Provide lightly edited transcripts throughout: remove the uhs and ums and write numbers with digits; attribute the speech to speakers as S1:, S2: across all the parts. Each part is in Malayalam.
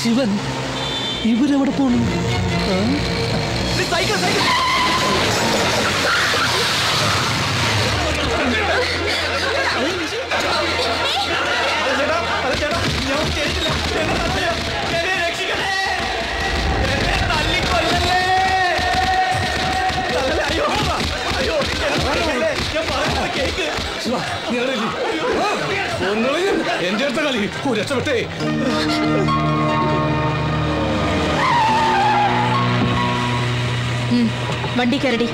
S1: ശിവൻ ഇവരെവിടെ പോണു? എന്റെ അടുത്ത കളി രക്ഷപ്പെട്ടേ.
S2: വണ്ടി കയറടി.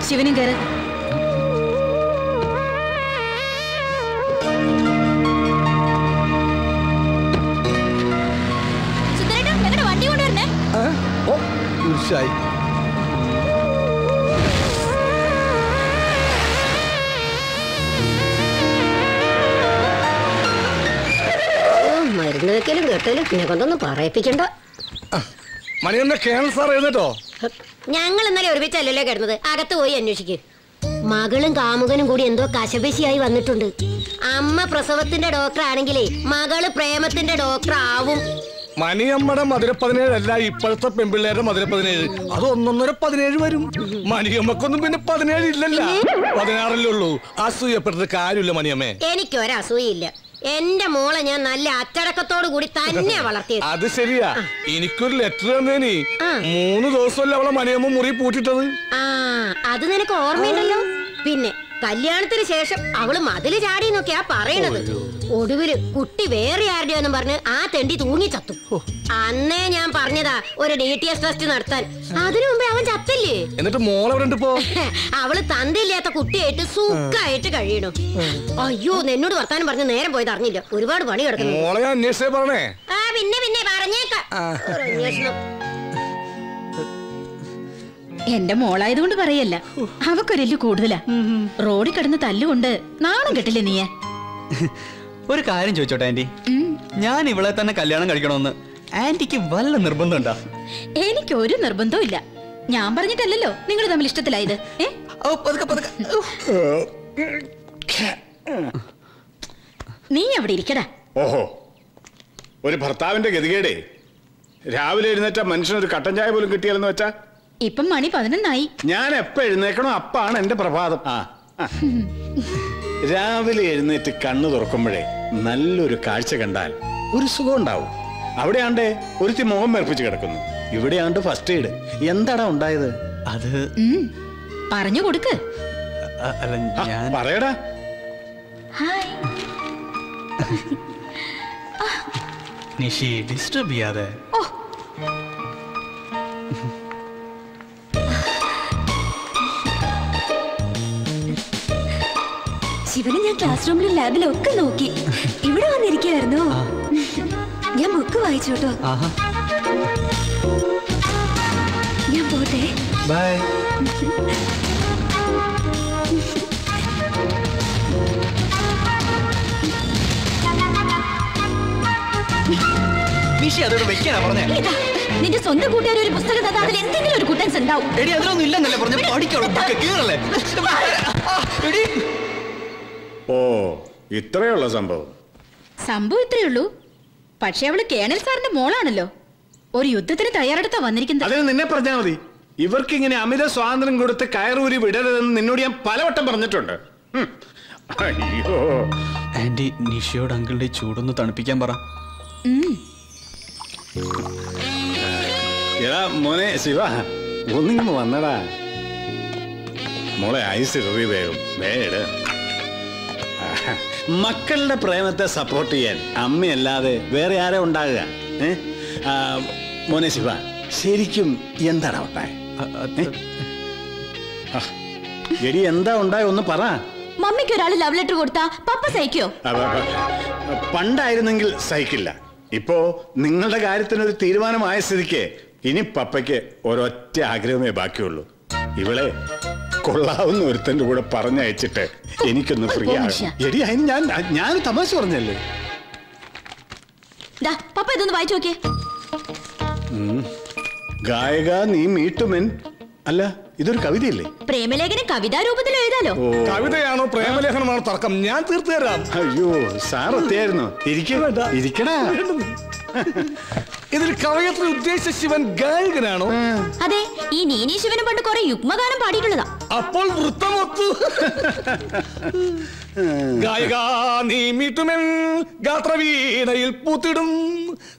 S2: ശിവനും കയറ്. വണ്ടി കൊണ്ടുവരണേ.
S1: തീർച്ചയായും
S3: മരുന്ന് വെക്കലും കേട്ടലും പിന്നെ കൊണ്ടൊന്നും പറയിപ്പിക്കണ്ട.
S1: മണിയമ്മ കേണൽ സാർ എഴുന്നേറ്റോ?
S3: ഞങ്ങൾ ഇന്നലെ ഒരുമിച്ചല്ലല്ലോ കിടന്നത്. അകത്ത് പോയി അന്വേഷിക്കും. മകളും കാമുകനും കൂടി എന്തോ കശപശിയായി വന്നിട്ടുണ്ട്. അമ്മ പ്രസവത്തിന്റെ ഡോക്ടർ ആണെങ്കിലേ മകള് പ്രേമത്തിന്റെ ഡോക്ടർ ആവും.
S1: മണിയമ്മയുടെ മധുര 17 അല്ല ഇപ്പോഴത്തെ പെൺപിള്ളേരുടെ മധുര 17. അത് 1.17 വരും. മണിയമ്മക്കൊന്നും പിന്നെ 17 ഇല്ലല്ലോ, 16 ഉള്ളൂ. അസൂയപ്പെട്ടത് കാര്യമില്ല മണിയമ്മേ.
S3: എനിക്കൊരസൂയില്ല. എന്റെ മോളെ ഞാൻ നല്ല അച്ചടക്കത്തോടു കൂടി തന്നെ വളർത്തിയത്.
S1: അത് ശരിയാ. എനിക്കൊരു ലെറ്റർ തന്നേനി. 3 ദിവസമല്ലേ അവളെ മണിയമ്മ മുറി പൂട്ടിട്ടത്.
S3: അത് നിനക്ക് ഓർമ്മയുണ്ടല്ലോ. പിന്നെ കല്യാണത്തിന് ശേഷം അവള് മതില് ചാടിന്നൊക്കെയാ പറയണത്. ഒടുവില് കുട്ടി വേറെ ആരുടെയൊന്നും പറഞ്ഞ് ആ തെണ്ടി തൂങ്ങി ചത്തു. അന്നേ ഞാൻ പറഞ്ഞതാ ഒരു DTS ടെസ്റ്റ് നടത്താൻ. അതിനു മുമ്പേ അവൻ ചത്തില്ലേ.
S1: എന്നിട്ട് മോളെവിടെ?
S3: അവള് തന്തയില്ലാത്ത കുട്ടിയായിട്ട് സുഖമായിട്ട് കഴിയണം. അയ്യോ, എന്നോട് വർത്താനം പറഞ്ഞ് നേരം പോയത് അറിഞ്ഞില്ല. ഒരുപാട് പണി കിടക്കുന്നു. പിന്നെ പറഞ്ഞേക്കാം.
S2: എന്റെ മോളായതുകൊണ്ട് പറയല്ല, അവക്കൊരെല്ലു കൂടുതലാ. റോഡിൽ കിടന്ന് തല്ലുകൊണ്ട് നാണം കെട്ടില്ലേ നീയെ?
S4: ഒരു കാര്യം ചോദിച്ചോട്ടെ ആന്റി, ഞാൻ ഇവളെ തന്നെ കല്യാണം കഴിക്കണമെന്ന് ആന്റിക്ക് വല്ല നിർബന്ധമുണ്ടോ?
S2: എനിക്ക് ഒരു നിർബന്ധവും ഇല്ല. ഞാൻ പറഞ്ഞിട്ടല്ലോ നിങ്ങൾ തമ്മിൽ ഇഷ്ടത്തിലായത്. നീ അവിടെ ഇരിക്കടാ.
S5: ഓഹോ, ഒരു ഭർത്താവിന്റെ ഗതികേടേ. രാവിലെ എഴുന്നേറ്റ മനുഷ്യനൊരു കട്ടൻ ചായ പോലും കിട്ടിയാലെന്ന് വെച്ചാ.
S2: ഇപ്പം മണി 11
S5: ഞാൻ എപ്പ എഴുന്നേക്കണോ അപ്പാണ് എന്റെ പ്രഭാതം. രാവിലെ എഴുന്നേറ്റ് കണ്ണു തുറക്കുമ്പോഴേ നല്ലൊരു കാഴ്ച കണ്ടാൽ ഒരു സുഖം ഉണ്ടാവും. അവിടെയാണ്ടേ ഒരുത്തി മുഖം മേർപ്പിച്ച് കിടക്കുന്നു. ഇവിടെയാണ്ട് ഫസ്റ്റ് എയ്ഡ്. എന്താടാ ഉണ്ടായത്?
S4: അത്
S2: പറഞ്ഞു കൊടുക്ക്.
S5: പറയടാ.
S4: നിഷി ഡിസ്റ്റർബ് ചെയ്യാതെ.
S6: ശിവനെ ഞാൻ ക്ലാസ് റൂമിലും ലാബിലും ഒക്കെ നോക്കി. ഇവിടെ വന്നിരിക്കുകയായിരുന്നു. ഞാൻ ബുക്ക് വായിച്ചു കേട്ടോ. ഞാൻ പോട്ടെ.
S4: ബൈ. നിഷി അതോട് വെക്കാനാ പറഞ്ഞേ.
S6: നിന്റെ സ്വന്തം കൂട്ടുകാർ ഒരു പുസ്തകം തന്നാ അതിൽ എന്തെങ്കിലും ഒരു കുട്ടൻസ് ഉണ്ടാവും.
S4: എടി അതിലൊന്നും ഇല്ലെന്നല്ലേ പറഞ്ഞു. പഠിക്കണം.
S5: ഓ, ഇത്രയുള്ള സംഭവം.
S2: സംഭവം ഇത്രയുള്ളൂ. പക്ഷെ അവള് കേണൽ സാറിന്റെ മോളാണല്ലോ. ഒരു യുദ്ധത്തിന് തയ്യാറെടുത്താ വന്നിരിക്കുന്നത്.
S5: അതിന് നിന്നെ പറഞ്ഞാൽ മതി. ഇവർക്ക് ഇങ്ങനെ അമിത സ്വാതന്ത്ര്യം കൊടുത്ത് കയറൂരി വിടരുതെന്ന് നിന്നോട് ഞാൻ പലവട്ടം പറഞ്ഞിട്ടുണ്ട്. അയ്യോ
S4: ആന്റി, നിഷിയോട് അങ്കിളുടെ ചൂടൊന്ന് തണുപ്പിക്കാൻ പറ.
S5: എടാ മോനെ ശിവ, ഒന്നിങ്ങ് വന്നടാ. മോളെ ഐസ് വേഗം വേട്. മക്കളുടെ പ്രേമത്തെ സപ്പോർട്ട് ചെയ്യാൻ അമ്മയല്ലാതെ വേറെ ആരെ ഉണ്ടാകുക? മോനെ ശിവ, ശരിക്കും എന്താടാ ഉണ്ടായ? എടി എന്താ ഉണ്ടായ ഒന്ന് പറ.
S6: മമ്മിക്ക് ഒരാൾ ലവ് ലെറ്റർ കൊടുത്താ പപ്പ സഹിക്കോ?
S5: പണ്ടായിരുന്നെങ്കിൽ സഹിക്കില്ല. ഇപ്പോ നിങ്ങളുടെ കാര്യത്തിനൊരു തീരുമാനമായ സ്ഥിതിക്ക് ഇനി പപ്പയ്ക്ക് ഒരൊറ്റ ആഗ്രഹമേ ബാക്കിയുള്ളൂ. ഇവളെ കൊള്ളാവുന്ന ഒരുത്തന്റെ കൂടെ പറഞ്ഞയച്ചിട്ട് എനിക്കൊന്ന് ഫ്രീ ആകും. എടി, അതിന് ഞാൻ തമാശ പറഞ്ഞല്ലേ.
S6: പപ്പ ഇതൊന്ന് വായിച്ചു നോക്കിയേ.
S5: ഗായക നീ മീട്ടുമെൻ. അല്ല, ഇതൊരു കവിതയല്ലേ?
S6: പ്രേമലേഖനം കവിതാ രൂപത്തിൽ എഴുതാലോ.
S1: കവിതയാണോ പ്രേമലേഖനമാണോ തർക്കം? ഞാൻ തീർത്തു തരാം.
S5: അയ്യോ, സാർ എത്തിയായിരുന്നു. ഇരിക്കടാ.
S1: ഇതിൽ കവയത്രി ഉദ്ദേശിച്ച ശിവൻ ഗായകനാണോ?
S6: അതെ, ഈ നീനി ശിവനും പണ്ട് കുറെ യുഗ്മഗാനം പാടിയിട്ടുള്ളതാ.
S1: അപ്പോൾ വൃത്തമൊത്തു. ഗായക നീ മീട്ടുമെൻ ഗാത്രവീണയിൽ പൂത്തിടും.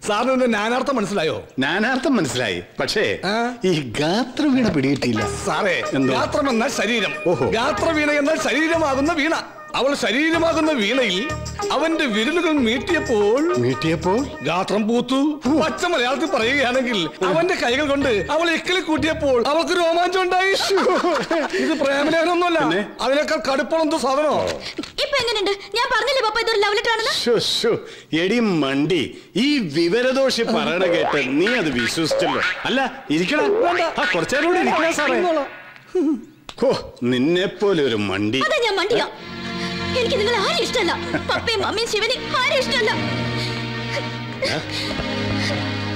S1: സാറിന് നാനാർത്ഥം മനസ്സിലായോ?
S5: നാനാർത്ഥം മനസ്സിലായി, പക്ഷേ ഈ ഗാത്രവീണ പിടികിട്ടിയില്ല
S1: സാറേ. ഗാത്രം എന്നാൽ ശരീരം, ഗാത്രവീണ എന്നാൽ ശരീരമാകുന്ന വീണ. അവൾ ശരീരമാകുന്ന വീണയിൽ അവന്റെ വിരലുകൾ മീട്ടിയപ്പോൾ ഗാത്രം പൂത്തു. പച്ച മലയാളത്തിൽ പറയുകയാണെങ്കിൽ അവന്റെ കൈകൾ കൊണ്ട് അവൾ എക്കിളി കൂട്ടിയപ്പോൾ അവൾക്ക് രോമാഞ്ചം ഉണ്ടായി. ഇത് പ്രേമലേഖനൊന്നുമല്ല, അതിനേക്കാൾ കടുപ്പമുള്ള സാധനോ.
S6: ഇപ്പൊ എങ്ങനെയുണ്ട്? ഞാൻ പറഞ്ഞില്ലേ പപ്പ ഇതൊരു ലവ് ലെറ്റർ ആണെന്ന്.
S5: എടി മണ്ടി, ഈ വിവരദോഷി പറയണ കേട്ട് നീ അത് വിശ്വസിച്ചല്ലോ. അല്ല, ഇരിക്കണ കുറച്ചേരം ഇരിക്കണ സാറേ. ഓ, നിന്നെ പോലെ ഒരു മണ്ടി.
S6: അതാ ഞാൻ മണ്ടിയാ. എനിക്ക് നിങ്ങൾ ആരും ഇഷ്ടമല്ല. പപ്പയും അമ്മയും ശിവനെയും ആരും ഇഷ്ടമല്ല.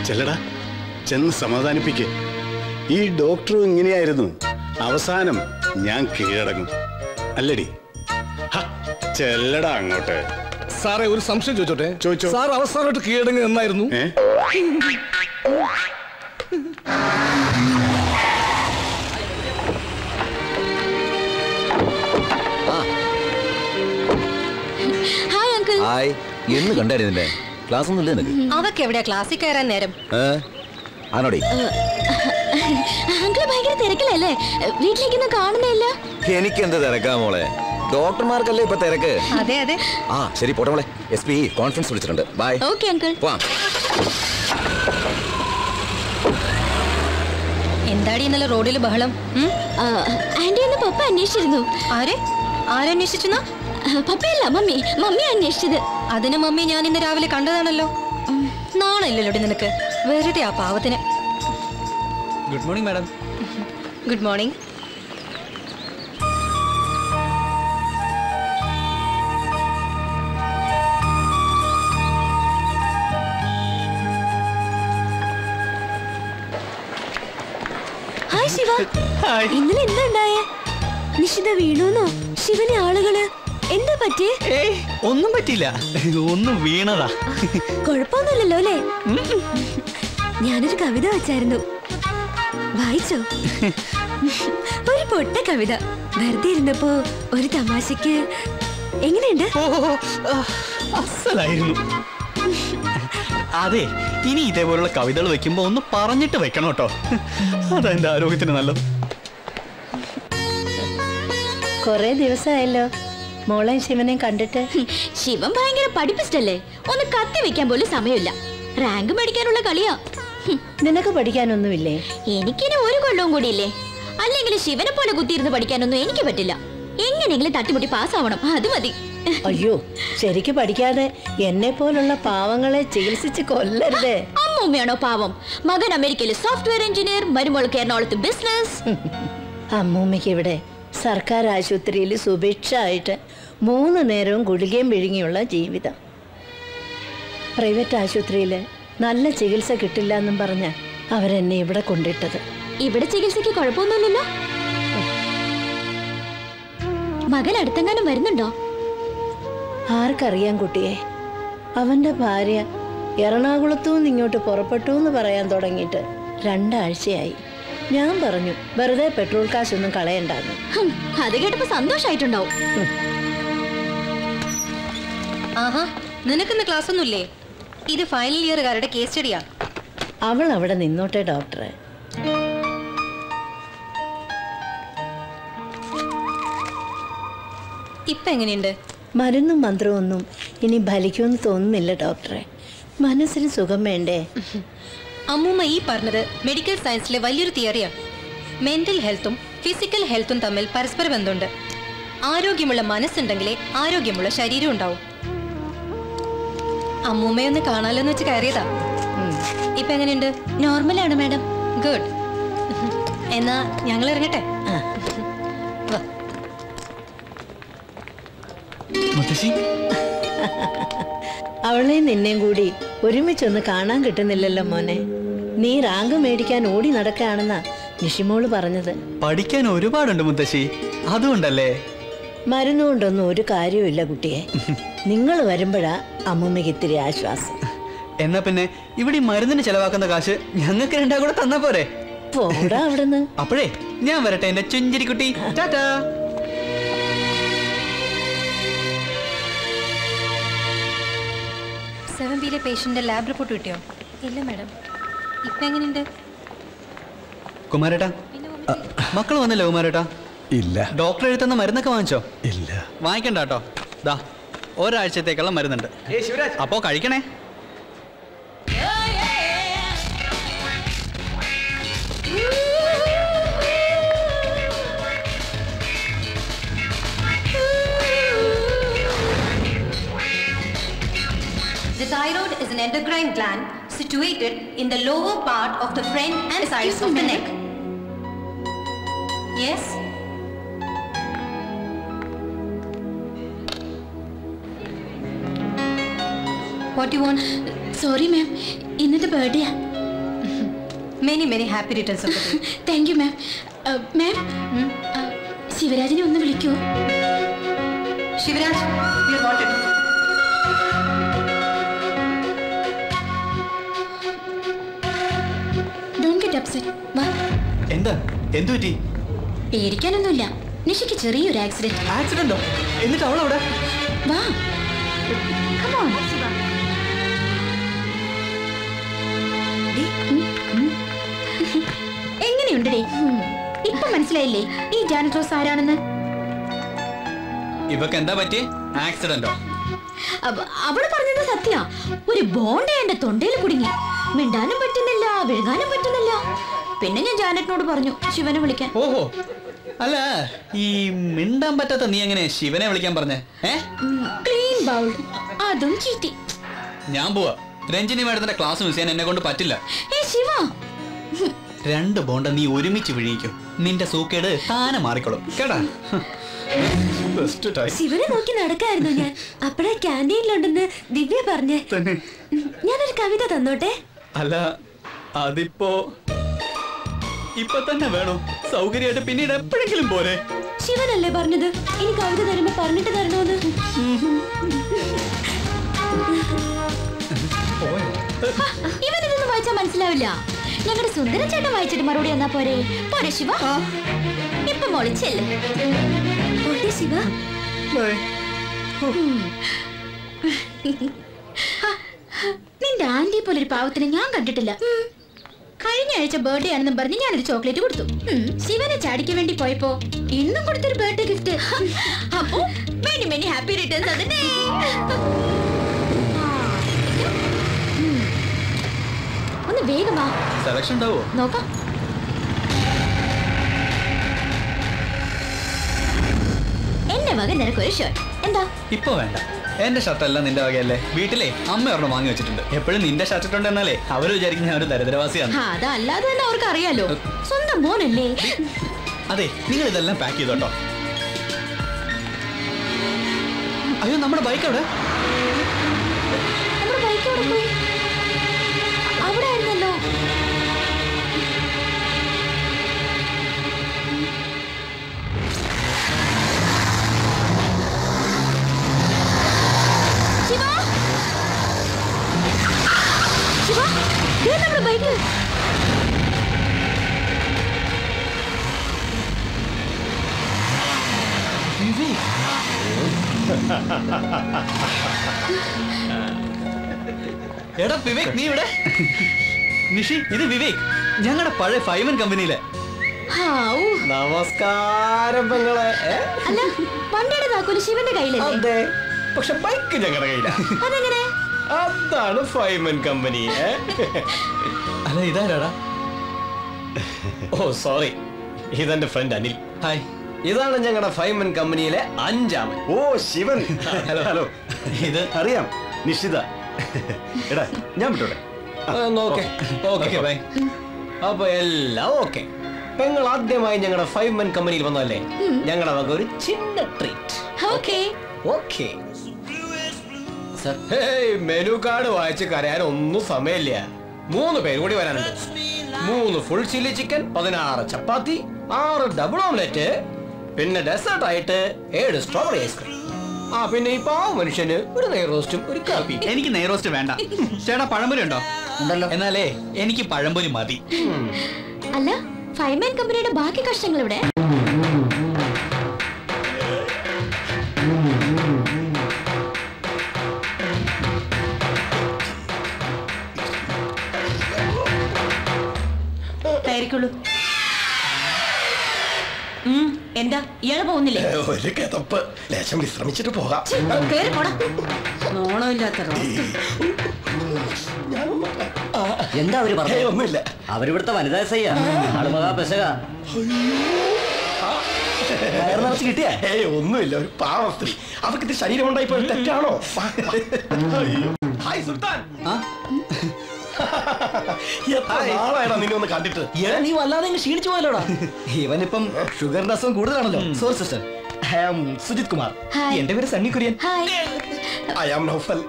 S5: ചെല്ലടാ, ചെന്ന് സമാധാനിപ്പിക്ക്. ഈ ഡോക്ടറും ഇങ്ങനെയായിരുന്നു. അവസാനം ഞാൻ കീഴടങ്ങും. അല്ലടി? ചെല്ലടാ അങ്ങോട്ട്.
S1: സാറേ, ഒരു സംശയം ചോദിച്ചോട്ടെ?
S5: ചോദിച്ചോ.
S1: സാർ അവസാനമായിട്ട് കീഴടങ്ങി എന്നായിരുന്നു?
S7: ഹായ്, എന്ന് കണ്ടായിരുന്നില്ലേ? ക്ലാസ് ഒന്നും ഇല്ലേ നിനക്ക്?
S3: അവക്ക് എവിടെയാ ക്ലാസ്സിൽ കയറാൻ നേരം?
S7: ആണോടി?
S6: അങ്കിള് ഭയങ്കര തിരക്കിലല്ലേ? വീട്ടിലേക്കൊന്നും കാണുന്നില്ല.
S7: എനിക്ക് എന്ത് തിരക്കാ മോളെ, ഡോക്ടർമാർക്കല്ലേ ഇപ്പൊ തിരക്ക്.
S3: അതെ അതെ.
S7: ആ ശരി, പോട്ടെ മോളെ. SP കോൺഫറൻസ് വിളിച്ചിട്ടുണ്ട്. ബൈ.
S6: Okay uncle.
S3: എന്താടി ഇന്നലെ റോഡിൽ ബഹളം?
S6: ആന്റി ഒന്ന് പപ്പ അന്വേഷിച്ചിരുന്നു.
S3: ആരന്വേഷിച്ചു?
S6: പപ്പയല്ല, മമ്മി അന്വേഷിച്ചത്.
S3: അതിന് മമ്മി ഞാൻ ഇന്ന് രാവിലെ കണ്ടതാണല്ലോ. നാണല്ലോ നിനക്ക്. വെറുതെ ആ പാവത്തിന്.
S4: Good morning madam.
S3: Good morning.
S6: Hi Shiva. ഇന്നലെ എന്താ ഉണ്ടായേ? നിഷിത വീണുന്നോ? ശിവനെ ആളുകള് എന്താ പറ്റിയേ?
S4: ഒന്നും പറ്റിയില്ല, ഒന്നും വീണതാ.
S6: കുഴപ്പമൊന്നുമില്ലല്ലോ അല്ലേ? ഞാനൊരു കവിത വച്ചായിരുന്നു, വായിച്ചോ? ഒരു പൊട്ട കവിത. വെറുതെ ഇരുന്നപ്പോ ഒരു തമാശക്ക്. എങ്ങനെയുണ്ട്?
S4: അസലായിരുന്നു. അതെ, ഇനി ഇതേപോലുള്ള കവിതകൾ വെക്കുമ്പോ ഒന്ന് പറഞ്ഞിട്ട് വെക്കണം കേട്ടോ. അതാ എന്റെ ആരോഗ്യത്തിന് നല്ലത്.
S3: കൊറേ ദിവസമായല്ലോ മോളെ ശിവനെ കണ്ടിട്ട്.
S6: ശിവൻ ഭയങ്കര പഠിപ്പിസ്റ്റല്ലേ, ഒന്ന് കത്തി വെക്കാൻ പോലും സമയമില്ല. റാങ്ക് മേടിക്കാനുള്ള കളിയാ.
S3: നിനക്ക് പഠിക്കാനൊന്നുമില്ലേ?
S6: എനിക്കിനി ഒരു കൊല്ലവും കൂടിയില്ലേ. അല്ലെങ്കിൽ ശിവനെ പോലെ കുത്തിയിരുന്ന് പഠിക്കാനൊന്നും എനിക്ക് പറ്റില്ല. എങ്ങനെയെങ്കിലും തട്ടിമുട്ടി പാസ്സാവണം, അത് മതി.
S3: അയ്യോ, ശരിക്ക് പഠിക്കാതെ എന്നെ പോലുള്ള പാവങ്ങളെ ചികിത്സിച്ച് കൊല്ലരുതേ.
S6: അമ്മൂമ്മയാണോ പാവം? മകൻ അമേരിക്കയിലെ സോഫ്റ്റ്വെയർ എഞ്ചിനീയർ, മരുമോൾക്ക് എറണാകുളത്ത് ബിസിനസ്.
S3: അമ്മൂമ്മയ്ക്ക് ഇവിടെ സർക്കാർ ആശുപത്രിയിൽ സുഭിക്ഷമായിട്ട് 3 നേരവും ഗുളികയും വിഴുങ്ങിയുള്ള ജീവിതം. പ്രൈവറ്റ് ആശുപത്രിയിൽ നല്ല ചികിത്സ കിട്ടില്ല എന്നും പറഞ്ഞ അവരെന്നെ ഇവിടെ കൊണ്ടിട്ടത്.
S6: ഇവിടെ ചികിത്സയ്ക്ക് കുഴപ്പമൊന്നുമില്ലല്ലോ. മകൻ അടുത്തെങ്ങാനും വരുന്നുണ്ടോ?
S3: ആർക്കറിയാം കുട്ടിയെ. അവന്റെ ഭാര്യ എറണാകുളത്തുനിന്ന് ഇങ്ങോട്ട് പുറപ്പെട്ടു എന്ന് പറയാൻ തുടങ്ങിയിട്ട് 2 ആഴ്ചയായി. ഞാൻ പറഞ്ഞു വെറുതെ പെട്രോൾ കാശൊന്നും കളയണ്ടാന്ന്.
S6: അത് കേട്ടപ്പോ സന്തോഷായിട്ടുണ്ടാവും.
S3: ആഹാ, നിനക്കിന്ന് ക്ലാസ് ഒന്നുമില്ലേ? ഇത് ഫൈനൽ ഇയറുകാരുടെ കേസ് സ്റ്റഡിയാ. അവൾ അവിടെ നിന്നോട്ടെ ഡോക്ടറെ. ഇപ്പൊ എങ്ങനെയുണ്ട്? മരുന്നും മന്ത്രവും ഒന്നും ഇനി ഫലിക്കുമെന്ന് തോന്നുന്നില്ല ഡോക്ടറെ. മനസ്സിന് സുഖം വേണ്ടേ?
S8: അമ്മൂമ്മ ഈ പറഞ്ഞത് മെഡിക്കൽ സയൻസിലെ വലിയൊരു തിയറിയാണ്. മെന്റൽ ഹെൽത്തും ഫിസിക്കൽ ഹെൽത്തും തമ്മിൽ പരസ്പര ബന്ധമുണ്ട്. ആരോഗ്യമുള്ള മനസ്സുണ്ടെങ്കിലേ ആരോഗ്യമുള്ള ശരീരം ഉണ്ടാവും. അമ്മൂമ്മയൊന്ന് കാണാലോന്ന് വെച്ച് കയറിയതാ. ഇപ്പൊ എങ്ങനെയുണ്ട്?
S6: നോർമലാണ് മാഡം.
S8: ഗുഡ്. എന്നാ ഞങ്ങൾ ഇറങ്ങട്ടെ.
S3: അവളെ നിന്നെയും കൂടി ഒരുമിച്ചൊന്ന് കാണാൻ കിട്ടുന്നില്ലല്ലോ മോനെ. നീ റാങ്ക് മേടിക്കാൻ ഓടി നടക്കാണെന്നാ നിഷിമോള് പറഞ്ഞത്.
S4: പഠിക്കാൻ ഒരുപാടുണ്ട് മുത്തശ്ശി, അതുകൊണ്ടല്ലേ.
S3: മരുന്നുകൊണ്ടൊന്നും ഒരു കാര്യമില്ല കുട്ടിയെ. നിങ്ങൾ വരുമ്പോഴാ അമ്മൂമ്മയ്ക്ക് ഇത്തിരി ആശ്വാസം.
S4: എന്നാ പിന്നെ ഇവിടെ മരുന്നിന് ചെലവാക്കുന്ന കാശ് ഞങ്ങൾക്ക് രണ്ടാ കൂടെ തന്നാ പോരെ? അപ്പോഴേ ഞാൻ വരട്ടെ എന്റെ ചുഞ്ചിരിക്കുട്ടി. ടാറ്റാ.
S8: സെവൻ പേഷ്യന്റെ ലാബ് റിപ്പോർട്ട് കിട്ടിയോ? ഇല്ല മാഡം. ഇപ്പൊ എങ്ങനെയുണ്ട്
S4: കുമാരേട്ടാ? മക്കൾ വന്നല്ലോ കുമാരേട്ടാ?
S9: ഇല്ല.
S4: ഡോക്ടർ എഴുതുന്ന മരുന്നൊക്കെ വാങ്ങിച്ചോ?
S9: ഇല്ല.
S4: വാങ്ങിക്കണ്ട കേട്ടോ. ദാ ഒരാഴ്ചത്തേക്കുള്ള മരുന്നുണ്ട്. അപ്പോ കഴിക്കണേ.
S8: The thyroid is an endocrine gland situated in the lower part of the front and sides of the neck. Yes? What do you want?
S2: Sorry ma'am, ഇന്നത്തെ birthday.
S8: Many happy returns of the day.
S2: Thank you ma'am. Ma'am, ശിവരാജിനെ ഒന്ന് വിളിക്കൂ.
S8: Shivraj, you are wanted.
S2: Don't get upset. വാ.
S4: എന്താ? എന്തു പറ്റി?
S2: പേടിക്കാനൊന്നുമില്ല. നിഷിക്ക് ചെറിയൊരു ആക്സിഡന്റ്.
S4: ആക്സിഡന്റോ? എന്നിട്ട് അവളവിടെ?
S2: വാ. Come on. എങ്ങനെയുണ്ടേ? ഇപ്പൊ മനസ്സിലായില്ലേ ഈ ജാനറ്റ് റോസ് ആരാണെന്ന്?
S4: ഇവക്ക് എന്താ പറ്റി? ആക്സിഡന്റോ?
S2: അവള് പറഞ്ഞത് സത്യ. ഒരു ബോണ്ട എന്റെ തൊണ്ടയിൽ കുടുങ്ങി. മിണ്ടാനും പറ്റുന്നില്ല, വിഴുകാനും പറ്റുന്നില്ല. പിന്നെ ഞാൻ ജാനറ്റിനോട് പറഞ്ഞു ശിവനെ വിളിക്കാൻ.
S4: ഓഹോ, അല്ല ഈ മിണ്ടാൻ പറ്റാത്ത നീ എങ്ങനെ ശിവനെ വിളിക്കാൻ പറഞ്ഞേ?
S2: ക്ലീൻ ബൗൾ, അതും ചീറ്റി.
S4: ഞാൻ പോവാ. രഞ്ജിനി മാഡത്തിന്റെ ക്ലാസ് മിസ് ചെയ്യാൻ എന്നെ കൊണ്ട് പറ്റില്ല.
S2: ശിവ,
S4: 2 ബോണ്ട നീ ഒരുമിച്ച് വിഴിയിക്കും. നിന്റെ സൂക്കേട് താനെ മാറിക്കോളും കേട്ടാ.
S2: ശിവനെ നോക്കി നടക്കായിരുന്നു ഞാൻ. അപ്പഴാ ക്യാൻറ്റീനിലുണ്ടെന്ന് ദിവ്യ പറഞ്ഞേ. ഞാനൊരു കവിത തന്നോട്ടെ?
S4: അല്ല അതിപ്പോ ഇപ്പൊ തന്നെ വേണോ? സൗകര്യമായിട്ട് പിന്നീട് എപ്പോഴെങ്കിലും പോരെ?
S2: ശിവനല്ലേ പറഞ്ഞത് ഇനി കവിത തരുമ്പോ പറഞ്ഞിട്ട് തരണോന്ന്? ഇവനിതൊന്നും വായിച്ചാ മനസ്സിലാവില്ല. ഞങ്ങളുടെ സുന്ദരൻ ചേട്ടൻ വായിച്ചിട്ട് മറുപടി എന്നാ പോരെ? പോരെ ശിവ? ഇപ്പൊ മോളിച്ചല്ലേ ശിവ? നിന്റെ ആന്റിയെ പോലൊരു പാവത്തിനെ ഞാൻ കണ്ടിട്ടില്ല. കഴിഞ്ഞ ആഴ്ച ബർത്ത്ഡേ ആണെന്നും പറഞ്ഞ് ഞാനൊരു ചോക്ലേറ്റ് കൊടുത്തു. ശിവനെ ചാടിക്കാൻ വേണ്ടി പോയപ്പോ ഇന്നും കൊടുത്തൊരു ബർത്ത്ഡേ ഗിഫ്റ്റ്. അപ്പോ മെനി ഹാപ്പി റിട്ടേൺസ്. അതിനെ ഒന്ന് വേഗം വാ.
S4: സെലക്ഷൻ ഉണ്ടാവോ
S2: നോക്കാം. എന്റെ വക നിനക്കൊരു ഷർട്ട് എന്താ?
S4: ഇപ്പൊ വേണ്ട. എന്റെ ഷർട്ടല്ല നിന്റെ വകയല്ലേ. വീട്ടിലെ അമ്മ ഒരെണ്ണം വാങ്ങി വെച്ചിട്ടുണ്ട്. എപ്പോഴും നിന്റെ ഷർട്ട് ഇട്ടുണ്ട് എന്നാലേ അവര് വിചാരിക്കുന്ന ഞാൻ ഒരു ദരിദ്രവാസിയാണ്.
S2: അതല്ലാതെ തന്നെ അവർക്ക് അറിയാലോ. സ്വന്തം മോനല്ലേ.
S4: അതെ, നിങ്ങൾ ഇതെല്ലാം പാക്ക് ചെയ്തോട്ടോ. അയ്യോ, നമ്മുടെ ബൈക്ക് അവിടെ.
S2: നമ്മുടെ ബൈക്ക് അവിടെ പോയി. അവിടെ ആയിരുന്നല്ലോ. നമ്മുടെ ബൈക്ക്.
S4: എടാ വിവേക്, നീ ഇവിടെ? നിഷി, ഇത് വിവേക്, ഞങ്ങളുടെ പഴയ 5N കമ്പനിയിലെ.
S7: നമസ്കാരം പെങ്ങളെ.
S2: അല്ല, വണ്ടിയുടെ താക്കോല് ശിവന്റെ കയ്യിലല്ലേ?
S7: അതെ, പക്ഷെ ബൈക്ക് ഞങ്ങളുടെ കയ്യിലാ.
S2: അതെങ്ങനെ?
S7: അതാണ് 5N കമ്പനി.
S4: അല്ല, ഇതാരാടാ?
S7: ഓ സോറി, ഇതെന്റെ ഫ്രണ്ട് അനിൽ.
S4: ഹായ്.
S7: ഇതാണ് ഞങ്ങളുടെ 5N കമ്പനിയിലെ 5ാമൻ.
S5: ഓ ശിവൻ. Hello hello.
S4: ഇത്
S5: അറിയാം, നിശ്ചിത. എടാ ഞാൻ വിട്ടോടെ.
S7: Okay bye. അപ്പൊ എല്ലാം ഓക്കെ. പെങ്ങൾ ആദ്യമായി ഞങ്ങളുടെ 5N കമ്പനിയിൽ വന്നല്ലേ, ഞങ്ങളുടെ വക ഒരു ചിന്ന treat.
S2: Okay
S7: okay. Menu card വായിച്ച് കരയാൻ ഒന്നും സമയമില്ല. 3 പേര് കൂടി വരാനുണ്ട്. 3 full chilli chicken, 16 chapati, 6 double omelette, പിന്നെ ഡെസേർട്ട് ആയിട്ട് 7 സ്ട്രോബെറി ഐസ്ക്രീം. പിന്നെ ഈ പാവ മനുഷ്യന് ഒരു നെയ് റോസ്റ്റും ഒരു കാപ്പി.
S4: എനിക്ക് നെയ് റോസ്റ്റ് വേണ്ട. ചേട്ടാ പഴംപൊരി ഉണ്ടോ? ഉണ്ടല്ലോ. എന്നാലേ എനിക്ക് പഴംപൊരി മതി.
S6: അല്ല, ഫൈവ്മാൻ കമ്പനിയുടെ ബാക്കി കഷ്ണങ്ങൾ ഇവിടെ?
S9: ആയിരിക്കുള്ളൂ. എന്താ ഇയാള് പോകുന്നില്ലേ?
S7: ഒരു കിതപ്പ്, ലേശം വിശ്രമിച്ചിട്ട് പോകാം.
S10: എന്താ അവര് പറഞ്ഞു?
S7: ഒന്നുമില്ല.
S10: അവരിവിടുത്തെ വനിതാ സയ്യ ആളുമകാ പെശക കിട്ടിയ.
S7: ഒന്നുമില്ല, ഒരു പാവ സ്ത്രീ. അവർക്ക് ഇത് ശരീരം ഉണ്ടായിപ്പോ തെറ്റാണോ? ഹായ് സുൽത്താൻ. നാളായടാ നിന്നെ ഒന്ന് കണ്ടിട്ട്.
S10: നീ വല്ലാതെ ക്ഷീണിച്ചു പോയല്ലോടാ. ഇവനിപ്പം ഷുഗറിന്റെ അസുഖം കൂടുതലാണല്ലോ. Sorry sister, I am Sujith Kumar. എന്റെ പേര് സണ്ണി കുര്യൻ.
S7: I am Naufal.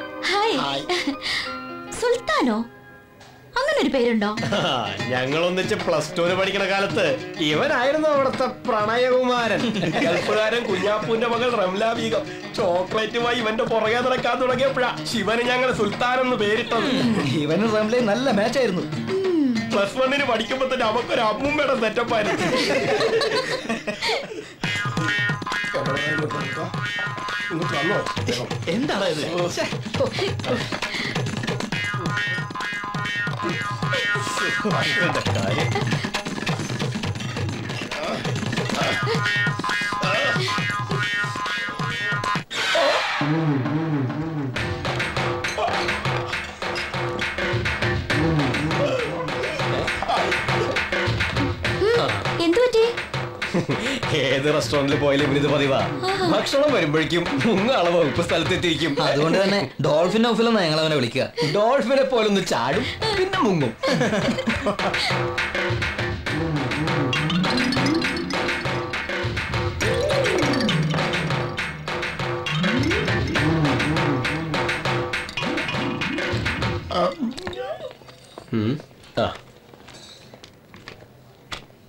S6: സുൽത്താനോ? അങ്ങനെ ഒരു പേരുണ്ടോ?
S7: ഞങ്ങൾ ഒന്നിച്ച് +2 പഠിക്കുന്ന കാലത്ത് ഇവനായിരുന്നു അവിടുത്തെ പ്രണയകുമാരൻ. ഗൾഫുകാരൻ കുഞ്ഞാപ്പൂന്റെ മകൾ റംല ബീഗം ചോക്ലേറ്റുമായി ഇവന്റെ പുറകെ നടക്കാൻ തുടങ്ങിയപ്പോഴാ ശിവന് ഞങ്ങൾ സുൽത്താൻ എന്ന് പേരിട്ടത്.
S10: ഇവനും റംലയും നല്ല മാച്ച് ആയിരുന്നു.
S7: +1 പഠിക്കുമ്പോ തന്നെ അവക്കൊരു അമ്മൂമ്മയുടെ സെറ്റപ്പായിരുന്നു.
S4: എന്താണ് ഇത്?
S7: ഏത് റെസ്റ്റോറന്റിൽ പോയാലും ഇവനിത് പതിവാ. ഭക്ഷണം വരുമ്പോഴേക്കും മുങ്ങാളെ വകുപ്പ് സ്ഥലത്തെത്തിയിരിക്കും.
S10: അതുകൊണ്ട് തന്നെ ഡോൾഫിൻ നൗഫിലെന്നാ ഞങ്ങൾ അവനെ വിളിക്കുക.
S7: ഡോൾഫിനെ പോലെ ഒന്ന് ചാടും, പിന്നെ മുങ്ങും.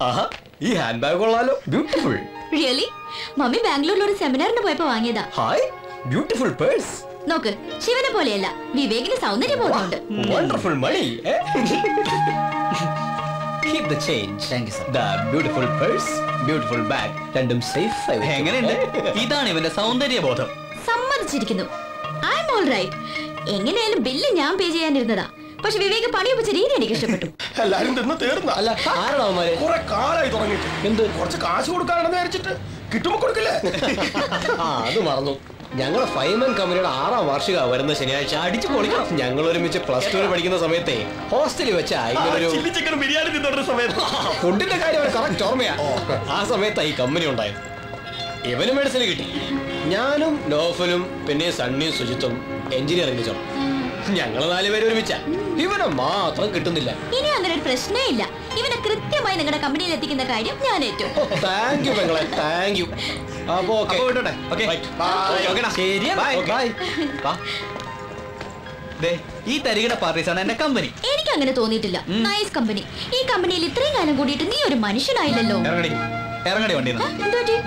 S7: ആഹാ, ഈ ഹാൻഡ് ബാഗ് കൊള്ളാലോ. ബ്യൂട്ടിഫുൾ.
S6: റിയലി? മമ്മി ബാംഗ്ലൂരിൽ ഒരു സെമിനാറിന് പോയപ്പോ വാങ്ങിയതാ.
S7: Hi, beautiful purse.
S6: നോക്ക്, ശിവനെ പോലെയല്ല, വിവേകിന് സൗന്ദര്യബോധമുണ്ട്.
S7: Wonderful money. Keep the change.
S10: Thank you, sir.
S7: The beautiful purse, beautiful bag. രണ്ടും സേഫ് ആയി.
S4: എങ്ങനെയുണ്ട്? ഇതാണ് ഇവന്റെ സൗന്ദര്യബോധം.
S6: സമ്മതിച്ചിരിക്കുന്നു. I am all right. എങ്ങനെയായാലും ബില്ല് ഞാൻ പേ ചെയ്യാനിരുന്നതാ. പക്ഷെ വിവേക് പണിയൊപ്പിച്ച രീതി എനിക്ക് ഇഷ്ടപ്പെട്ടു.
S7: എല്ലാരും തിന്ന് തീർന്ന. അല്ല, ആരാണവന്മാരെ? കുറെ കാലായി തുടങ്ങിയിട്ട്. എന്ത് കുറച്ച് കാശ് കൊടുക്കാണെന്ന് വിചാരിച്ചിട്ട് കിട്ടുമ്പോ കൊടുക്കില്ലേ? അത് മറന്നു. ഞങ്ങളുടെ ഫൈവ്മാൻ കമ്പനിയുടെ 6ാം വാർഷിക വരുന്ന ശനിയാഴ്ച അടിച്ചു പൊളിക്കണം. ഞങ്ങൾ ഒരുമിച്ച് +2 പഠിക്കുന്ന സമയത്തെ ഹോസ്റ്റലിൽ വെച്ച് ബിരിയാണി തിന്നുന്ന സമയത്ത് ഫുഡിന്റെ കാര്യം കറക്റ്റ് ഓർമ്മയാ. ആ സമയത്തായി കമ്പനി ഉണ്ടായത്. ഇവന് മെഡിസിൻ കിട്ടി. ഞാനും നോഫലും പിന്നെ സണ്ണിയും സുജിത്തും എഞ്ചിനീയറിംഗ് ചേർന്നു. ഞങ്ങള് 4 പേര് ഒരുമിച്ച. ഇവനെ മാത്രം കിട്ടുന്നില്ല.
S6: ഇനി അങ്ങനെ ഒരു പ്രശ്നമേ ഇല്ല. ഇവനെ കൃത്യമായി നിങ്ങളുടെ കമ്പനിയിൽ എത്തിക്കുന്ന കാര്യം ഞാൻ ഏറ്റു.
S7: താങ്ക് യു പെങ്ങളെ, താങ്ക് യു. അപ്പോ വിട്ടോട്ടെ.
S4: ഈ തരികിട പാർട്ടീസാണ് എന്റെ കമ്പനി.
S6: എനിക്ക് അങ്ങനെ തോന്നിയിട്ടില്ല. Nice company. ഈ കമ്പനിയിൽ ഇത്രയും കാലം കൂടിയിട്ട് നീ ഒരു മനുഷ്യനായില്ലല്ലോ.
S4: ഇറങ്ങടി വണ്ടിയിൽ.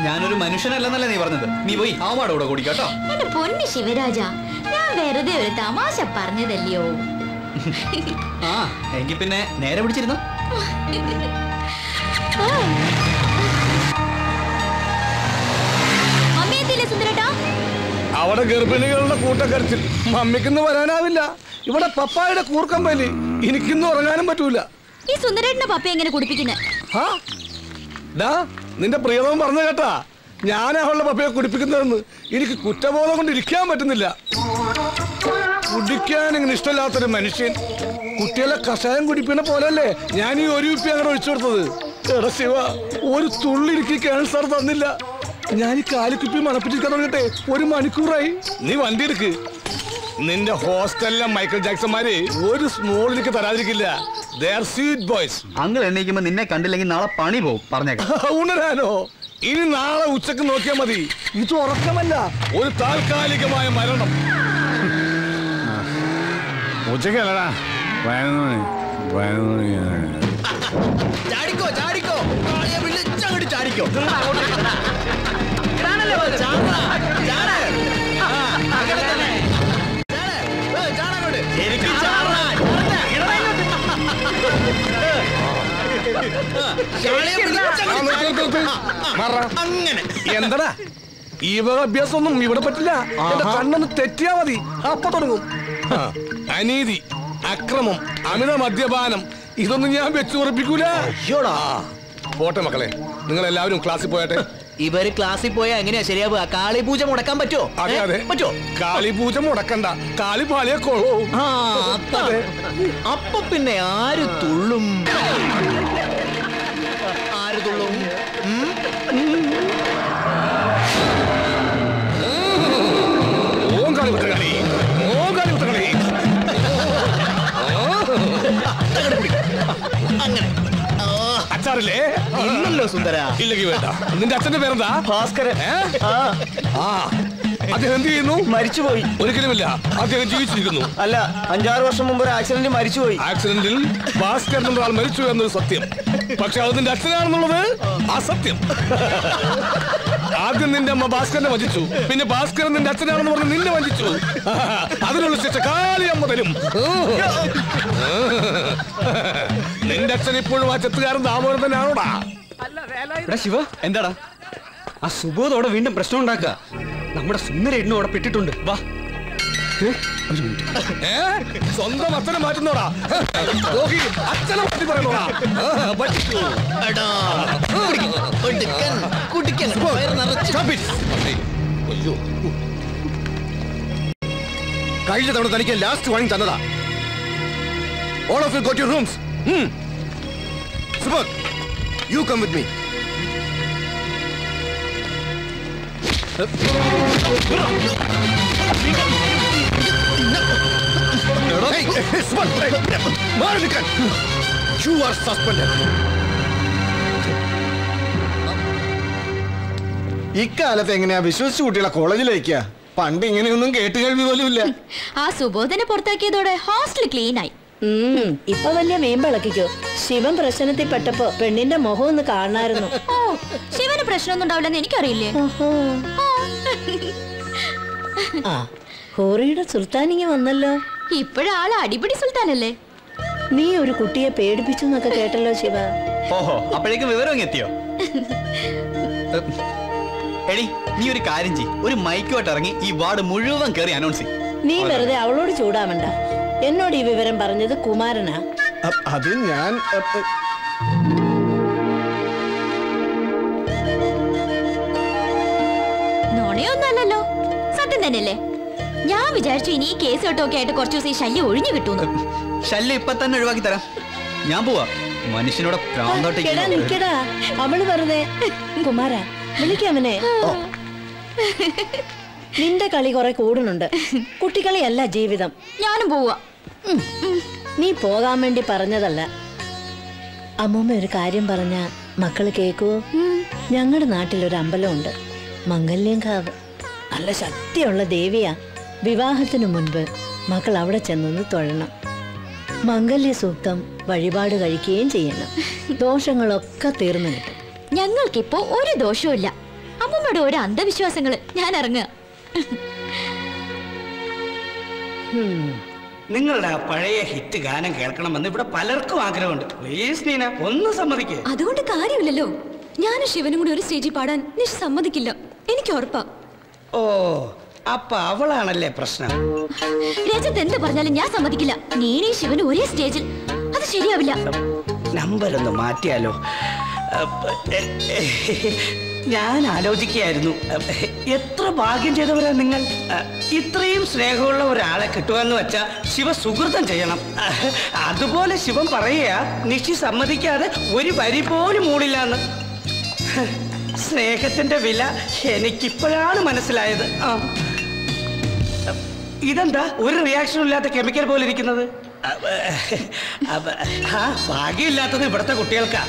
S4: ഞാനൊരു മനുഷ്യനല്ലെന്നല്ലേ നീ പറഞ്ഞത്? നീ പോയി അവന്മാരുടെ കൂടെ കൂടിക്കോട്ടോ.
S6: എന്റെ പൊന്നു ശിവരാജ, ഞാൻ വെറുതെ ഒരു തമാശ പറഞ്ഞതല്ലയോ.
S4: ആ, എങ്കിൽ പിന്നെ നേരെ പിടിച്ചിരുന്നു.
S1: അവിടെ ഗർഭിണികളുടെ കൂട്ടക്കരച്ചിൽ. മമ്മിക്കൊന്നും വരാനാവില്ല. ഇവിടെ പപ്പായുടെ കൂർക്കമ്പലി. എനിക്കൊന്നും ഉറങ്ങാനും പറ്റൂല.
S6: ഈ സുന്ദരേട്ടന്റെ പപ്പ എങ്ങനെ കുടിപ്പിക്കുന്നേ?
S1: നിന്റെ പ്രിയതവൻ പറഞ്ഞു കേട്ടാ, ഞാനാ അവളുടെ പപ്പയെ കുടിപ്പിക്കുന്നതെന്ന്. എനിക്ക് കുറ്റബോധം കൊണ്ട് ഇരിക്കാൻ പറ്റുന്നില്ല. കുടിക്കാൻ ഇങ്ങനെ ഇഷ്ടമില്ലാത്തൊരു മനുഷ്യൻ കുട്ടികളെ കഷായം കുടിപ്പിക്കുന്ന പോലല്ലേ ഞാൻ ഈ 1 കുപ്പി അങ്ങനെ ഒഴിച്ചു കൊടുത്തത്. എടാ ശിവ, ഒരു തുള്ളി എനിക്ക് ക്യാൻസർ തന്നില്ല. ഞാൻ ഈ 4 കുപ്പി മണപ്പിച്ചിരിക്കാൻ തുടങ്ങട്ടെ 1 മണിക്കൂറായി. നീ വണ്ടി എടുക്ക്. നിന്റെ ഹോസ്റ്റലിലെ മൈക്കിൾ ജാക്സന്മാര് ഒരു സ്മോൾ എനിക്ക് തരാതിരിക്കില്ല.
S4: അങ്ങൾ എണ്ണീക്കുമ്പോ നിന്നെ കണ്ടില്ലെങ്കിൽ നാളെ പണി പോകും. പറഞ്ഞേക്കാം.
S1: ഉണരാനോ? ഇനി നാളെ ഉച്ചക്ക് നോക്കിയാൽ മതി. ഇത് ഉറക്കമല്ല, ഒരു താൽക്കാലികമായ മരണം.
S5: ഉച്ചക്കല്ലടാ, 11 മണി.
S7: ചാടിക്കോ ചാടിക്കോ ചാടിക്കോ.
S1: അങ്ങനെ എന്താടാ ഈ വക അഭ്യാസമൊന്നും ഇവിടെ പറ്റില്ല. എന്റെ കണ്ണൊന്ന് തെറ്റിയാ മതി, അപ്പൊ തുടങ്ങും. അനീതി, അക്രമം, അമിത മദ്യപാനം, ഇതൊന്നും ഞാൻ വെച്ചു ഉറപ്പിക്കൂല. പോട്ടെ മക്കളെ, നിങ്ങൾ എല്ലാവരും ക്ലാസ്സിൽ പോയട്ടെ.
S4: ഇവര് ക്ലാസ്സിൽ പോയാ എങ്ങനെയാ ശരിയാവുക? കാളി പൂജ മുടക്കാൻ പറ്റുമോ?
S1: അതെ അതെ പറ്റുമോ? കാളി പൂജ മുടക്കണ്ട, കാളി പാലിയെ കൊള്ളൂ.
S4: അപ്പൊ പിന്നെ ആര് തുള്ളും? ആര് തുള്ളും? അങ്ങനെ
S1: അച്ചാറില്ലേ?
S4: ഇന്നല്ലോ സുന്ദര.
S1: ഇല്ലെങ്കിൽ വേണ്ട. നിന്റെ അച്ഛന്റെ പേരെന്താ?
S10: ഭാസ്കരൻ.
S1: അദ്ദേഹം എന്ത് ചെയ്യുന്നു?
S10: മരിച്ചുപോയി.
S1: ഒരിക്കലുമില്ല, അദ്ദേഹം ജീവിച്ചിരിക്കുന്നു.
S10: അല്ല, 5-6 വർഷം മുമ്പ് ഒരു ആക്സിഡന്റ് മരിച്ചുപോയി.
S1: ആക്സിഡന്റിൽ ഭാസ്കരൻ എന്ന ആൾ മരിച്ചു എന്നൊരു സത്യം. പക്ഷെ അത് നിന്റെ അച്ഛനാണെന്നുള്ളത് അസത്യം. ആദ്യം നിന്റെ അമ്മ ഭാസ്കരനെ വഞ്ചിച്ചു, പിന്നെ ഭാസ്കരൻ നിന്റെ അച്ഛനാണെന്ന് പറഞ്ഞ് നിന്നെ വഞ്ചിച്ചു. അതിനുള്ള ശിക്ഷ കാളി അമ്മ തരും. നിന്റെ അച്ഛൻ ഇപ്പോഴും ആ ചെത്തുകാരൻ ദാമോദരൻ തന്നെയാണോടാ?
S10: ശിവ, എന്താടാ ആ സുബോധോടെ വീണ്ടും പ്രശ്നം ഉണ്ടാക്കുക? നമ്മുടെ സുന്ദരേട്ടനും അവിടെ പെട്ടിട്ടുണ്ട്. വാ.
S1: സ്വന്തം അച്ഛനെ മാറ്റുന്നോടാ? അച്ഛനെ മാറ്റി പറയുന്നോടാ?
S7: കഴിഞ്ഞ തവണ തനിക്ക് ലാസ്റ്റ് വാണിംഗ് തന്നതാ. All of you go to your rooms. Subodh, you come with me. Hey, Subodh, Marlikan, you are suspended.
S10: ഇക്കാലത്ത് എങ്ങനെയാ വിശ്വസിച്ച് കുട്ടികളെ കോളേജിലേക്കാ? പണ്ട് ഇങ്ങനെയൊന്നും കേട്ടുകേൾവി പോലും ഇല്ല.
S6: ആ സുബോധനെ പുറത്താക്കിയതോടെ ഹോസ്റ്റൽ ക്ലീൻ ആയി.
S11: ഇപ്പൊ വലിയ മീൻപിളക്കിക്കോ. ശിവൻ പ്രശ്നത്തിൽ പെട്ടപ്പോ പെണ്ണിന്റെ മുഖം ഒന്ന് കാണായിരുന്നു.
S6: ഓ, ശിവന് പ്രശ്നമൊന്നും ഉണ്ടാവില്ലെന്ന് എനിക്കറിയില്ലേ.
S11: ആ, ഹോറിയുടെ സുൽത്താനിങ്ങ വന്നല്ലോ.
S6: ഇപ്പോഴാള് അടിപിടി സുൽത്താനല്ലേ?
S11: നീ ഒരു കുട്ടിയെ പേടിപ്പിച്ചു എന്നൊക്കെ കേട്ടല്ലോ ശിവ.
S4: ഓഹോ, അപ്പോഴേക്കും വിവരം എത്തിയോ? എടി, നീ ഒരു കാര്യം ചെയ്യ്, ഒരു മൈക്കോട്ട് ഇറങ്ങി ഈ വാർഡ് മുഴുവൻ കയറി അനൗൺസ് ചെയ്യും.
S11: നീ വെറുതെ അവളോട് ചൂടാവണ്ട. എന്നോട് ഈ വിവരം പറഞ്ഞത് കുമാരനാ.
S10: അത് ഞാൻ
S6: നോണയൊന്നല്ലോ, സത്യം തന്നെയല്ലേ? ഞാൻ വിചാരിച്ചു ഇനി ഈ കേസ് കേട്ടൊക്കെ ആയിട്ട് കുറച്ചു ദിവസം ഈ ശല്യം ഒഴിഞ്ഞു കിട്ടുന്നു.
S4: ശല്യം ഇപ്പൊ തന്നെ ഒഴിവാക്കി തരാം. ഞാൻ പോവാ. മനുഷ്യനോട്
S11: നിക്കടാ, അവള് വെറുതെ. കുമാര, വിളിക്കവനെ. നിന്റെ കളി കുറെ കൂടുന്നുണ്ട്. കുട്ടിക്കളിയല്ല ജീവിതം.
S6: ഞാനും പോവാ.
S11: നീ പോകാൻ വേണ്ടി പറഞ്ഞതല്ല. അമ്മൂമ്മ ഒരു കാര്യം പറഞ്ഞ മക്കള് കേക്കുവോ? ഞങ്ങളുടെ നാട്ടിലൊരു അമ്പലമുണ്ട്, മംഗല്യംകാവ്. നല്ല ശക്തിയുള്ള ദേവിയാ. വിവാഹത്തിനു മുൻപ് മക്കൾ അവിടെ ചെന്നൊന്ന് തൊഴണം. മംഗല്യ സൂക്തം വഴിപാട് കഴിക്കുകയും ചെയ്യണം. ദോഷങ്ങളൊക്കെ തീർന്നു കിട്ടും.
S6: ഞങ്ങൾക്കിപ്പോ ഒരു ദോഷവും ഇല്ല. അമ്മൂമ്മയുടെ ഒരു അന്ധവിശ്വാസങ്ങള്. ഞാൻ ഇറങ്ങുക.
S12: നിങ്ങളുടെ ആ പഴയ ഹിറ്റ് ഗാനം കേൾക്കണമെന്ന് ഇവിടെ പലർക്കും ആഗ്രഹമുണ്ട്. പ്ലീസ് നീന, ഒന്ന് സമ്മതിക്കേ.
S6: അതുകൊണ്ട് കാര്യമില്ലല്ലോ. ഞാനും ശിവനും കൂടി ഒരു സ്റ്റേജിൽ പാടാൻ നിഷ സമ്മതിക്കില്ല. എനിക്ക് ഉറപ്പാ.
S12: ഓ, അപ്പൊ അവളാണല്ലേ പ്രശ്നം.
S6: രജത്ത് എന്ത് പറഞ്ഞാലും ഞാൻ സമ്മതിക്കില്ല. നീനേ ശിവനും ഒരേ സ്റ്റേജിൽ, അത് ശരിയാവില്ല.
S12: നമ്പർ ഒന്ന് മാറ്റിയാലോ? ഞാൻ ആലോചിക്കുകയായിരുന്നു, എത്ര ഭാഗ്യം ചെയ്തവരാ നിങ്ങൾ. ഇത്രയും സ്നേഹമുള്ള ഒരാളെ കിട്ടുമെന്ന് വെച്ചാ ശിവ സുഹൃതം ചെയ്യണം. അതുപോലെ ശിവൻ പറയുക, നിഷി സമ്മതിക്കാതെ ഒരു വരി പോലും മൂടില്ലാന്ന്. സ്നേഹത്തിന്റെ വില എനിക്കിപ്പോഴാണ് മനസ്സിലായത്. ഇതെന്താ ഒരു റിയാക്ഷനും ഇല്ലാത്ത കെമിക്കൽ പോലെ ഇരിക്കുന്നത്? ഭാഗ്യമില്ലാത്തത് ഇവിടുത്തെ കുട്ടികൾക്കാ.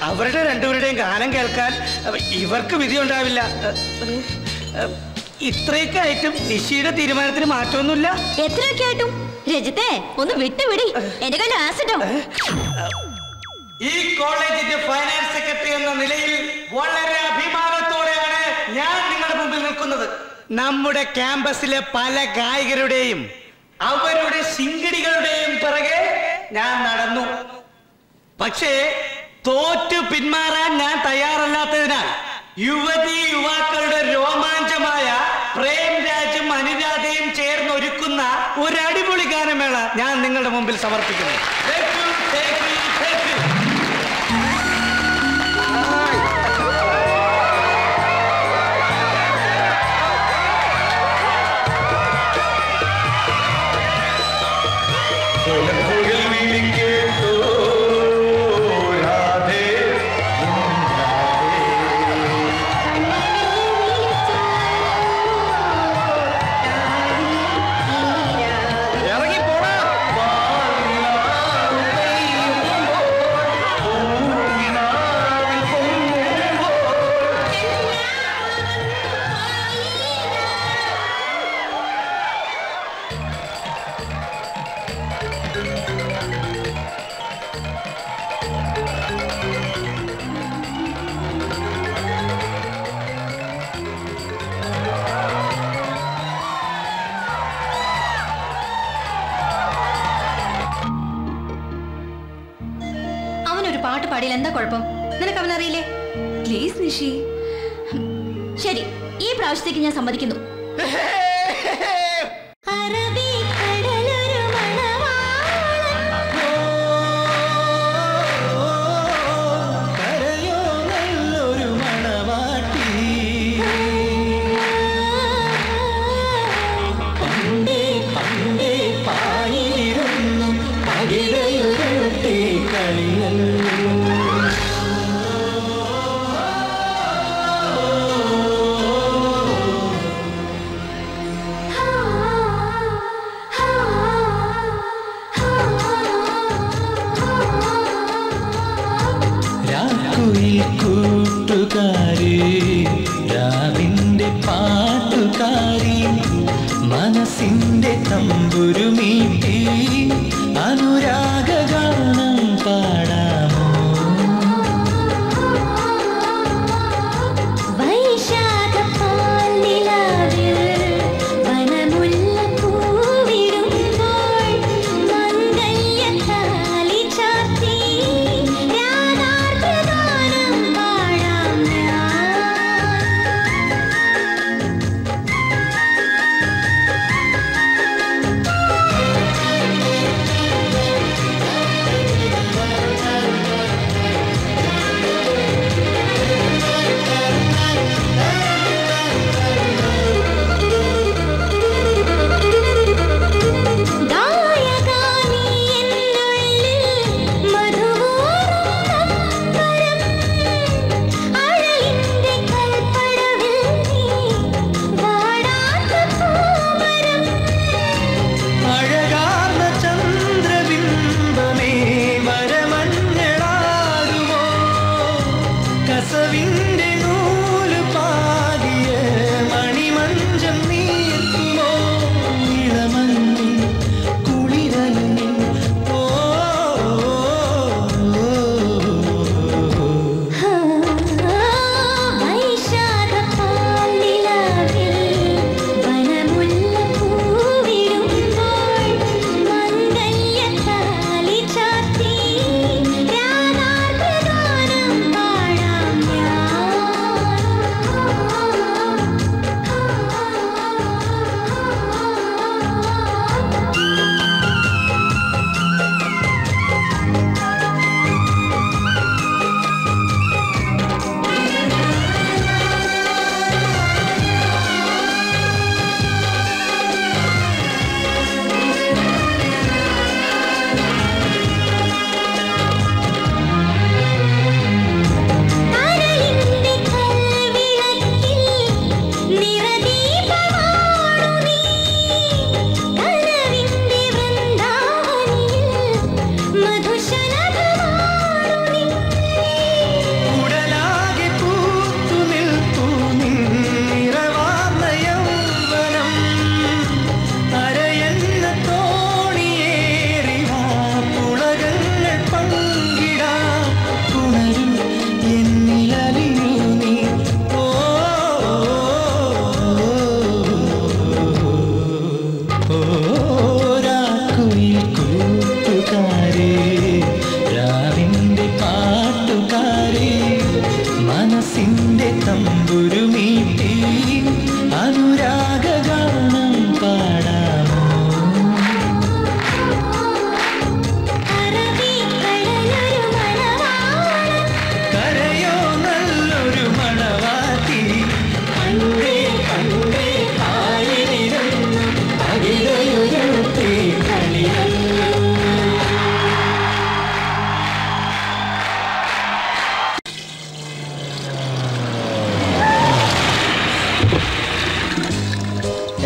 S12: അവരുടെ രണ്ടുപേരുടെയും ഗാനം കേൾക്കാൻ ഇവർക്ക് വിധിയുണ്ടാവില്ല. ഇത്രയൊക്കെ ആയിട്ടും നിഷിയുടെ തീരുമാനത്തിന് മാറ്റമൊന്നുമില്ല.
S6: എത്രയൊക്കെ ആയിട്ടും രജത്തെ ഒന്ന് വിട്ടുവിടി. എന്റെ കയ്യിൽ ആസിഡോ.
S12: ഈ കോളേജിന്റെ ഫൈനാൻസ് സെക്രട്ടറി എന്ന നിലയിൽ വളരെ അഭിമാനത്തോടെയാണ് ഞാൻ നിങ്ങളുടെ മുമ്പിൽ നിൽക്കുന്നത്. നമ്മുടെ ക്യാമ്പസിലെ പല ഗായകരുടെയും അവരുടെ ശിങ്കിടികളുടെയും പിറകെ ഞാൻ നടന്നു. പക്ഷേ തോറ്റു പിന്മാറാൻ ഞാൻ തയ്യാറല്ലാത്തതിനാൽ യുവതി യുവാക്കളുടെ രോമാഞ്ചമായ പ്രേംരാജും അനുരാധയും ചേർന്ന് ഒരുക്കുന്ന ഒരു അടിപൊളി ഗാനമേള ഞാൻ നിങ്ങളുടെ മുമ്പിൽ സമർപ്പിക്കുന്നു.
S8: പാട്ട് പാടിയിൽ എന്താ കുഴപ്പം? നിനക്ക് അവനറിയില്ലേ?
S6: പ്ലീസ് നിഷി. ശരി, ഈ പ്രാവശ്യത്തേക്ക് ഞാൻ സമ്മതിക്കുന്നു.
S13: മനസ്സിന്റെ തമ്പുരുമീട്ടി അനുരാഗഗാനം പാടാമോ?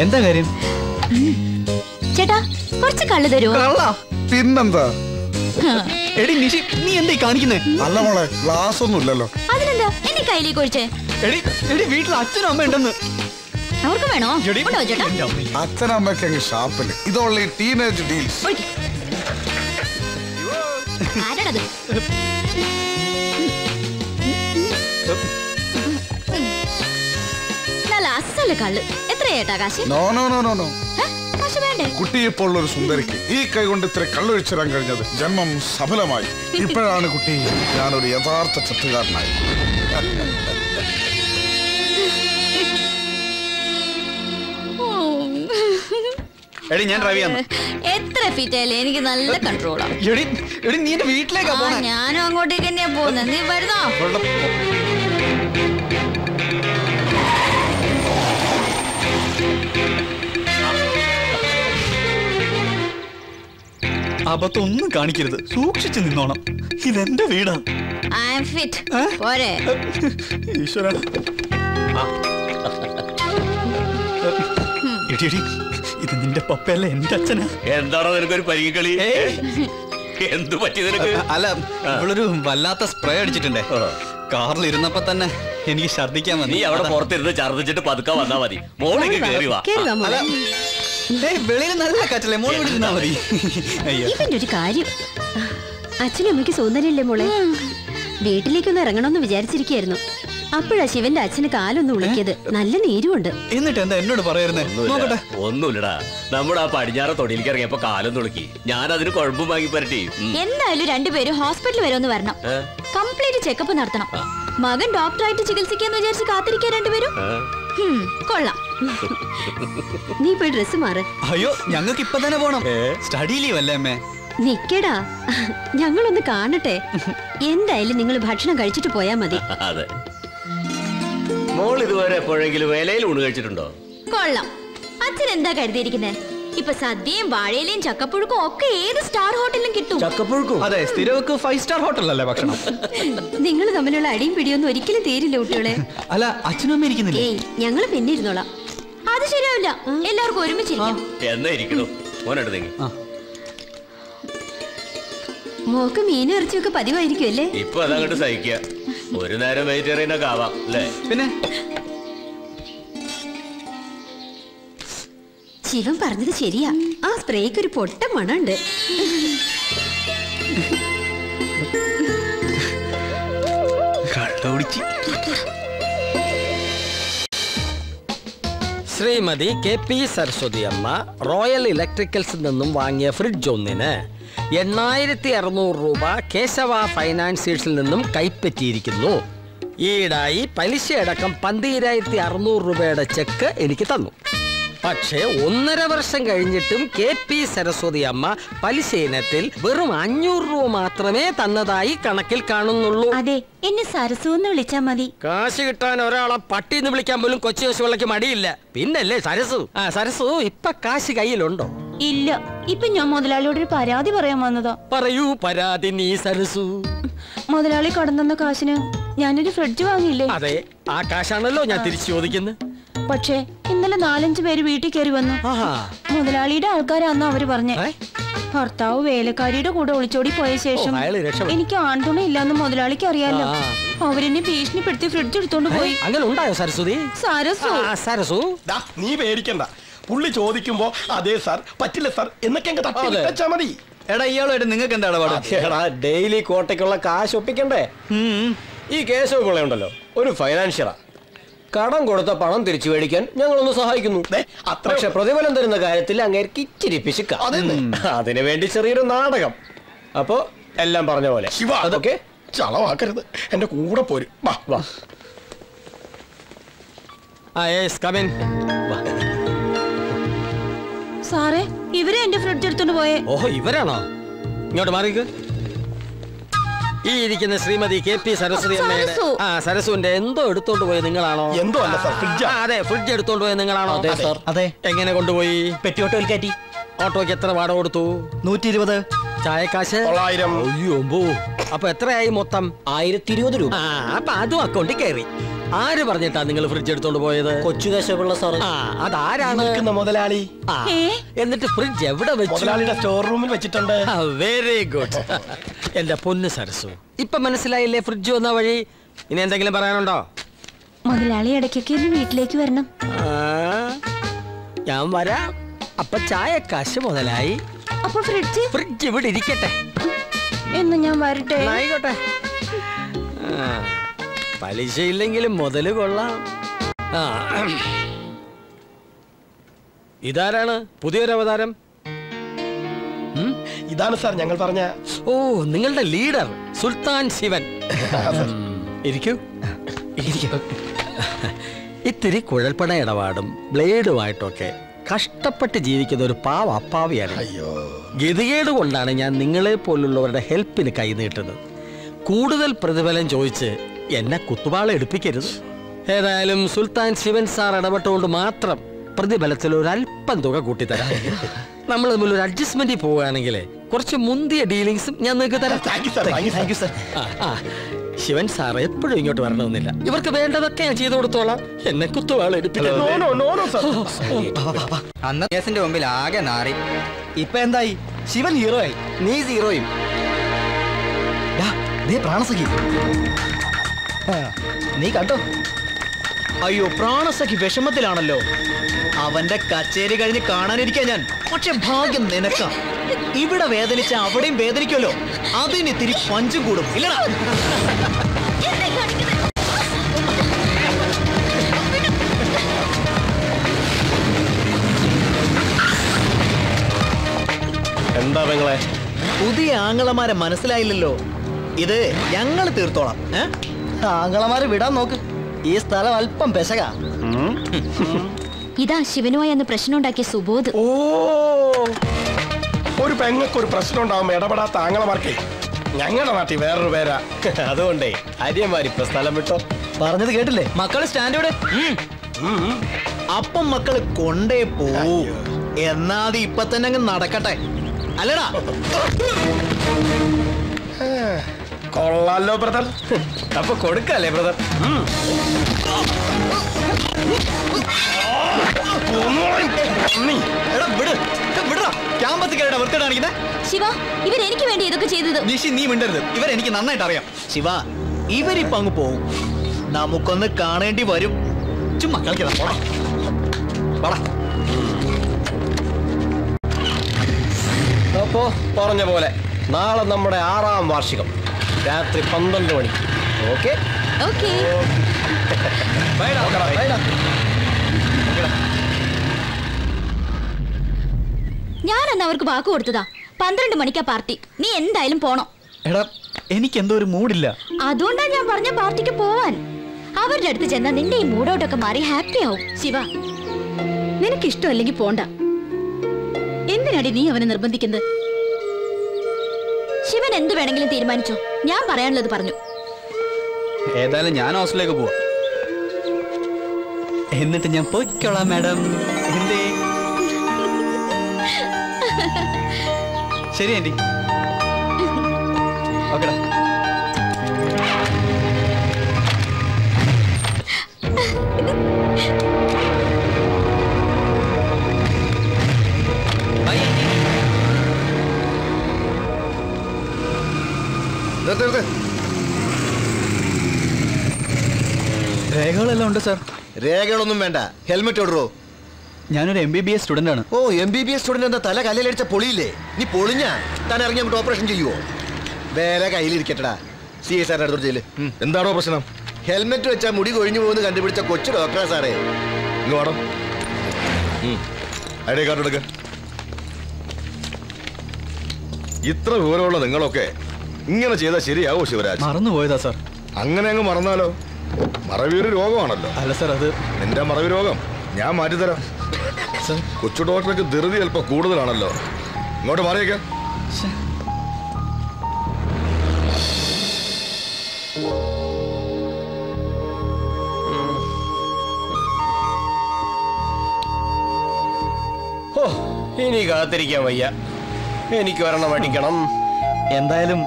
S4: എന്താ കാര്യം?
S6: ചേട്ടാ കുറച്ച് കള്ളു തരുമോ?
S14: പിന്നെന്താ?
S4: എടി നിഷി, നീ എന്താ കാണിക്കുന്നേ?
S14: അല്ല മോളെ, ഗ്ലാസ് ഒന്നും ഇല്ലല്ലോ.
S6: അതിനെന്താ എന്നെ കയ്യിലേക്ക് ഒഴിച്ചേ?
S4: എടി വീട്ടിൽ അച്ഛനും അമ്മ ഉണ്ടെന്ന്.
S6: അവർക്ക് വേണോ? ചേട്ടാ
S14: അച്ഛനമ്മയ്ക്ക് അങ്ങ് ഷാപ്പില്. ഇതോളി ടീനേജ് ഡീൽസ്.
S6: ആരാണത്? നല്ല അസല് കള്ള്. എത്രയേട്ടാ കാശ്?
S14: No no no no no.
S6: കാശ് വേണ്ടേ?
S14: കുട്ടിയെപ്പോലുള്ള ഒരു സുന്ദരിക്ക് ഈ കൈ കൊണ്ട് ഇത്ര കള്ളൊഴിച്ചിടാൻ കഴിഞ്ഞത് ജന്മം സഫലമായി. ഇപ്പോഴാണ് കുട്ടി ഞാനൊരു യഥാർത്ഥ ചത്തുകാരനായി.
S4: എടി ഞാൻ ഡ്രൈവ് ചെയ്യാം.
S6: എത്ര ഫീറ്റ് ആയാലും എനിക്ക് നല്ല കൺട്രോളാ.
S4: എടി നീ എന്റെ വീട്ടിലേക്കാ പോണേ.
S6: ഞാനും അങ്ങോട്ടേക്ക് തന്നെയാ പോകുന്നത്. നീ വരുന്നോ?
S4: അബദ്ധമൊന്നും കാണിക്കരുത്, സൂക്ഷിച്ചു നിന്നോണം. ഇതെന്റെ വീടാ.
S6: I am fit. പോരെ?
S4: ഈശ്വര. എടി ഇത് നിന്റെ പപ്പയല്ല, എന്റെ അച്ഛനാ.
S15: എന്താണോ നിനക്കൊരു പരിഗകളി? എന്തു പറ്റി നിനക്ക്?
S4: അല്ല, ഇവളൊരു വല്ലാത്ത സ്പ്രേ അടിച്ചിട്ടുണ്ടേ. കാറിൽ ഇരുന്നപ്പോ തന്നെ എനിക്ക് ഛർദിക്കാൻ മതി.
S15: നീ അവിടെ പുറത്തിരുന്ന് ഛർദിച്ചിട്ട് പതുക്കെ വന്നാ മതി. മോളിക്ക് കേറി വാ.
S4: വെളിയിൽ നല്ല കാറ്റല്ലേ, മോൾ ഇവിടെ ഇരുന്നാ മതി.
S3: ഇവന്റെ ഒരു കാര്യം, അച്ഛനും അമ്മയ്ക്ക് സൗന്ദര്യല്ലേ മോളെ? വീട്ടിലേക്കൊന്ന് ഇറങ്ങണമെന്ന് വിചാരിച്ചിരിക്കായിരുന്നു. അപ്പോഴാ ശിവന്റെ അച്ഛന് കാലൊന്ന് ഉളിക്കിയത്. നല്ല നീരുമുണ്ട്.
S4: എന്നിട്ട് എന്താ എന്നോട് പറയുന്നേ?
S15: ഒന്നുമില്ലടാ, നമ്മുടെ ആ പടിഞ്ഞാറ് തൊടിയിലേക്ക് ഇറങ്ങിയപ്പോ കാലം തുളുക്കി. ഞാൻ അതിന് കുഴപ്പം വാങ്ങി പരട്ടി.
S6: എന്തായാലും രണ്ടുപേരും ഹോസ്പിറ്റലിൽ വരെ ഒന്ന് വരണം. കംപ്ലീറ്റ് ചെക്കപ്പ് നടത്തണം. മകൻ ഡോക്ടറായിട്ട് ചികിത്സിക്കാന്ന് വിചാരിച്ച് കാത്തിരിക്കാൻ രണ്ടുപേരും. കൊള്ളാം.
S3: നീ പോയി ഡ്രസ് മാറ്.
S4: അയ്യോ, ഞങ്ങൾക്ക് ഇപ്പൊ തന്നെ പോണം. സ്റ്റഡി ലീവ് അല്ലേ അമ്മേ?
S3: നിക്കടാ, ഞങ്ങളൊന്ന് കാണട്ടെ. എന്തായാലും നിങ്ങൾ ഭക്ഷണം കഴിച്ചിട്ട് പോയാ മതി.
S15: അതെ. മോൾ ഇതുവരെ എപ്പോഴെങ്കിലും വേലയിൽ ഊണ് കഴിച്ചിട്ടുണ്ടോ?
S6: കൊള്ളാം. അച്ഛൻ എന്താ കരുതിയിരിക്കുന്നേ? ഇപ്പൊ സദ്യയും വാഴയിലയും ചക്കപ്പുഴുക്കും ഒക്കെ ഏത് സ്റ്റാർ ഹോട്ടലിലും കിട്ടും.
S4: ചക്കപ്പുഴുക്കും? അതെ, സ്ഥിരവർക്ക് 5 സ്റ്റാർ ഹോട്ടലല്ലേ ഭക്ഷണം.
S3: നിങ്ങൾ തമ്മിലുള്ള അടിയും പിടിയൊന്നും ഒരിക്കലും തീരില്ല കുട്ടികളെ.
S4: അല്ല, അച്ഛനും അമ്മ ഇരിക്കുന്നില്ലേ?
S3: ഞങ്ങൾ പിന്നെ ഇരുന്നോളാം.
S6: അത് ശരിയാവില്ല, എല്ലാവർക്കും ഒരുമിച്ചിരിക്കാം.
S15: എന്നാ ഇരിക്കണു മോനെടുത്തെങ്കിൽ.
S3: മോക്ക് മീനും ഇറച്ചിയൊക്കെ പതിവായിരിക്കും അല്ലേ?
S15: ഇപ്പൊ അതങ്ങോട്ട് സഹിക്കുക. ഒരു നേരം വെജിറ്റേറിയൻ ഒക്കെ ആവാം അല്ലേ?
S4: പിന്നെ
S3: ശിവൻ പറഞ്ഞത് ശരിയാ. ആ സ്പ്രേക്ക് ഒരു പൊട്ട മണുണ്ട്.
S7: ശ്രീമതി KP സരസ്വതി അമ്മ റോയൽ ഇലക്ട്രിക്കൽസിൽ നിന്നും വാങ്ങിയ ഫ്രിഡ്ജ് ഒന്നിന് 8600 രൂപ കേശവ ഫൈനാൻസിയേഴ്സിൽ നിന്നും കൈപ്പറ്റിയിരിക്കുന്നു. ഈടായി പലിശയടക്കം 12600 രൂപയുടെ ചെക്ക് എനിക്ക് തന്നു. പക്ഷേ 1.5 വർഷം കഴിഞ്ഞിട്ടും KP സരസ്വതി അമ്മ പലിശ ഇനത്തിൽ വെറും 500 രൂപ മാത്രമേ തന്നതായി കണക്കിൽ കാണുന്നുള്ളൂ.
S9: അതെ, എന്നെ സരസു എന്ന് വിളിച്ചാ മതി.
S7: കാശ് കിട്ടാൻ ഒരാളെ പട്ടിന്ന് വിളിക്കാൻ പോലും കൊച്ചു കൊച്ചുവെള്ളക്ക് മടിയില്ല. പിന്നല്ലേ സരസു. സരസു ഇപ്പൊ കാശ് കയ്യിലുണ്ടോ?
S9: ഇല്ല, ഇപ്പൊ ഞാൻ മുതലാളിയോട് ഒരു പരാതി പറയാൻ വന്നതാ.
S7: പറയൂ പരാതി നീ സരസു.
S9: മുതലാളി കടന്ന കാശിന് ഞാനൊരു ഫ്രിഡ്ജ് വാങ്ങിയില്ലേ?
S7: അതെ, ആ കാശാണല്ലോ ഞാൻ തിരിച്ചു ചോദിക്കുന്നത്.
S9: പക്ഷേ ഇന്നലെ 4-5 പേര് വീട്ടിൽ കയറി വന്നു. മുതലാളിയുടെ ആൾക്കാരാന്ന് അവര് പറഞ്ഞേ. ഭർത്താവ് വേലക്കാരിയുടെ കൂടെ ഒളിച്ചോടി പോയ ശേഷം എനിക്ക് ആൺതുണ ഇല്ലാന്ന് മുതലാളിക്ക് അറിയാലോ. അവരെന്നെ ഭീഷണിപ്പെടുത്തി ഫ്രിഡ്ജ് എടുത്തോണ്ട് പോയി.
S7: അങ്ങനെ ഉണ്ടായോ സരസ്വതി?
S9: സരസു
S7: നീ
S16: പേടിക്കണ്ട. പുള്ളി ചോദിക്കുമ്പോ അതെ സാർ, പറ്റില്ല സാർ എന്നൊക്കെ വെച്ചാ മതി.
S4: എടാ, ഇയാളായിട്ട് നിങ്ങൾക്ക് എന്താ ഇടപാട്?
S7: ഡെയിലി കോട്ടയ്ക്കുള്ള കാശ് ഒപ്പിക്കണ്ടേ? ഈ കേശവ പിള്ളയുണ്ടല്ലോ, ഒരു ഫൈനാൻഷ്യറാ. കടം കൊടുത്ത പണം തിരിച്ചു മേടിക്കാൻ ഞങ്ങളൊന്ന് സഹായിക്കുന്നു. പക്ഷെ പ്രതിഫലം തരുന്ന കാര്യത്തിൽ അങ്ങേർക്ക് ഇച്ചിരി പിശുക്ക. അതിനു വേണ്ടി ചെറിയൊരു നാടകം. അപ്പോ എല്ലാം പറഞ്ഞ പോലെ
S16: അതൊക്കെ ചളവാക്കരുത്. എന്റെ കൂടെ പോരും.
S9: സാറേ, ഇവരെ എന്റെ ഫ്രിഡ്ജ് എടുത്തോണ്ട് പോയേ.
S7: ഓഹോ, ഇവരാണോ? ഇങ്ങോട്ട് മാറിക്ക്. ഈ ഇരിക്കുന്ന ശ്രീമതി KP സരസ്വതി അമ്മയുടെ സരസുവിന്റെ എന്തോ എടുത്തോണ്ട് പോയത് നിങ്ങളാണോ?
S16: എന്തോ അല്ല സാർ, ഫ്രിഡ്ജ്.
S7: അതെ, ഫ്രിഡ്ജ് എടുത്തോണ്ട് പോയത് നിങ്ങളാണോ?
S4: അതെ സാർ. അതെ.
S7: എങ്ങനെ കൊണ്ടുപോയി?
S4: പെട്ടി ഓട്ടോയിൽ കയറ്റി.
S7: ഓട്ടോയ്ക്ക് എത്ര വാടക കൊടുത്തു?
S4: 120.
S7: ചായക്കാശ്
S16: 900.
S7: അയ്യോ, അപ്പൊ എത്രയായി മൊത്തം?
S16: 1020 രൂപ.
S7: അപ്പൊ അതും അക്കൗണ്ടിൽ കയറി. ആര് പറഞ്ഞിട്ടാ നിങ്ങൾ ഫ്രിഡ്ജ് എടുത്തോണ്ട് പോയത്?
S10: കൊച്ചു കേശവപിള്ള സാറ്.
S7: അതാരാണ്?
S16: നിൽക്കുന്ന മുതലാളി.
S7: എന്നിട്ട് ഫ്രിഡ്ജ് എവിടെ വെച്ചു?
S16: മുതലാളിയുടെ സ്റ്റോർ റൂമിൽ വെച്ചിട്ടുണ്ട്.
S7: Very good. എന്റെ പൊന്ന് സരസു, ഇപ്പൊ മനസ്സിലായില്ലേ ഫ്രിഡ്ജ് വന്ന വഴി? ഇനി എന്തെങ്കിലും പറയാനുണ്ടോ?
S9: മുതലാളി ഇടയ്ക്കൊക്കെ ഒന്ന് വീട്ടിലേക്ക് വരണം.
S7: ഞാൻ വരാം. അപ്പൊ ചായക്കാശ് മുതലായി.
S9: അപ്പൊ ഫ്രിഡ്ജ്
S7: ഇവിടെ ഇരിക്കട്ടെ.
S9: എന്ന് ഞാൻ വരട്ടെ.
S7: ആയിക്കോട്ടെ. പലിശയില്ലെങ്കിലും മുതല് കൊള്ളാം. ഇതാരാണ് പുതിയൊരു അവതാരം?
S16: ഇതാണ് സാർ ഞങ്ങൾ പറഞ്ഞ.
S7: ഓ, നിങ്ങളുടെ ലീഡർ സുൽത്താൻ ശിവൻ. ഇരിക്കൂ. ഇത്തിരി കുഴൽപ്പണ ഇടപാടും ബ്ലേഡുമായിട്ടൊക്കെ കഷ്ടപ്പെട്ട് ജീവിക്കുന്ന ഒരു പാവ അപ്പാവിയാണ്. ഗതികേട് കൊണ്ടാണ് ഞാൻ നിങ്ങളെ പോലുള്ളവരുടെ ഹെൽപ്പിന് കൈ നീട്ടുന്നത്. കൂടുതൽ പ്രതിഫലം ചോദിച്ച് എന്നെ കുത്തുവാള എടുപ്പിക്കരുത്. ഏതായാലും സുൽത്താൻ ശിവൻ സാർ ഇടപെട്ടുകൊണ്ട് മാത്രം പ്രതിഫലത്തിൽ ഒരല്പം തുക കൂട്ടിത്തരാം. നമ്മൾ തമ്മിൽ ഒരു അഡ്ജസ്റ്റ്മെന്റിൽ പോവുകയാണെങ്കിൽ കുറച്ച് മുന്തിയ ഡീലിങ്സും ഞാൻ നിങ്ങൾക്ക് തരാം. ശിവൻ സാർ എപ്പോഴും ഇങ്ങോട്ട് വരണമെന്നില്ല. ഇവർക്ക് വേണ്ടതൊക്കെ ഞാൻ ചെയ്തു കൊടുത്തോളാം. എന്നെ കുത്തുവാള
S4: അന്ന് കേസിന്റെ മുമ്പിൽ ആകെ നാറി. ഇപ്പൊ എന്തായി? ശിവൻ ഹീറോ ആയി, നീ സീറോയും.
S10: പ്രാണസഖി നീ കണ്ടോ?
S4: അയ്യോ, പ്രാണസഖി വിഷമത്തിലാണല്ലോ. അവന്റെ കച്ചേരി കഴിഞ്ഞ് കാണാനിരിക്കാൻ ഞാൻ. പക്ഷെ ഭാഗ്യം നിനക്ക. ഇവിടെ വേദനിച്ച അവിടെയും വേദനിക്കുമല്ലോ. അതിന് ഇത്തിരി പഞ്ചും കൂടും ഇല്ലടാ.
S16: എന്താ പെങ്ങളെ?
S4: പുതിയ ആങ്ങളമാരെ മനസ്സിലായില്ലല്ലോ. ഇത് ഞങ്ങൾ തീർത്തോളാം.
S10: ആങ്ങളമാരെ വിടാൻ നോക്ക്. ഈ സ്ഥലം അല്പം പെശക.
S6: ഇതാ ശിവനുമായി അന്ന് പ്രശ്നം ഉണ്ടാക്കിയ സുബോധ്.
S16: ഓ, ഒരു പെങ്ങൾക്ക് ഒരു പ്രശ്നം ഉണ്ടാവുമ്പോ ഇടപെടാത്ത ആങ്ങളമാർക്കേ ഞങ്ങളുടെ നാട്ടിൽ വേറൊരു പേരാ. അതുകൊണ്ടേ അരിയന്മാരിപ്പോ സ്ഥലം വിട്ടോ.
S10: പറഞ്ഞത് കേട്ടില്ലേ?
S4: മക്കള് സ്റ്റാൻഡേർഡ്. അപ്പം മക്കള് കൊണ്ടേ പോവൂ. എന്നാത് ഇപ്പൊ തന്നെ അങ്ങ് നടക്കട്ടെ അല്ലടാ.
S16: കൊള്ളാലോ ബ്രദർ.
S7: അപ്പൊ കൊടുക്കല്ലേ ബ്രദർ?
S6: ശിവ, ഇവരെനിക്ക് വേണ്ടി ഇതൊക്കെ ചെയ്തത്.
S4: നിഷി, നീ മിണ്ടരുത്. ഇവരെനിക്ക് നന്നായിട്ട് അറിയാം. ശിവ, ഇവരിപ്പോ അങ്ങ് പോവും. നമുക്കൊന്ന് കാണേണ്ടി വരും. ചുമ്മാ കളിക്കടാ.
S7: അപ്പോ പറഞ്ഞ പോലെ നാളെ നമ്മുടെ 6ാം വാർഷികം രാത്രി 12 മണിക്ക്. ഓക്കെ?
S6: ഞാനന്ന് അവർക്ക് വാക്ക് കൊടുത്തതാ. 12 മണിക്കാ പാർട്ടി. നീ എന്തായാലും പോണം.
S4: എടാ, എനിക്ക് എന്തോ ഒരു മൂഡില്ല.
S6: അതുകൊണ്ടാ ഞാൻ പറഞ്ഞ പാർട്ടിക്ക് പോവാൻ. അവരുടെ അടുത്ത് ചെന്നാ നിന്റെ ഈ മൂഡൗട്ടൊക്കെ മാറി ഹാപ്പി ആവും. ശിവ, നിനക്ക് ഇഷ്ടമല്ലെങ്കിൽ പോണ്ട. എന്തിനാടി നീ അവനെ നിർബന്ധിക്കുന്നത്? ശിവൻ എന്ത് വേണമെങ്കിലും തീരുമാനിച്ചോ. ഞാൻ പറയാനുള്ളത് പറഞ്ഞു.
S4: ഏതായാലും ഞാൻ ഹോസ്റ്റലിലേക്ക് പോവാ. എന്നിട്ട് ഞാൻ പോയിക്കോളാം മാഡം. എന്തേ? ശരി ആന്റി. ഓക്കെടാ. രേഖകളെല്ലാം ഉണ്ട് സാർ.
S10: രേഖകളൊന്നും വേണ്ട, ഹെൽമെറ്റ് ഓടറോ.
S4: ഞാനൊരു MBBS സ്റ്റുഡന്റ് ആണ്.
S10: ഓ, MBBS സ്റ്റുഡന്റ് എന്താ തല കല്ലിലടിച്ച പൊളിയില്ലേ? നീ പൊളിഞ്ഞാ താൻ ഇറങ്ങി അങ്ങോട്ട് ഓപ്പറേഷൻ ചെയ്യുവോ? വേല കയ്യിലിരിക്കട്ടടാ. CI സാറിന്റെ അടുത്തോട്ട് ചെയ്യില്ല.
S5: എന്താണോ പ്രശ്നം?
S10: ഹെൽമെറ്റ് വെച്ചാ മുടി കൊഴിഞ്ഞു പോകുന്ന കണ്ടുപിടിച്ച കൊച്ചു ഡോക്ടറാ സാറേ.
S5: ഇങ്ങ് വേണം. ഐഡി കാർഡ് എടുക്ക. ഇത്ര വിവരമുള്ള നിങ്ങളൊക്കെ ഇങ്ങനെ ചെയ്താൽ ശരിയാവോ ശിവരാജ്?
S4: മറന്നുപോയതാ സാർ.
S5: അങ്ങനെ അങ്ങ് മറന്നാലോ? മറവിയൊരു രോഗമാണല്ലോ.
S4: അല്ല സാർ, അത്
S5: നിന്റെ മറവി രോഗം ഞാൻ മാറ്റിത്തരാം. കൊച്ചു ഡോക്ടർക്ക് ധൃതി അല്പം കൂടുതലാണല്ലോ. ഇങ്ങോട്ട് മാറിയേക്ക.
S7: ഓ, ഇനി കാത്തിരിക്കാൻ വയ്യ. എനിക്ക് ഒരെണ്ണം അടിക്കണം.
S10: എന്തായാലും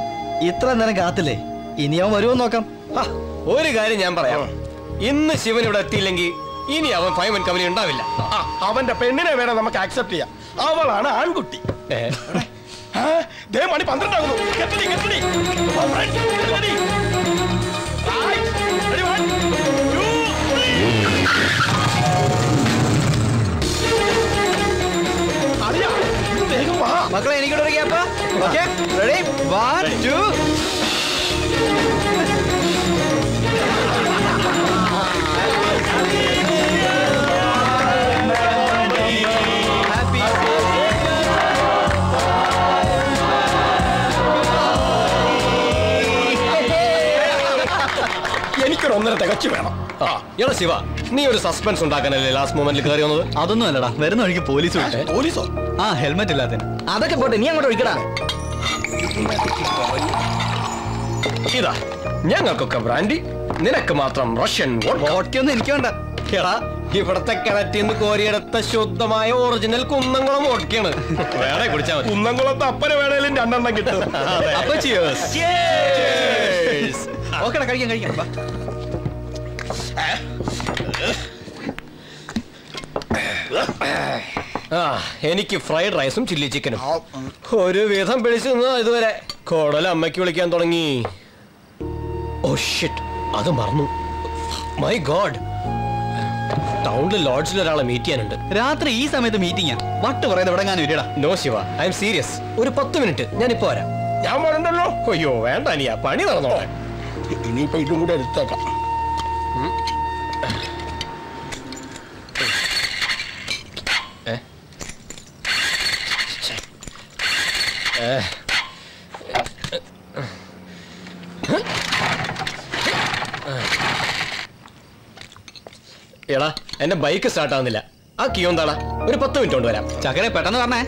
S10: ഇത്ര നേരം കാത്തില്ലേ, ഇനി അവൻ വരുമോ നോക്കാം.
S7: ഒരു കാര്യം ഞാൻ പറയാം.
S16: ഇന്ന് ശിവൻ ഇവിടെ എത്തിയില്ലെങ്കിൽ ഇനി അവൻ ഫൈമൻ കമ്പനി ഉണ്ടാവില്ല. അവന്റെ പെണ്ണിനെ വേണം നമുക്ക് ആക്സെപ്റ്റ് ചെയ്യാം. അവളാണ് ആൺകുട്ടി. മണി 12 ആകുന്നു.
S4: മക്കളെ എനിക്കൂടെ ഒരു ഗ്യാപ്പ്. ഓക്കേ റെഡി 1 2
S16: എനിക്കൊരു 1.5 തികച്ചു വേണം. എടാ ശിവ, നീ ഒരു സസ്പെൻസ് ഉണ്ടാക്കാനല്ലേ ലാസ്റ്റ് മൊമെന്റിൽ കയറി വന്നത്?
S4: അതൊന്നും അല്ലടാ, വരുന്ന വഴിക്ക് പോലീസ്.
S16: പോലീസോ?
S4: ആ ഹെൽമെറ്റ് ഇല്ലാത്ത. അതൊക്കെ പോട്ടെ, നീ അങ്ങോട്ട് ഒഴിക്കടാ.
S16: ഇതാ ഞങ്ങൾക്കൊക്കെ ബ്രാൻഡി, നിനക്ക് മാത്രം റഷ്യൻ
S4: വോഡ്കയൊന്നും എനിക്ക് വേണ്ട.
S16: എടാ ഇവിടത്തെ കിണറ്റിൽ നിന്ന് കോരിയെടുത്ത ശുദ്ധമായ ഒറിജിനൽ കുന്നംകുളം വോഡ്കയാണ്. വേണേ കുടിച്ചാൽ മതി. കുന്നംകുളത്ത് അപ്പന് വേണേലും 2 എണ്ണം കിട്ടും.
S4: അപ്പൊ ചിയേഴ്സ്. ഓക്കെടാ, കഴിക്കാം.
S16: എനിക്ക് ഫ്രൈഡ് റൈസും ചില്ലി ചിക്കനും ഒരു വിധം പിടിച്ചു നിന്നോ ഇതുവരെ. കോടല അമ്മയ്ക്ക് വിളിക്കാൻ തുടങ്ങി. ഓ ഷിറ്റ്, അത് മറന്നു. മൈ ഗോഡ്, ടൗണിൽ ലോഡ്ജിൽ ഒരാളെ മീറ്റ് ചെയ്യാനുണ്ട്.
S4: രാത്രി ഈ സമയത്ത് മീറ്റിംഗാ. വട്ട് പറയുന്നത് ഇവിടെ ഞാൻ വരികടാ.
S16: No Shiva, I am serious. ഒരു 10 മിനിറ്റ് ഞാനിപ്പോ വരാം. ഞാൻ വേണ്ടല്ലോ. അയ്യോ വേണ്ട അനിയാ, പണി നടന്നോളെ. ഇനിയിപ്പോ ഇതും കൂടെ എടുത്തേക്കാം. എടാ എന്റെ ബൈക്ക് സ്റ്റാർട്ട് ആവുന്നില്ല. ആ കിയോ എന്താടാ? ഒരു 10 മിനിറ്റ് കൊണ്ട് വരാം.
S4: ചക്കരെ പെട്ടെന്ന് പറഞ്ഞേ.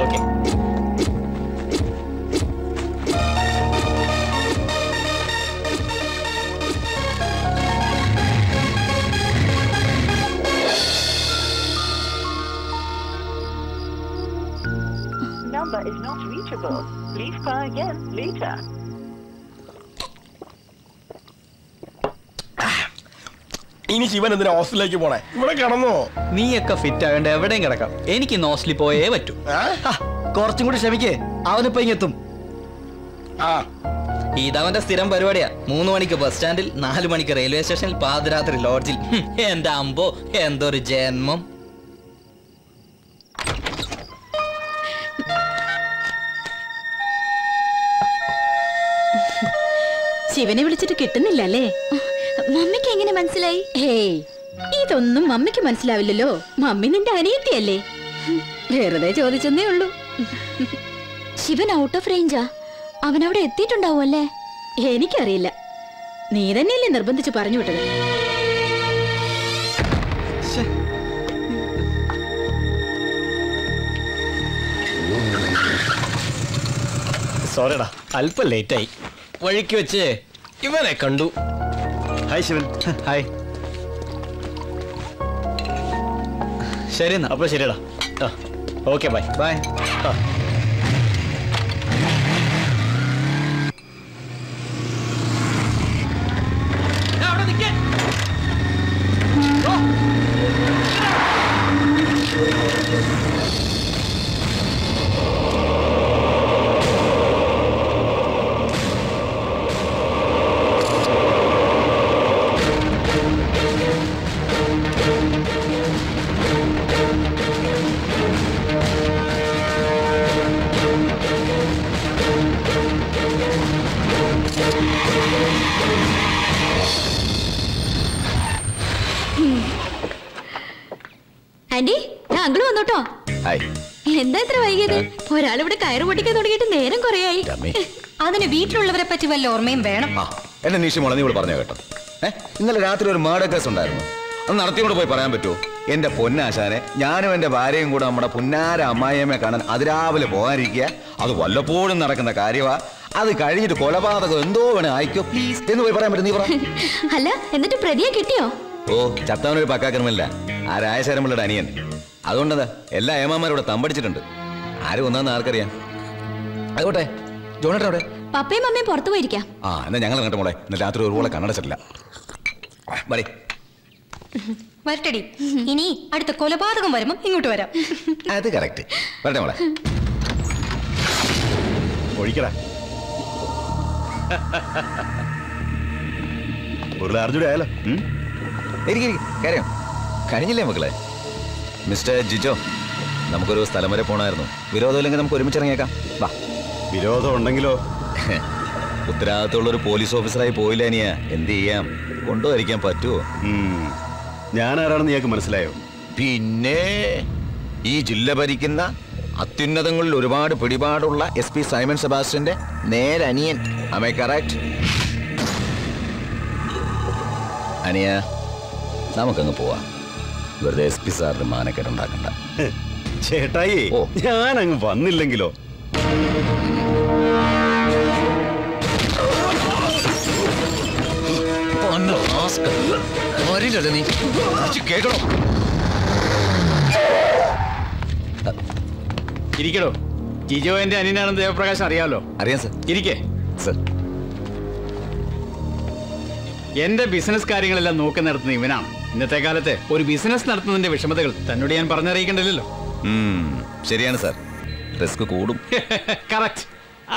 S16: Okay.
S17: Number is not reachable. Please try again later.
S16: ഇനി ശിവൻ എന്തിനാ ഹോസ്റ്റലിലേക്ക് പോണേ? ഇവിടെ കിടന്നോ?
S4: നീയൊക്കെ ഫിറ്റ് ആവേണ്ട എവിടെയും കിടക്കാം. എനിക്ക് ഹോസ്റ്റലിൽ പോയേ പറ്റൂ. കുറച്ചും കൂടി ക്ഷമിക്കേ, അവനിപ്പോ ഇങ്ങെത്തും. ഇതവന്റെ സ്ഥിരം പരിപാടിയാ. 3 മണിക്ക് ബസ് സ്റ്റാൻഡിൽ, 4 മണിക്ക് റെയിൽവേ സ്റ്റേഷനിൽ, പാതിരാത്രി ലോഡ്ജിൽ. എന്റെ അമ്പോ, എന്തൊരു ജന്മം.
S6: ശിവനെ വിളിച്ചിട്ട് കിട്ടുന്നില്ല അല്ലേ?
S2: മമ്മിക്ക് എങ്ങനെ മനസ്സിലായി?
S6: ഹേയ്, ഇതൊന്നും മമ്മിക്ക് മനസ്സിലാവില്ലല്ലോ. മമ്മി നിന്റെ അനിയത്തിയല്ലേ? വെറുതെ ചോദിച്ചെന്നേ ഉള്ളൂ.
S2: ശിവൻ ഔട്ട് ഓഫ് റേഞ്ചാ. അവനവിടെ എത്തിയിട്ടുണ്ടാവും അല്ലേ?
S6: എനിക്കറിയില്ല. നീ തന്നെയല്ലേ നിർബന്ധിച്ച് പറഞ്ഞു വിട്ടത്.
S16: സോറിടാ, അല്പം ലേറ്റായി. വഴിക്ക് വെച്ച് ഇവനെ കണ്ടു.
S4: ഹായ് ശിവൻ. ഹായ്. ശരി എന്നാ.
S16: അപ്പൊ ശരിടാ. Okay bye.
S4: ബൈ.
S2: ആന്റി, ഞാൻ അങ്കിള് വന്നോട്ടോ. എന്താ ഇത്ര വൈകിയത്? ഒരാളിവിടെ കയറ് പൊട്ടിക്കാൻ തുടങ്ങിയിട്ട് നേരം കുറയായി.
S8: അതിന് വീട്ടിലുള്ളവരെ പറ്റി വല്ല ഓർമ്മയും വേണം.
S18: എന്നെ നീശി മുളഞ്ഞു കൂടെ പറഞ്ഞ കേട്ടോ. ഇന്നലെ രാത്രി ഒരു മർഡർ കേസ് ഉണ്ടായിരുന്നു. അത് നടത്തിയോട് പോയി പറയാൻ പറ്റുമോ? എന്റെ പൊന്നാശാനെ, ഞാനും എന്റെ ഭാര്യയും കൂടെ നമ്മുടെ പുന്നാര അമ്മായിയമ്മയെ കാണാൻ അതിരാവിലെ പോകാനിരിക്കുക. അത് വല്ലപ്പോഴും നടക്കുന്ന കാര്യമാ. അത് കഴിഞ്ഞിട്ട് കൊലപാതകം എന്തോ വേണേ അയക്കോ പ്ലീസ് എന്ന് പോയി പറയാൻ പറ്റും. നീ പറ.
S2: അല്ല, എന്നിട്ട് പ്രതിയെ കിട്ടിയോ?
S18: ഓ, ചത്തവനൊരു പക്കാക്രമല്ല. ആ രായശരമുള്ളയുടെ അനിയൻ. അതുകൊണ്ടതാ എല്ലാ ഏമാന്മാരോടെ തമ്പടിച്ചിട്ടുണ്ട്. ആരും ഒന്നാന്ന് ആർക്കറിയാം. അതുകൊട്ടെ, ജോണേട്ടൻ അവിടെ
S6: പപ്പയും അമ്മയും പുറത്തു പോയിരിക്കാം.
S18: ആ എന്നാ ഞങ്ങൾ കണ്ടു മോളെ. ഇന്ന് രാത്രി ഒരുപോലെ കണ്ണടച്ചിട്ടില്ല.
S8: വരട്ടടി. ഇനി അടുത്ത കൊലപാതകം വരുമ്പോ ഇങ്ങോട്ട് വരാം.
S18: അത് കറക്റ്റ്. വരട്ടെ മോളെ.
S19: ഒഴിക്കടാ. ഒരു ലാർജുടെ ആയാലോ?
S18: കാര്യം കഴിഞ്ഞില്ലേ മക്കളെ? മിസ്റ്റർ ജിജോ, നമുക്കൊരു സ്ഥലം വരെ പോണായിരുന്നു. വിരോധമില്ലെങ്കിൽ നമുക്ക് ഒരുമിച്ചിറങ്ങിയേക്കാം. വാ.
S19: വിരോധം ഉണ്ടെങ്കിലോ?
S18: ഉത്തരവാദിത്തമുള്ള ഒരു പോലീസ് ഓഫീസറായി പോയില്ല അനിയ. എന്ത് ചെയ്യാം, കൊണ്ടുവരിക്കാൻ പറ്റുമോ?
S19: ഞാൻ ആരാണെന്ന് ഞങ്ങൾക്ക് മനസ്സിലായോ?
S18: പിന്നെ ഈ ജില്ല ഭരിക്കുന്ന അത്യുന്നതങ്ങളിൽ ഒരുപാട് പിടിപാടുള്ള SP സൈമൺ സെബാസ്റ്റ്യന്റെ നേരനിയൻ. Am I correct? അനിയ, നമുക്കങ്ങ് പോവാം. വെറുതെ SP സാറിന് മാനക്കേടുണ്ടാക്കണ്ട.
S19: ചേട്ടായി, ഞാൻ അങ്ങ് വന്നില്ലെങ്കിലോ?
S18: കേൾക്കണോ?
S20: ഇരിക്കണോ? ജിജോ എന്റെ അനിയനാണെന്ന് ദേവപ്രകാശ് അറിയാമല്ലോ.
S18: അറിയാം സർ.
S20: ഇരിക്കേ
S18: സർ.
S20: എന്റെ ബിസിനസ് കാര്യങ്ങളെല്ലാം നോക്കി നടത്തുന്ന ഇവനാണ്. ഇന്നത്തെ കാലത്ത് ഒരു ബിസിനസ് നടത്തുന്നതിന്റെ വിഷമതകൾ തന്നോട് ഞാൻ പറഞ്ഞറിയിക്കണ്ടല്ലോ.
S18: ശരിയാണ് സാർ, റിസ്ക് കൂടും.
S20: കറക്റ്റ്.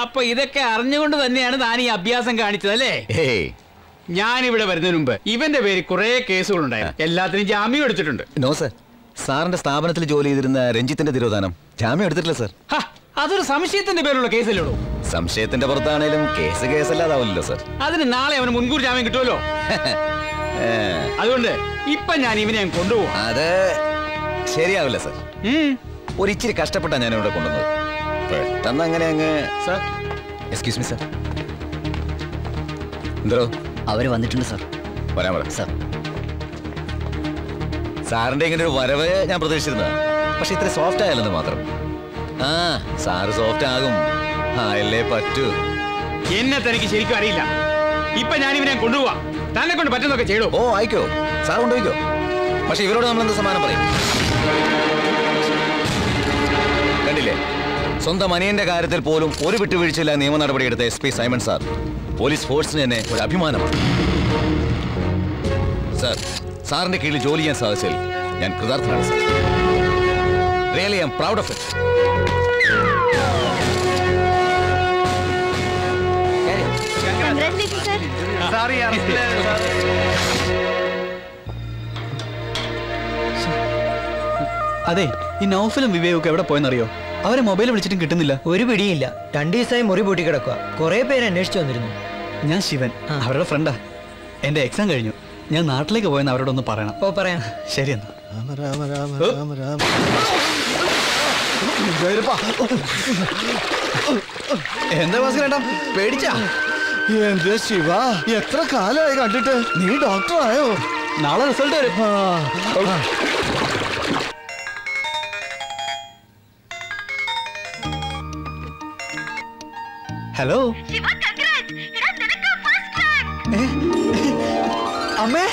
S20: അപ്പൊ ഇതൊക്കെ അറിഞ്ഞുകൊണ്ട് തന്നെയാണ് താൻ ഈ അഭ്യാസം കാണിച്ചതല്ലേ? ഞാനിവിടെ വരുന്നതിന് മുമ്പ് ഇവന്റെ പേര് കുറെ കേസുകൾ ഉണ്ടായിരുന്നു. എല്ലാത്തിനും ജാമ്യം എടുത്തിട്ടുണ്ട്.
S18: നോ സർ, സാറിന്റെ സ്ഥാപനത്തിൽ ജോലി ചെയ്തിരുന്ന രഞ്ജിത്തിന്റെ തിരോധാനം ജാമ്യം എടുത്തിട്ടില്ല സർ.
S20: അതൊരു സംശയത്തിന്റെ പേരുള്ള കേസല്ലോ.
S18: സംശയത്തിന്റെ പുറത്താണേലും കേസ് കേസല്ലാതാവില്ലല്ലോ സർ.
S20: അതിന് നാളെ അവന് മുൻകൂർ ജാമ്യം കിട്ടുമല്ലോ. അതുകൊണ്ട് ഇപ്പൊ ഞാൻ ഇവനെ കൊണ്ടുപോകും.
S18: അത് ശരിയാവില്ല സർ. ഒരിച്ചിരി കഷ്ടപ്പെട്ടാ ഞാൻ ഇവിടെ കൊണ്ടുവന്നത്. പെട്ടെന്ന് അങ്ങനെ അങ്ങ്.
S20: Sir,
S18: excuse me sir. എന്തോ
S10: അവര് വന്നിട്ടുണ്ട് സർ.
S18: വരാൻ പറ സർ. സാറിന്റെ ഇങ്ങനെ ഒരു വരവ് ഞാൻ പ്രതീക്ഷിച്ചിരുന്നതാണ്. പക്ഷെ ഇത്ര സോഫ്റ്റ് ആയല്ലെന്ന് മാത്രം. സാറ് സോഫ്റ്റ് ആകും. അല്ലേ പറ്റൂ.
S20: എന്നെ തനിക്ക് ശരിക്കും അറിയില്ല. ഇപ്പൊ ഞാൻ ഇവനെ കൊണ്ടുപോവാ. തന്നെ കൊണ്ട് പറ്റുന്നൊക്കെ ചെയ്യണോ?
S18: ഓ ആയിക്കോ, സാർ കൊണ്ടുപോയിക്കോ. പക്ഷെ ഇവരോട് നമ്മൾ എന്ത് സമാനം പറയും? കണ്ടില്ലേ, സ്വന്തം അനിയന്റെ കാര്യത്തിൽ പോലും ഒരു വിട്ടുവീഴ്ചയില്ല നിയമ നടപടിയെടുത്ത SP സൈമൺ സാർ. പോലീസ് ഫോഴ്സിന് തന്നെ ഒരു അഭിമാനമാണ് സാർ. സാറിന്റെ കീഴിൽ ജോലി ചെയ്യാൻ സാധിച്ചതിൽ ഞാൻ കൃതാർത്ഥനാണ് sir. Really I am proud of it.
S4: അതെ, ഈ നൗഫലും വിവേകൊക്കെ എവിടെ പോയെന്നറിയോ? അവരെ മൊബൈൽ വിളിച്ചിട്ടും കിട്ടുന്നില്ല.
S10: ഒരു പിടിയില്ല. 2 ദിവസമായി മുറി പൂട്ടി കിടക്കുക. കുറെ പേര് അന്വേഷിച്ചു വന്നിരുന്നു.
S4: ഞാൻ ശിവൻ, അവരുടെ ഫ്രണ്ടാ. എന്റെ എക്സാം കഴിഞ്ഞു. ഞാൻ നാട്ടിലേക്ക് പോയെന്ന് അവരോടൊന്ന് പറയണം.
S10: ഓ പറയാം.
S4: ശരി എന്നാ. എന്താ ഭാസ്കരേട്ടാ, പേടിച്ചാ?
S14: എന്റെ ശിവ, എത്ര കാലമായി കണ്ടിട്ട്. നീ ഡോക്ടറായോ?
S4: നാളെ റിസൾട്ട് വരും. ഹലോ അമ്മേ.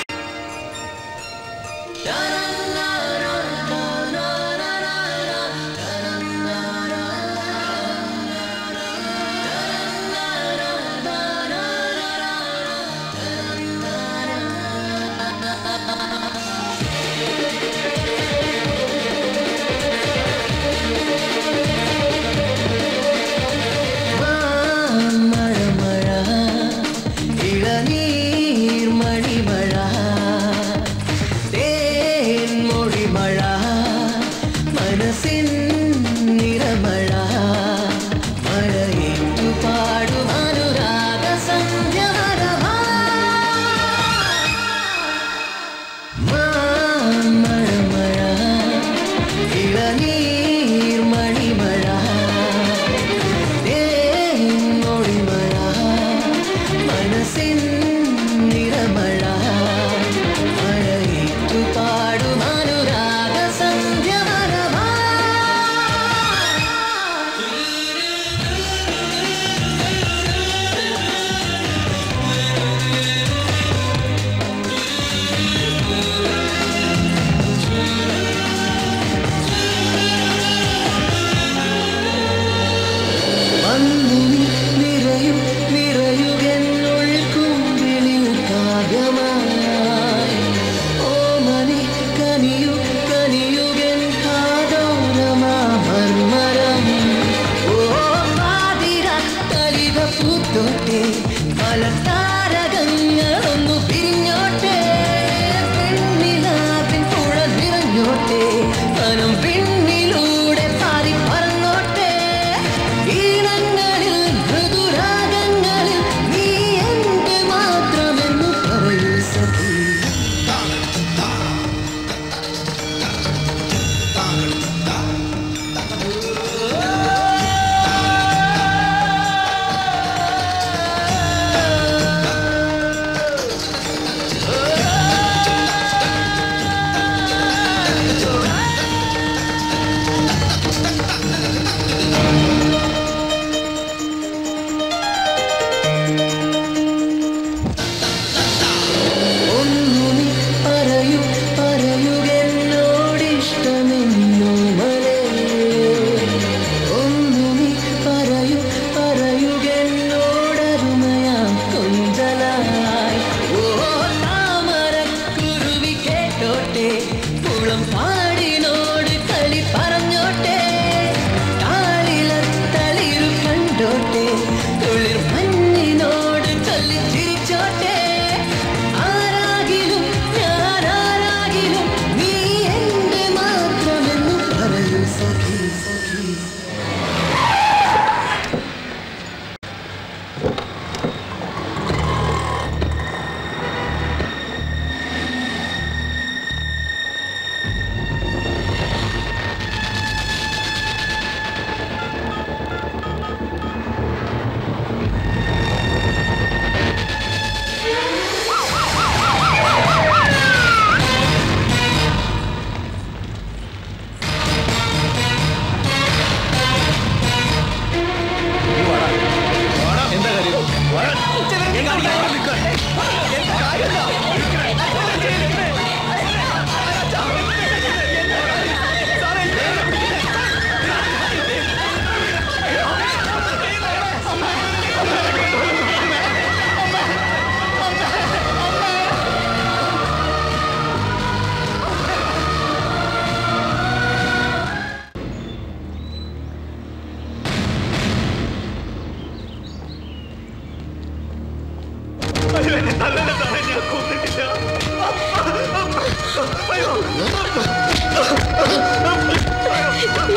S13: മഴ മഴ ഇളനീർ മണിമഴ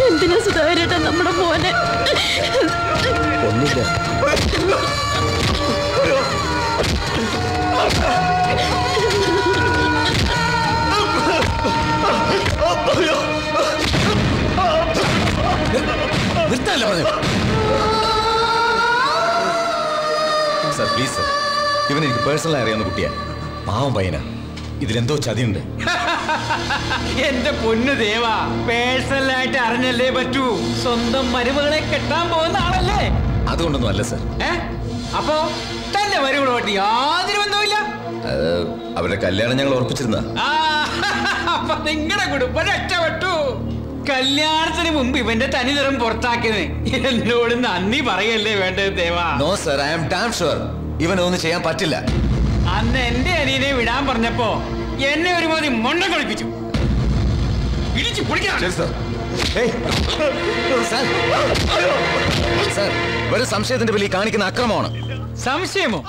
S9: എന്തിനാ സുധാകരേട്ടാ നമ്മുടെ മോനെ?
S16: ഒന്നുമില്ല.
S18: സർ പ്ലീസ് സർ, ഇവൻ എനിക്ക് പേഴ്സണലായി അറിയാവുന്ന കുട്ടിയാ. പാവം പയ്യനാ, ഇതിലെന്തോ ചതിയുണ്ട്.
S20: എന്റെ പൊന്നു ദേവാ, പേഴ്സണലായിട്ട് അറിഞ്ഞല്ലേ പറ്റൂ. സ്വന്തം മരുമകളെ കെട്ടാൻ പോകുന്ന ആളല്ലേ?
S18: അതുകൊണ്ടൊന്നും അല്ല സർ.
S20: അപ്പോ തന്റെ മരുമകളോട്ട് യാതൊരു ബന്ധവുമില്ല?
S18: അവരുടെ കല്യാണം ഞങ്ങൾ ഉറപ്പിച്ചിരുന്ന.
S20: അപ്പൊ നിങ്ങളുടെ കുടുംബം രക്ഷപ്പെട്ടു. കല്യാണത്തിന് മുമ്പ് ഇവന്റെ തനിനിറം പുറത്താക്കിയത് എന്നോട് നന്ദി പറയല്ലേ വേണ്ടത് ദേവാ?
S18: No sir, I am damn sure ഇവനൊന്നും ചെയ്യാൻ പറ്റില്ല.
S20: അന്ന് എന്റെ അനിയനെ വിടാൻ പറഞ്ഞപ്പോ എന്നെ ഒരുമാതിരി മണ്ണ കളിപ്പിച്ചു. ഇടിച്ചു പൊളിക്കണം.
S18: ഒരു സംശയത്തിന്റെ പേരിൽ കാണിക്കുന്ന അക്രമമാണ്.
S20: സംശയമോ?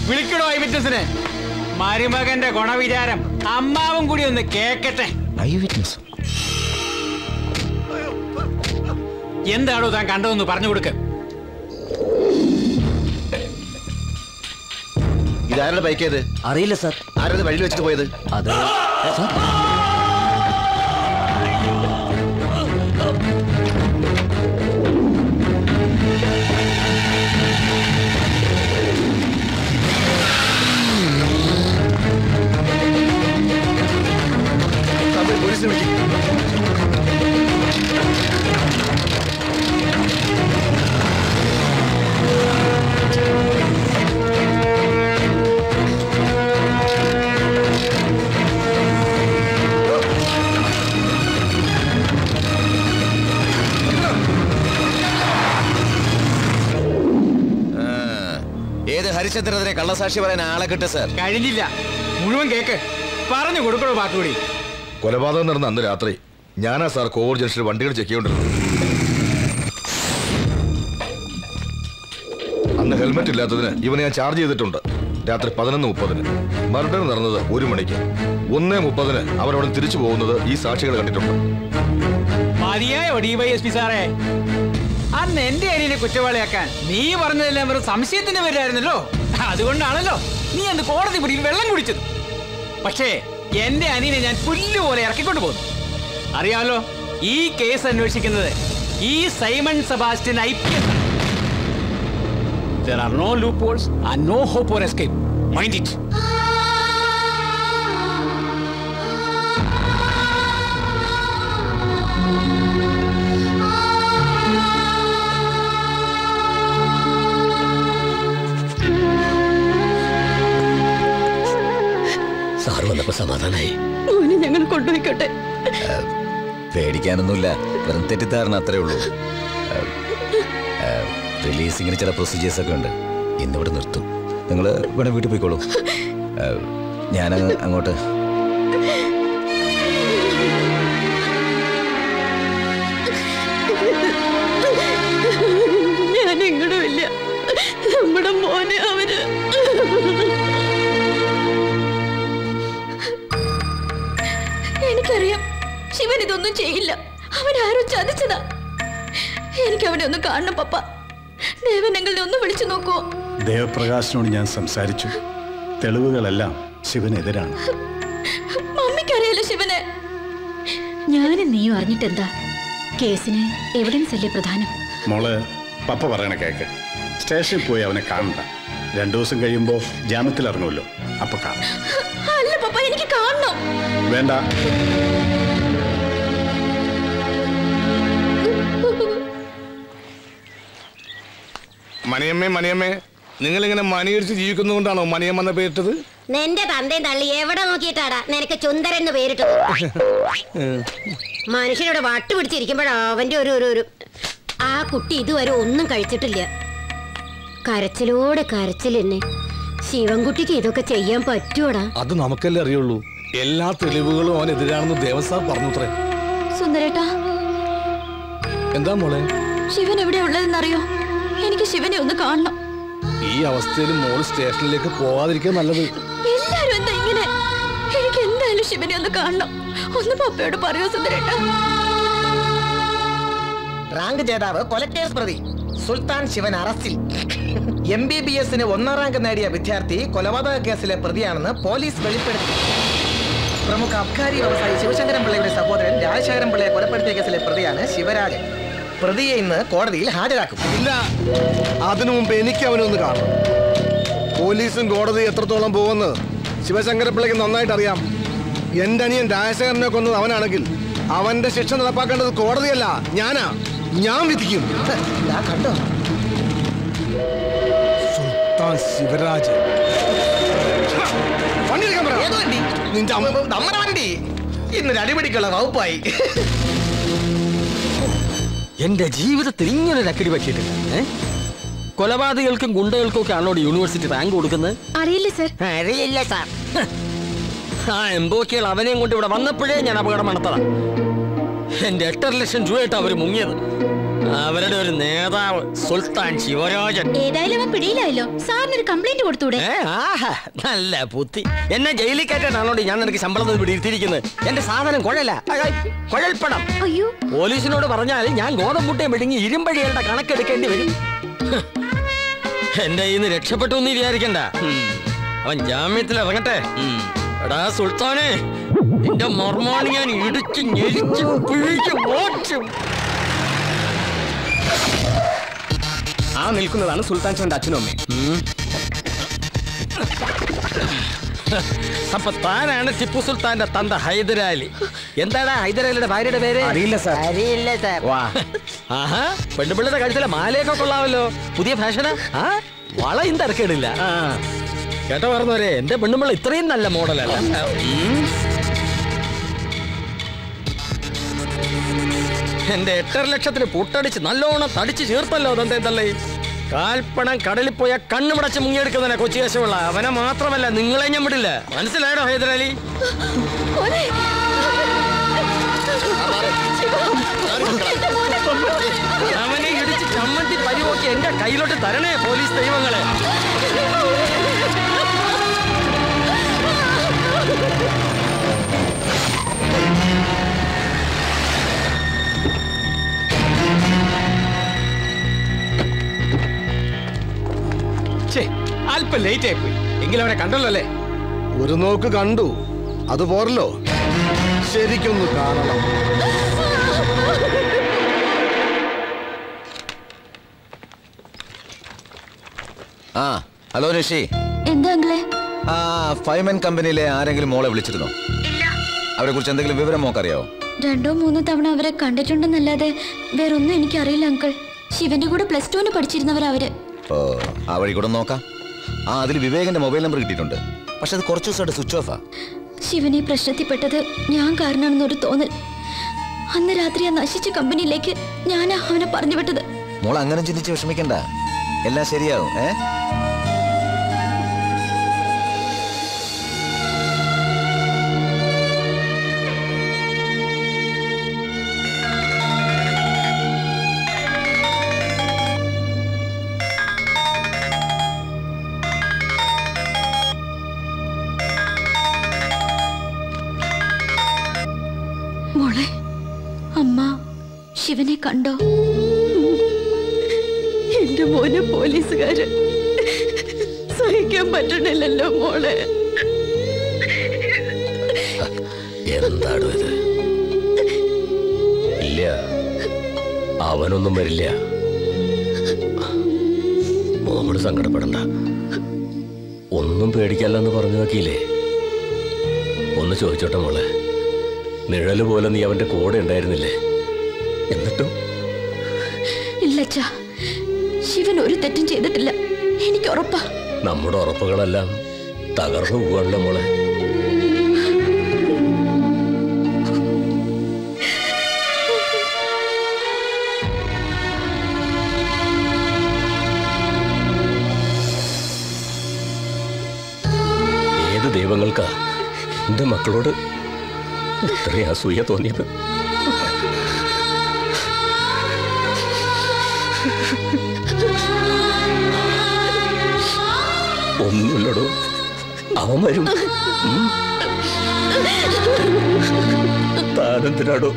S20: വിളിക്കണോ ഐ വിറ്റ്നസിനെ? മരുമകന്റെ ഗുണവിചാരം അമ്മാവും കൂടി ഒന്ന് കേക്കട്ടെ.
S18: ഐ വിറ്റ്നസ്
S20: എന്താണോ താൻ കണ്ടതെന്ന് പറഞ്ഞു കൊടുക്ക.
S18: ഇതാരുടെ ബൈക്ക് ഏത്?
S10: അറിയില്ല സാർ.
S18: ആരത് വഴിയിൽ വെച്ചിട്ട് പോയത്?
S10: അത്
S18: പോലീസിനെ വിളിക്കും. ഏത് ഹരിചന്ദ്രനെ കള്ളസാക്ഷി പറയാൻ ആളെ കിട്ടും സാർ?
S20: കഴിഞ്ഞില്ല, മുഴുവൻ കേക്ക്. പറഞ്ഞു കൊടുക്കണോ ബാക്കി?
S14: കൊലപാതകം നടന്ന അന്ന് രാത്രി ഞാനാ സാർ കോവൂർ ജംഗ്ഷനിൽ വണ്ടികൾ ചെക്ക് ചെയ്തോണ്ടിരുന്നത്. അന്ന് ഹെൽമെറ്റ് ഇല്ലാത്തതിന് ഇവനെ ഞാൻ ചാർജ് ചെയ്തിട്ടുണ്ട്. രാത്രി 11:30. മർഡർ നടന്നത് 1 മണിക്ക്. 1:30 അവരവിടെ തിരിച്ചു പോകുന്നത് ഈ സാക്ഷികൾ കണ്ടിട്ടുണ്ട്.
S20: മതിയായോ ഡിവൈഎസ്പി സാറേ? അന്ന് എന്റെ അനിയനെ കുറ്റവാളിയാക്കാൻ നീ പറഞ്ഞതെല്ലാം വെറും സംശയത്തിന്റെ പേരായിരുന്നല്ലോ. അതുകൊണ്ടാണല്ലോ നീ അന്ന് കോടതി മുറിയിൽ വെള്ളം കുടിച്ചത്. പക്ഷേ എന്റെ അനിയനെ ഞാൻ പുല്ലുപോലെ ഇറക്കിക്കൊണ്ടു പോകുന്നു. അറിയാമല്ലോ, ഈ കേസ് അന്വേഷിക്കുന്നത് ഈ Simon Sebastian IPS. There are no loopholes and no hope for escape. Mind it.
S15: Sir വന്നപ്പോ സമാധാനായി.
S9: മോനെ ഞങ്ങൾ കൊണ്ടുപോയിക്കോട്ടെ.
S18: പേടിക്കാനൊന്നുമില്ല, വെറും തെറ്റിദ്ധാരണ അത്രേ ഉള്ളൂ. റിലീസിങ്ങിന് ചില പ്രൊസീജിയേഴ്സ് ഒക്കെ ഉണ്ട്. ഇന്നിവിടെ നിർത്തും. നിങ്ങൾ ഇവിടെ വീട്ടിൽ പോയിക്കോളൂ. ഞാനങ്ങ് അങ്ങോട്ട്.
S9: ഞാൻ എങ്ങടുമില്ല. നമ്മുടെ മോനെ അവര് എനിക്കറിയാം. ശിവൻ ഇതൊന്നും ചെയ്യില്ല. അവൻ ആരോ ചതിച്ചതാ. എനിക്ക് അവനെ ഒന്ന് കാണണം പപ്പ. ദേവനെങ്കിലിനെ ഒന്ന് വിളിച്ചു നോക്കൂ.
S5: ദേവപ്രകാശിനോട് ഞാൻ സംസാരിച്ചു. തെളിവുകളെല്ലാം ശിവനെതിരാണ്.
S9: മമ്മിക്കറിയാലോ ശിവനെ.
S2: ഞാനും നീയും അറിഞ്ഞിട്ടെന്താ? കേസിന് എവിഡൻസ് അല്ലേ പ്രധാനം?
S5: മോള് പപ്പ പറയണ കേക്ക്. സ്റ്റേഷനിൽ പോയി അവനെ കാണണ്ട. 2 ദിവസം കഴിയുമ്പോ ജാമ്യത്തിൽ ഇറങ്ങുമല്ലോ, അപ്പൊ കാണാം.
S9: അല്ല പപ്പ, എനിക്ക് കാണണം.
S5: വേണ്ട.
S1: മണിയമ്മേ, നിങ്ങളിങ്ങനെ മണിയടിച്ച് ജീവിക്കുന്നതുകൊണ്ടാണോ മണിയമ്മ പേരിട്ടത്?
S3: നിന്റെ തന്തയും തള്ളി എവിടെ നോക്കിയിട്ടാടാ നിനക്ക് ചുന്ദരൻ എന്ന് പേരിട്ടത്? മനുഷ്യനോട് വട്ട് പിടിച്ചിരിക്കുമ്പോഴാ അവന്റെ ഒരു ആ കുട്ടി ഇതുവരെ ഒന്നും കഴിച്ചിട്ടില്ല. കരച്ചിലോടെ കരച്ചിൽ തന്നെ. ശിവൻകുട്ടിക്ക് ഇതൊക്കെ ചെയ്യാൻ പറ്റുവോടാ?
S1: അത് നമുക്കല്ലേ അറിയുള്ളൂ. എല്ലാ തെളിവുകളും അവനെതിരാണെന്ന് ദേവസാർ പറഞ്ഞുത്രേ.
S9: സുന്ദരേട്ടാ,
S1: എന്താ മോളെ?
S9: ശിവൻ എവിടെ ഉള്ളതെന്നറിയോ? എനിക്ക് ശിവനെ ഒന്ന് കാണണം.
S1: ഈ ഈ അവസ്ഥയിൽ മോള് സ്റ്റേഷനിലേക്ക് പോവാതിരിക്കാൻ നല്ലത്.
S6: എല്ലാരും എന്താ ഇങ്ങനെ? എനിക്ക് എന്തായാലും ശിവനെ ഒന്ന് കാണണം. ഒന്ന് പപ്പയോട് പറയോ സുന്ദരേട്ടാ.
S10: റാങ്ക് ജേതാവ് കൊലക്കേസ് പ്രതി സുൽത്താൻ ശിവൻ അറസ്റ്റിൽ. MBBS-ന് 1ാം റാങ്ക് നേടിയ വിദ്യാർത്ഥി കൊലപാതക കേസിലെ പ്രതിയാണെന്ന് പോലീസ് വെളിപ്പെടുത്തി. പ്രമുഖ അബ്കാരി വ്യവസായി ശിവശങ്കരൻ പിള്ളയുടെ സഹോദരൻ രാജശേഖരൻ പിള്ളയെ കൊലപ്പെടുത്തിയ കേസിലെ പ്രതിയാണ് ശിവരാജൻ. പ്രതിയെ ഇന്ന് കോടതിയിൽ ഹാജരാക്കും.
S14: ഇല്ല, അതിനു മുമ്പ് എനിക്ക് അവനെ ഒന്ന് കാണണം. പോലീസും കോടതി എത്രത്തോളം പോകുമെന്ന് ശിവശങ്കരപ്പിള്ളയ്ക്ക് നന്നായിട്ട് അറിയാം. എന്റെ അനിയൻ രാജശേഖരനെ കൊന്നത് അവനാണെങ്കിൽ അവന്റെ ശിക്ഷ നടപ്പാക്കേണ്ടത് കോടതിയല്ല, ഞാനാ. ഞാൻ വിധിക്കും.
S10: കണ്ടോ,
S1: സുൽത്താൻ ശിവരാജൻ.
S10: നമ്മുടെ വണ്ടി ഇന്നൊരു അടിപിടിക്കുള്ള വകുപ്പായി.
S7: എന്റെ ജീവിതത്തിൽ ഇങ്ങനൊരു അക്കടി പറ്റിയിട്ടില്ല. കൊലപാതകൾക്കും ഗുണ്ടകൾക്കും ഒക്കെ ആണോ യൂണിവേഴ്സിറ്റി റാങ്ക് കൊടുക്കുന്നത്?
S6: അറിയില്ല സർ.
S7: അറിയില്ല സാർ. ആ എംബോക്കികൾ അവനെയും കൊണ്ട് ഇവിടെ വന്നപ്പോഴേ ഞാൻ അപകടം നടത്തതാ. എന്റെ 8.5 ലക്ഷം രൂപയായിട്ട് അവര് മുങ്ങിയത്. അവരുടെ ഒരു നേതാവ് സുൽത്താൻ ശിവരാജൻ.
S2: ഏതായാലും അവൻ പിടിയിലായല്ലോ. സാറിനൊരു കംപ്ലൈന്റ് കൊടുത്തൂടെ?
S7: നല്ല ബുദ്ധി. എന്നെ ജയിലിൽ കയറ്റാനാണോ ഞാൻ നിനക്ക് ശമ്പളം പിടിയിരുത്തിയിരിക്കുന്നത്? എന്റെ സാധനം കുഴൽപ്പണം.
S2: അയ്യോ,
S7: പോലീസിനോട് പറഞ്ഞാൽ ഞാൻ ഗോതമ്പുട്ടയും വിഴുങ്ങി ഇരുമ്പഴികളുടെ കണക്കെടുക്കേണ്ടി വരും. എന്റെ കയ്യിൽ നിന്ന് രക്ഷപ്പെട്ടു എന്ന് വിചാരിക്കണ്ട. അവൻ ജാമ്യത്തിൽ ഇറങ്ങട്ടെ. എടാ സുൽത്താനെ, നിന്റെ മർമാണി ഞാൻ ഇടിച്ച് ഞെരിച്ച് പിഴിച്ച് ഓടിച്ചു.
S16: ആ നിൽക്കുന്നതാണ് സുൽത്താൻ ചന്ദ് അച്ഛനും അമ്മയും.
S7: അപ്പൊ താനാണ് ടിപ്പു സുൽത്താന്റെ തന്ത ഹൈദരാലി. എന്താടാ ഹൈദരാലിയുടെ ഭാര്യയുടെ പേര്?
S16: അറിയില്ല സാർ.
S7: അറിയില്ല സാർ. ആഹാ, പെണ്ണുപിള്ളയുടെ കഴുത്തിലെ മാലയൊക്കെ കൊള്ളാമല്ലോ. പുതിയ ഫാഷനാ? വളയും തിരക്കേടില്ല. കേട്ടോ പറഞ്ഞവരെ, എന്റെ പെണ്ണുപിള്ള ഇത്രയും നല്ല മോഡലല്ല. എന്റെ 8.5 ലക്ഷത്തിന് പുട്ടടിച്ച് നല്ലോണം തടിച്ച് ചേർത്തല്ലോ തന്തേ തള്ളേ. കാൽപ്പണം കടലിൽ പോയ കണ്ണുമടച്ച് മുങ്ങിയെടുക്കുന്നതിനെ കൊച്ചി വശമുള്ള അവനെ മാത്രമല്ല നിങ്ങളെ ഞാൻ വിടില്ല. മനസ്സിലായോ ഹൈദരാലി? അവനെ ഇടിച്ച് ചമ്മന്തി പരിവോക്കി എന്റെ കയ്യിലോട്ട് തരണേ പോലീസ് ദൈവങ്ങളെ.
S16: അല്പം ലേറ്റ് ആയി പോയി. എങ്കിലും അവനെ കണ്ടല്ലോ അല്ലേ?
S14: ഒരു നോക്ക് കണ്ടു, അത് പോരല്ലോ, ശരിക്കൊന്ന് കാണണം.
S18: ആ ഹലോ നിഷി.
S6: എന്താ അങ്കിളെ?
S18: ആ ഫൈമൻ കമ്പനിയിലെ ആരെങ്കിലും മോളെ വിളിച്ചിരുന്നോ? അവരെ കുറിച്ച് എന്തെങ്കിലും വിവരം മോക്കറിയാവോ?
S6: 2-3 തവണ അവരെ കണ്ടിട്ടുണ്ടെന്നല്ലാതെ വേറൊന്നും എനിക്കറിയില്ല അങ്കിൾ. ശിവന്റെ കൂടെ +2 പഠിച്ചിരുന്നവർ അവര്.
S18: ഓ, ആ വഴി കൂടെ നോക്കാം. ആ അതിൽ വിവേകന്റെ മൊബൈൽ നമ്പർ കിട്ടിയിട്ടുണ്ട്. പക്ഷെ അത് കുറച്ച് ദിവസമായിട്ട് സ്വിച്ച് ഓഫാ.
S6: ശിവനെ പ്രശ്നത്തിൽപ്പെട്ടത് ഞാൻ കാരണമാണെന്നൊരു തോന്നൽ. അന്ന് രാത്രി ആ നശിച്ച കമ്പനിയിലേക്ക് ഞാനാ അവനെ പറഞ്ഞു വിട്ടത്.
S18: മോൾ അങ്ങനെ ചിന്തിച്ച് വിഷമിക്കണ്ട, എല്ലാം ശരിയാവും.
S6: മോളെ, അമ്മ ശിവനെ കണ്ടോ? എന്റെ മോനെ പോലീസുകാര് സഹിക്കാൻ പറ്റണില്ലല്ലോ മോളെ.
S15: എന്താണോ ഇത്? ഇല്ല, അവനൊന്നും വരില്ല. മോള് സങ്കടപ്പെടണ്ട. ഒന്നും പേടിക്കല്ലെന്ന് പറഞ്ഞു നോക്കിയില്ലേ? ഒന്ന് ചോദിച്ചോട്ടെ മോളെ, നിഴല് പോലെ നീ അവന്റെ കൂടെ ഉണ്ടായിരുന്നില്ലേ? എന്നിട്ടും
S6: ഇല്ലച്ചാ, ശിവൻ ഒരു തെറ്റും ചെയ്തിട്ടില്ല, എനിക്ക് ഉറപ്പാ.
S15: നമ്മുടെ ഉറപ്പുകളെല്ലാം തകർന്നു പോവാണല്ലോ മോളെ. ഏത് ദൈവങ്ങൾക്കാ എന്റെ മക്കളോട് ഇത്രയും അസൂയ തോന്നിയത്? ഒന്നുമില്ലടോ, അവൻ വരും. താനെന്തിനാടോ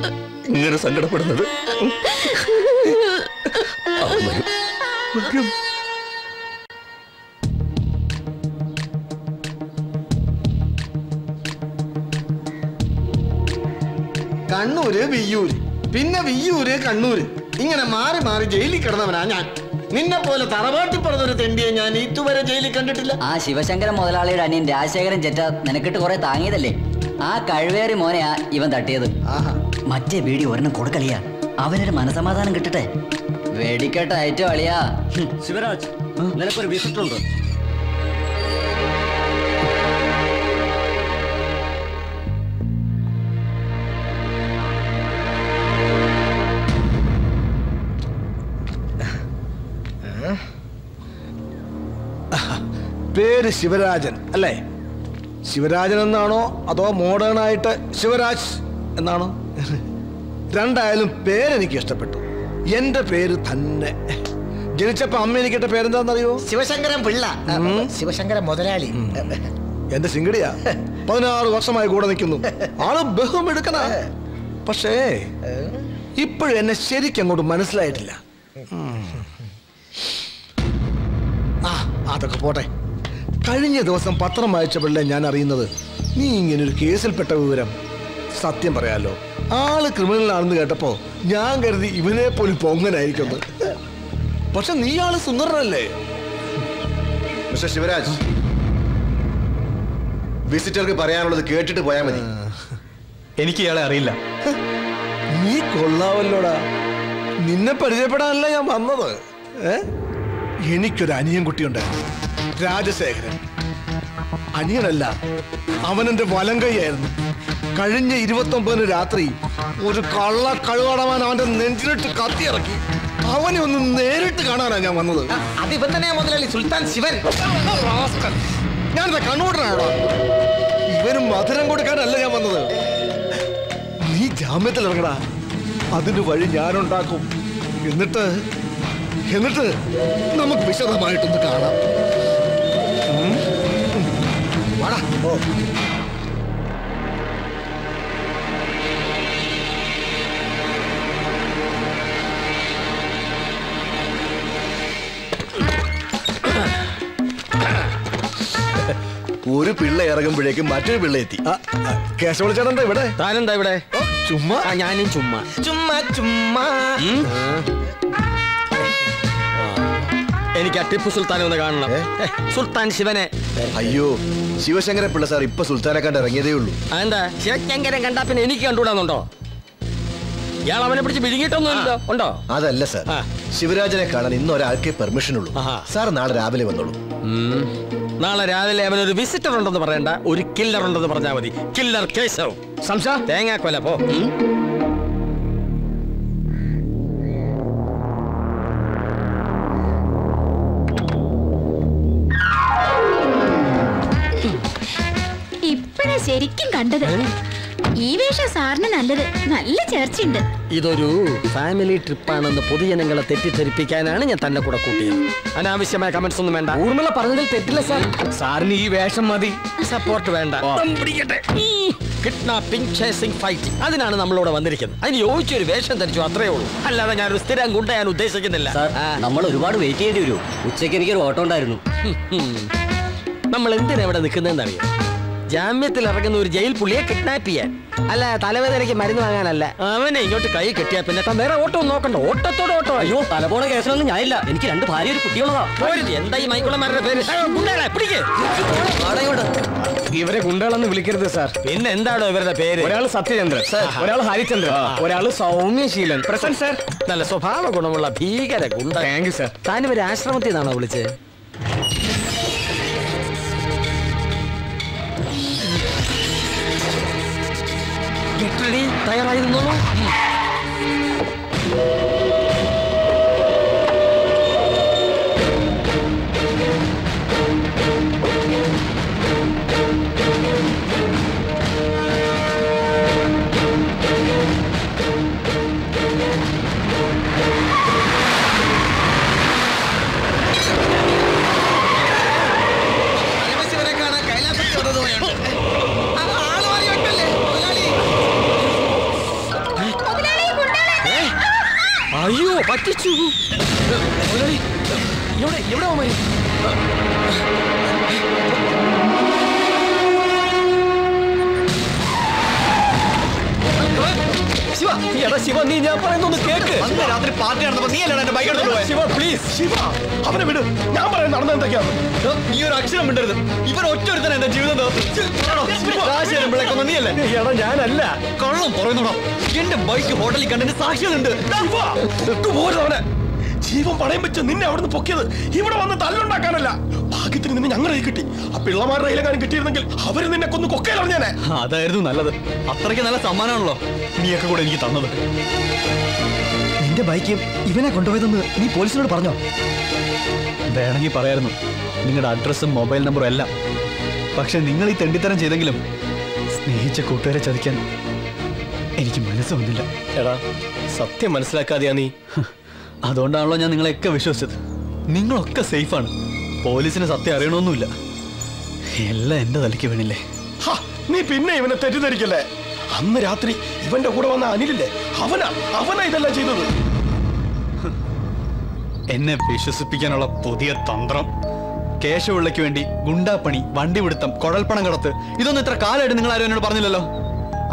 S15: ഇങ്ങനെ സങ്കടപ്പെടുന്നത്? അവൻ വരും.
S14: കണ്ണൂര് വിയ്യൂര്, പിന്നെ വിയ്യൂര് കണ്ണൂര്, ഇങ്ങനെ മാറി മാറി ജയിലിൽ കിടന്നവനാ ഞാൻ. നിന്നെ പോലെ തറവാട്ടി പറഞ്ഞൊരു തെണ്ടിയെ ഞാൻ ഇതുവരെ ജയിലിൽ കണ്ടിട്ടില്ല.
S21: ആ ശിവശങ്കരൻ മുതലാളിയുടെ അനിയൻ രാജശേഖരൻ ചെറ്റ നിനക്കിട്ട് കുറെ താങ്ങിയതല്ലേ? ആ കഴിവേറി മോനെയാ ഇവൻ തട്ടിയത്. മറ്റേ ബീഡി ഒരെണ്ണം കൊടുക്കളിയാ, അവനൊരു മനസമാധാനം കിട്ടട്ടെ. വെടിക്കെട്ട് അയറ്റോ അളിയാ.
S15: ശിവരാജ്, നിനക്കൊരു വിസിറ്റ് ഉണ്ട്.
S14: പേര് ശിവരാജൻ അല്ലേ? ശിവരാജൻ എന്നാണോ അതോ മോഡേൺ ആയിട്ട് ശിവരാജ് എന്നാണോ? രണ്ടായാലും പേരെനിക്ക് ഇഷ്ടപ്പെട്ടു. എന്റെ പേര് തന്നെ. ജനിച്ചപ്പോ അമ്മ എനിക്കിട്ട പേരെന്താണെന്നറിയോ?
S10: ശിവശങ്കരൻ പിള്ള. ശിവശങ്കരൻ മുതലാളി.
S14: എന്റെ സിംഗടിയാ. 16 വർഷമായി കൂടെ നിൽക്കുന്നു. ആള് ബഹും എടുക്കണ. പക്ഷേ ഇപ്പോഴും എന്നെ ശരിക്കും അങ്ങോട്ട് മനസ്സിലായിട്ടില്ല. അതൊക്കെ പോട്ടെ. കഴിഞ്ഞ ദിവസം പത്രം വായിച്ചപ്പോഴല്ലേ ഞാൻ അറിയുന്നത് നീ ഇങ്ങനെ ഒരു കേസിൽപ്പെട്ട വിവരം. സത്യം പറയാലോ, ആള് ക്രിമിനലാണെന്ന് കേട്ടപ്പോ ഞാൻ കരുതി ഇവനെ പോലും പൊങ്ങനായിരിക്കുന്നു. പക്ഷെ നീ ആള് സുന്ദരനല്ലേ?
S22: മിസ്റ്റർ ശിവരാജ്, വിസിറ്റർക്ക് പറയാനുള്ളത് കേട്ടിട്ട് പോയാൽ മതി.
S16: എനിക്ക് ഇയാളെ അറിയില്ല.
S14: നീ കൊള്ളാവല്ലോടാ. നിന്നെ പരിചയപ്പെടാനല്ല ഞാൻ വന്നത്. എനിക്കൊരു അനിയൻ കുട്ടിയുണ്ടായിരുന്നു, രാജശേഖരൻ. അനിയനല്ല, അവനെന്റെ വലങ്കൈയായിരുന്നു. കഴിഞ്ഞ 29 രാത്രി ഒരു കള്ള കഴുവാടവാൻ അവന്റെ നെഞ്ചിലിട്ട് കത്തിയിറക്കി. അവനെ ഒന്ന് നേരിട്ട് കാണാനാ ഞാൻ വന്നത്.
S10: അതിവൻ തന്നെയാ മുതലാളി, സുൽത്താൻ ശിവൻ.
S14: ഞാനെന്താ കണ്ണൂട്ടനാണോ? ഇവനും മധുരം കൊടുക്കാനല്ല ഞാൻ വന്നത്. നീ ജാമ്യത്തിൽ ഇറങ്ങടാ, അതിന് വഴി ഞാനുണ്ടാക്കും. എന്നിട്ട് നമുക്ക് വിശദമായിട്ടൊന്ന് കാണാം. വാടാ.
S22: ഒരു പിള്ള ഇറങ്ങുമ്പോഴേക്കും മറ്റൊരു പിള്ള എത്തി.
S14: കേശവളിച്ചേട്ടൻ ഇവിടെ?
S22: താനെന്താ ഇവിടെ?
S14: ചുമ്മാ.
S22: ഞാനും ചുമ്മാ.
S10: ചുമ്മാ
S16: എനിക്ക് ആ ടിപ്പു സുൽത്താനെ ഒന്ന് കാണണം. സുൽത്താൻ ശിവനെ.
S22: അയ്യോ, ശിവശങ്കര പിള്ള സാർ ഇപ്പൊ സുൽത്താനെ കണ്ട് ഇറങ്ങിയതേ ഉള്ളൂ.
S16: എന്താ ശിവശങ്കരൻ കണ്ടാ പിന്നെ എനിക്ക് കണ്ടുകൂടാന്നുണ്ടോ? ഇയാൾ അവനെ പിടിച്ച് വിഴുങ്ങിയിട്ടൊന്നുമില്ലോ? ഉണ്ടോ?
S22: അതല്ല സാർ, ശിവരാജനെ കാണാൻ ഇന്ന് ഒരാൾക്കേ പെർമിഷൻ ഉള്ളൂ. സാർ നാളെ രാവിലെ വന്നോളൂ.
S16: നാളെ രാവിലെ അവനൊരു വിസിറ്റർ ഉണ്ടെന്ന് പറയണ്ട, ഒരു കില്ലർ ഉണ്ടെന്ന് പറഞ്ഞാൽ മതി. കില്ലർ കേശവ്. സംശ തേങ്ങാക്കൊല പോ.
S2: ഇപ്പഴാ ശരിക്കും കണ്ടത്. ഈ വേഷം സാറിന് നല്ലത്. നല്ല ചേർച്ചയുണ്ട്.
S16: ഇതൊരു ഫാമിലി ട്രിപ്പാണെന്ന് പൊതുജനങ്ങളെ തെറ്റിദ്ധരിപ്പിക്കാനാണ് ഞാൻ തന്നെ കൂടെ കൂട്ടിയത്. അനാവശ്യമായ കമന്റ്സ് ഒന്നും വേണ്ട. ഊർമിള പറഞ്ഞതിൽ തെറ്റില്ല സാർ. സാറിന് ഈ വേഷം മതി, സപ്പോർട്ട് വേണ്ട. കിഡ്നാപ്പിംഗ്, ചേസിംഗ്, ഫൈറ്റിംഗ്, അതിനാണ് നമ്മളിവിടെ വന്നിരിക്കുന്നത്. അതിന് യോജിച്ചൊരു വേഷം ധരിച്ചു, അത്രേ ഉള്ളൂ. അല്ലാതെ ഞാനൊരു സ്ഥിരം ഗുണ്ടയാൻ ഉദ്ദേശിക്കുന്നില്ല.
S21: നമ്മൾ ഒരുപാട് വെയിറ്റ് ചെയ്യേണ്ടി വരും. ഉച്ചയ്ക്ക് എനിക്കൊരു ഓട്ടം ഉണ്ടായിരുന്നു.
S16: നമ്മൾ എന്തിനാ ഇവിടെ നിൽക്കുന്നതെന്ന് അറിയാം? ജാമ്യത്തിൽ ഇറങ്ങുന്ന ഒരു ജയിൽ പുള്ളിയെ കിഡ്നാപ്പ് ചെയ്യാൻ, അല്ല തലവേദനയ്ക്ക് മരുന്ന് വാങ്ങാനല്ല. അവനെ ഇങ്ങോട്ട് കൈ കെട്ടിയാ പിന്നെ വേറെ ഓട്ടം നോക്കണ്ട. ഓട്ടത്തോടെ ഓട്ടോ.
S21: അയ്യോ, തലപോണ കേസിലൊന്നും ഞാനില്ല. എനിക്ക് 2 ഭാര്യ ഒരു കുട്ടിയുള്ളതാ.
S16: എന്താ ഈ മൈക്കുളന്മാരുടെ പേര്? ഇവരെ ഗുണ്ടകളെന്ന് വിളിക്കരുത് സാർ. പിന്നെ എന്താണോ ഇവരുടെ പേര്? ഒരാൾ സത്യചന്ദ്രൻ, ഒരാൾ ഹരിചന്ദ്രൻ, ഒരാൾ സൗമ്യശീലൻ. Present sir. നല്ല സ്വഭാവ ഗുണമുള്ള ഭീകര ഗുണ്ട. Thank you sir. താനിവരെ ആശ്രമത്തിൽ നിന്നാണോ വിളിച്ചത്? തയ്യാറായി നിന്നോളൂ.
S9: പറ്റിച്ചു.
S16: ശിവ, എടാ ശിവ, നീ ഞാൻ പറയുന്നൊന്ന് കേക്ക്.
S4: അന്ന് രാത്രി പാർട്ടി നടന്നപ്പോ നീ അല്ലടാ എന്റെ ബൈക്ക് എടുത്തോണ്ട് പോയത്.
S16: ശിവ പ്ലീസ്, ശിവ അവനെ വിട്. ഞാൻ പറയുന്നത് നടന്ന എന്തൊക്കെയാണ്.
S4: നീ ഒരു അക്ഷരം മിണ്ടരുത്. ഇവൻ ഒറ്റൊരുത്തന എന്റെ ജീവിതം നീ അല്ലേ?
S16: എടാ ഞാനല്ല.
S4: കള്ളം പറയുന്നോടാ. എന്റെ ബൈക്ക് ഹോട്ടലിൽ കണ്ടതിന് സാക്ഷികളുണ്ട്.
S16: അവനെ ജീവൻ പണയം വെച്ച് നിന്നെ അവിടുന്ന് പൊക്കിയത് ഇവിടെ വന്ന് തല്ലുണ്ടാക്കാനല്ല. ഭാഗ്യത്തിന് നിന്നെ ഞങ്ങളെ കിട്ടി. ആ പിള്ളമാരുടെ കയ്യിലെങ്ങാനും കിട്ടിയിരുന്നെങ്കിൽ അവര് നിന്നെ കൊന്ന് കൊക്കയിലറിഞ്ഞാനെ.
S4: അതായിരുന്നു നല്ലത്. അത്രയ്ക്ക് നല്ല സമ്മാനമാണല്ലോ നീയൊക്കെ കൂടെ എനിക്ക് തന്നത്.
S11: നിന്റെ ബൈക്ക് ഇവനെ കൊണ്ടുപോയതെന്ന് നീ പോലീസിനോട് പറഞ്ഞോ?
S4: വേണമെങ്കിൽ പറയായിരുന്നു, നിങ്ങളുടെ അഡ്രസ്സും മൊബൈൽ നമ്പറും എല്ലാം. പക്ഷെ നിങ്ങൾ ഈ തെണ്ടിത്തരം ചെയ്തെങ്കിലും സ്നേഹിച്ച കൂട്ടുകാരെ ചതിക്കാൻ എനിക്ക് മനസ്സ് വന്നില്ല.
S16: എടാ സത്യം മനസ്സിലാക്കാതെയാ നീ.
S4: അതുകൊണ്ടാണല്ലോ ഞാൻ നിങ്ങളെയൊക്കെ വിശ്വസിച്ചത്. നിങ്ങളൊക്കെ സേഫാണ്. പോലീസിന് സത്യം അറിയണമെന്നില്ല. എല്ലാം എന്റെ തലയ്ക്ക് വീണില്ലേ.
S16: നീ പിന്നെ ഇവനെ തെറ്റിദ്ധരിക്കല്ലേ. അന്ന് രാത്രി ഇവന്റെ കൂടെ വന്ന അനിലില്ലേ, അവനാ ഇതെല്ലാം ചെയ്തത്.
S4: എന്നെ വിശ്വസിപ്പിക്കാനുള്ള പുതിയ തന്ത്രം. കേശവപിള്ളയ്ക്ക് വേണ്ടി ഗുണ്ടാപ്പണി, വണ്ടിപിടുത്തം, കുഴൽപ്പണം കടത്ത്, ഇതൊന്നും ഇത്ര കാലമായിട്ട് നിങ്ങൾ ആരും എന്നോട് പറഞ്ഞില്ലല്ലോ.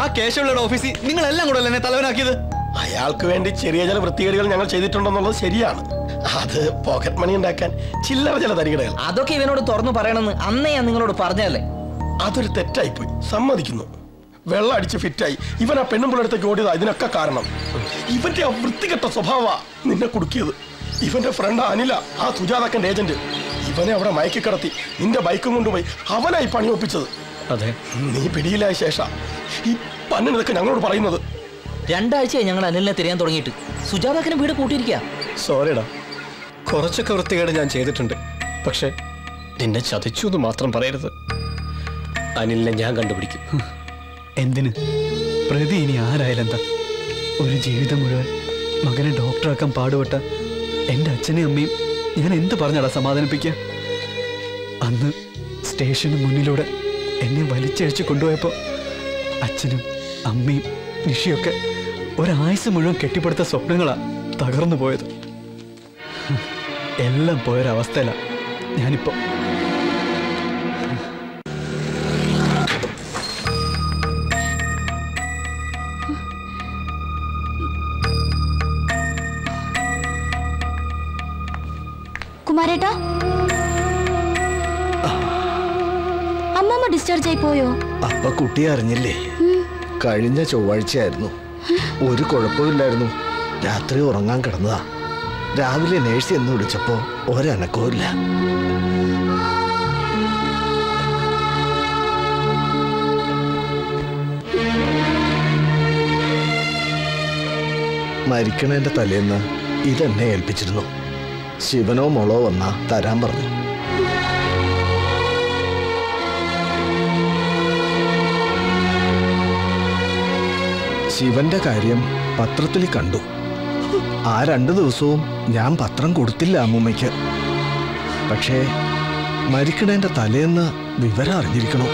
S4: ആ കേശവപിള്ളയുടെ ഓഫീസിൽ നിങ്ങളെല്ലാം കൂടെ എന്നെ തലവനാക്കിയത്.
S16: അയാൾക്ക് വേണ്ടി ചെറിയ ചില വൃത്തികേടുകൾ ഞങ്ങൾ ചെയ്തിട്ടുണ്ടെന്നുള്ളത് ശരിയാണ്. അത് പോക്കറ്റ് മണി ഉണ്ടാക്കാൻ ചില്ലറ ചില തരികടകൾ.
S10: അതൊക്കെ ഇവനോട് തുറന്നു പറയണമെന്ന് അന്നേ ഞാൻ നിങ്ങളോട് പറഞ്ഞല്ലേ.
S16: അതൊരു തെറ്റായിപ്പോയി, സമ്മതിക്കുന്നു. വെള്ളം അടിച്ച് ഫിറ്റായി ഇവൻ ആ പെണ്ണുമ്പിളടുത്തേക്ക് ഓടിയതാ ഇതിനൊക്കെ കാരണം. ഇവന്റെ ആ വൃത്തികെട്ട സ്വഭാവ നിന്നെ കുടുക്കിയത്. ഇവന്റെ ഫ്രണ്ട് അനില, ആ സുജാതക്കന്റെ ഏജന്റ്, ഇവനെ അവിടെ മയക്കി കിടത്തി നിന്റെ ബൈക്കും കൊണ്ടുപോയി അവനായി പണി ഒപ്പിച്ചത്.
S4: അതെ,
S16: നീ പിടിയിലായ ശേഷം ഈ പന്നിനതൊക്കെ ഞങ്ങളോട് പറയുന്നത്.
S10: 2 ആഴ്ചയായി ഞങ്ങൾ അനിലിനെ തിരയാൻ തുടങ്ങിയിട്ട്. സുജാതാക്കനും വീട് കൂട്ടിയിരിക്കുക.
S16: സോറിടാ, കുറച്ചൊക്കെ വൃത്തികേട് ഞാൻ ചെയ്തിട്ടുണ്ട്. പക്ഷെ നിന്നെ ചതിച്ചു എന്ന് മാത്രം പറയരുത്. അനിലിനെ ഞാൻ കണ്ടുപിടിക്കും.
S4: എന്തിന്? പ്രതി ഇനി ആരായാലെന്താ? ഒരു ജീവിതം മുഴുവൻ മകനെ ഡോക്ടറാക്കാൻ പാടുപെട്ട എൻ്റെ അച്ഛനെയും അമ്മയും ഞാൻ എന്ത് പറഞ്ഞാടാ സമാധാനിപ്പിക്കുക? അന്ന് സ്റ്റേഷന് മുന്നിലൂടെ എന്നെ വലിച്ചഴിച്ച് കൊണ്ടുപോയപ്പോൾ അച്ഛനും അമ്മയും നിഷിയൊക്കെ ഒരായുസ് മുഴുവൻ കെട്ടിപ്പടുത്ത സ്വപ്നങ്ങളാ തകർന്നു പോയത്. എല്ലാം പോയൊരവസ്ഥയിലാണ് ഞാനിപ്പോ.
S6: കുമാരേട്ടാ, അമ്മമ്മ ഡിസ്ചാർജ് ആയി പോയോ?
S14: അപ്പൊ കുട്ടി അറിഞ്ഞില്ലേ? കഴിഞ്ഞ ചൊവ്വാഴ്ചയായിരുന്നു. ഒരു കുഴപ്പമില്ലായിരുന്നു. രാത്രി ഉറങ്ങാൻ കിടന്നതാ. രാവിലെ നേഴ്സ് എന്ന് വിളിച്ചപ്പോ ഒരനക്കവും ഇല്ല. മരിക്കണേന്റെ തലേന്ന് ഇതെന്നെ ഏൽപ്പിച്ചിരുന്നു. ശിവനോ മോളോ വന്നാ തരാൻ പറഞ്ഞു. ശിവന്റെ കാര്യം പത്രത്തിൽ കണ്ടു. ആ 2 ദിവസവും ഞാൻ പത്രം കൊടുത്തില്ല അമ്മൂമ്മയ്ക്ക്. പക്ഷേ മരിക്കണേന്റെ തലേന്ന് വിവരം അറിഞ്ഞിരിക്കണോ?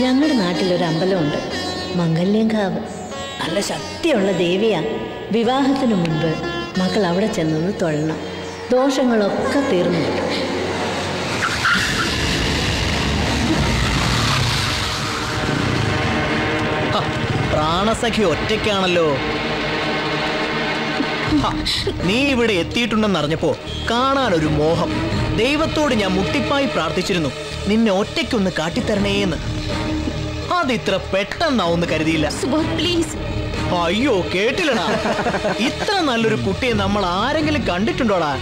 S12: ഞങ്ങളുടെ നാട്ടിലൊരു അമ്പലമുണ്ട്, മംഗല്യങ്കാവ്. നല്ല ശക്തിയുള്ള ദേവിയാ. വിവാഹത്തിനു മുൻപ് മക്കൾ അവിടെ ചെന്നൊന്ന് തൊഴണം. ദോഷങ്ങളൊക്കെ തീർന്നു കിട്ടും.
S4: പ്രാണസഖി ഒറ്റയ്ക്കാണല്ലോ. നീ ഇവിടെ എത്തിയിട്ടുണ്ടെന്ന് അറിഞ്ഞപ്പോ കാണാനൊരു മോഹം. ദൈവത്തോട് ഞാൻ മുട്ടിപ്പായി പ്രാർത്ഥിച്ചിരുന്നു, നിന്നെ ഒറ്റയ്ക്കൊന്ന് കാട്ടിത്തരണേന്ന്. അതിത്ര പെട്ടെന്നാവെന്ന് കരുതിയില്ല.
S6: പ്ലീസ്.
S4: അയ്യോ, കേട്ടില്ലടാ. ഇത്ര നല്ലൊരു കുട്ടിയെ നമ്മൾ ആരെങ്കിലും കണ്ടിട്ടുണ്ടോടാ?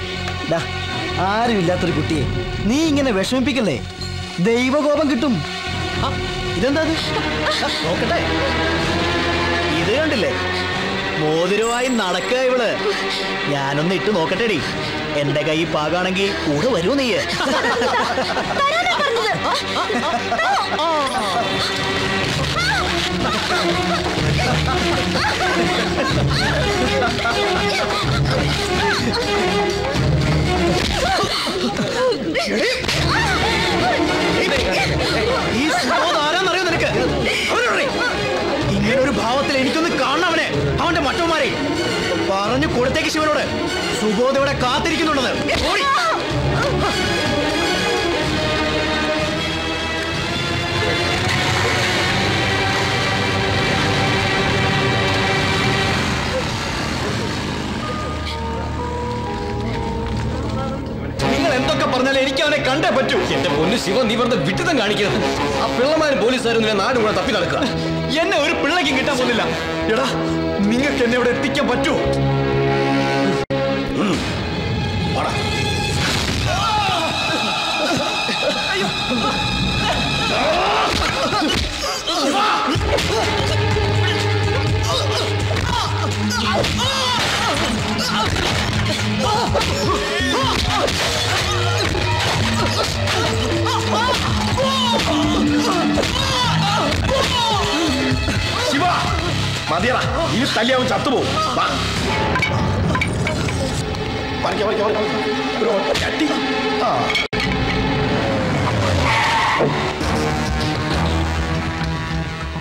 S11: ആരുമില്ലാത്തൊരു കുട്ടിയെ നീ ഇങ്ങനെ വിഷമിപ്പിക്കല്ലേ. ദൈവകോപം കിട്ടും.
S4: ഇതെന്താ? നോക്കട്ടെ. ഇത് കണ്ടില്ലേ? മോതിരമായി നടക്കുക ഇവള്. ഞാനൊന്ന് ഇട്ട് നോക്കട്ടെടി. എന്റെ കൈ പാകാണെങ്കിൽ കൂടെ വരൂ നീ. പറഞ്ഞേക്ക് ശിവനോട് സുബോധ ഇവിടെ കാത്തിരിക്കുന്നുണ്ടെന്ന്. ഓടി. നിങ്ങൾ എന്തൊക്കെ പറഞ്ഞാലും എനിക്ക് അവനെ കണ്ടേ പറ്റൂ.
S16: എന്റെ പൊന്നു ശിവ, നീ വെറുതെ വിട്ടുതം കാണിക്കരുത്. ആ പിള്ളമാരും പോലീസുകാരും നാട് കൂടെ തപ്പി നടക്കുക.
S4: എന്നെ ഒരു പിള്ളയ്ക്കും കിട്ടാൻ പോകുന്നില്ല. എടാ, നിങ്ങൾക്ക് എന്നെ ഇവിടെ എത്തിക്കാൻ പറ്റൂ?
S7: ശിവ, മതിയടാ, ഇനി തല്ലിയാവും ചത്തുപോകും.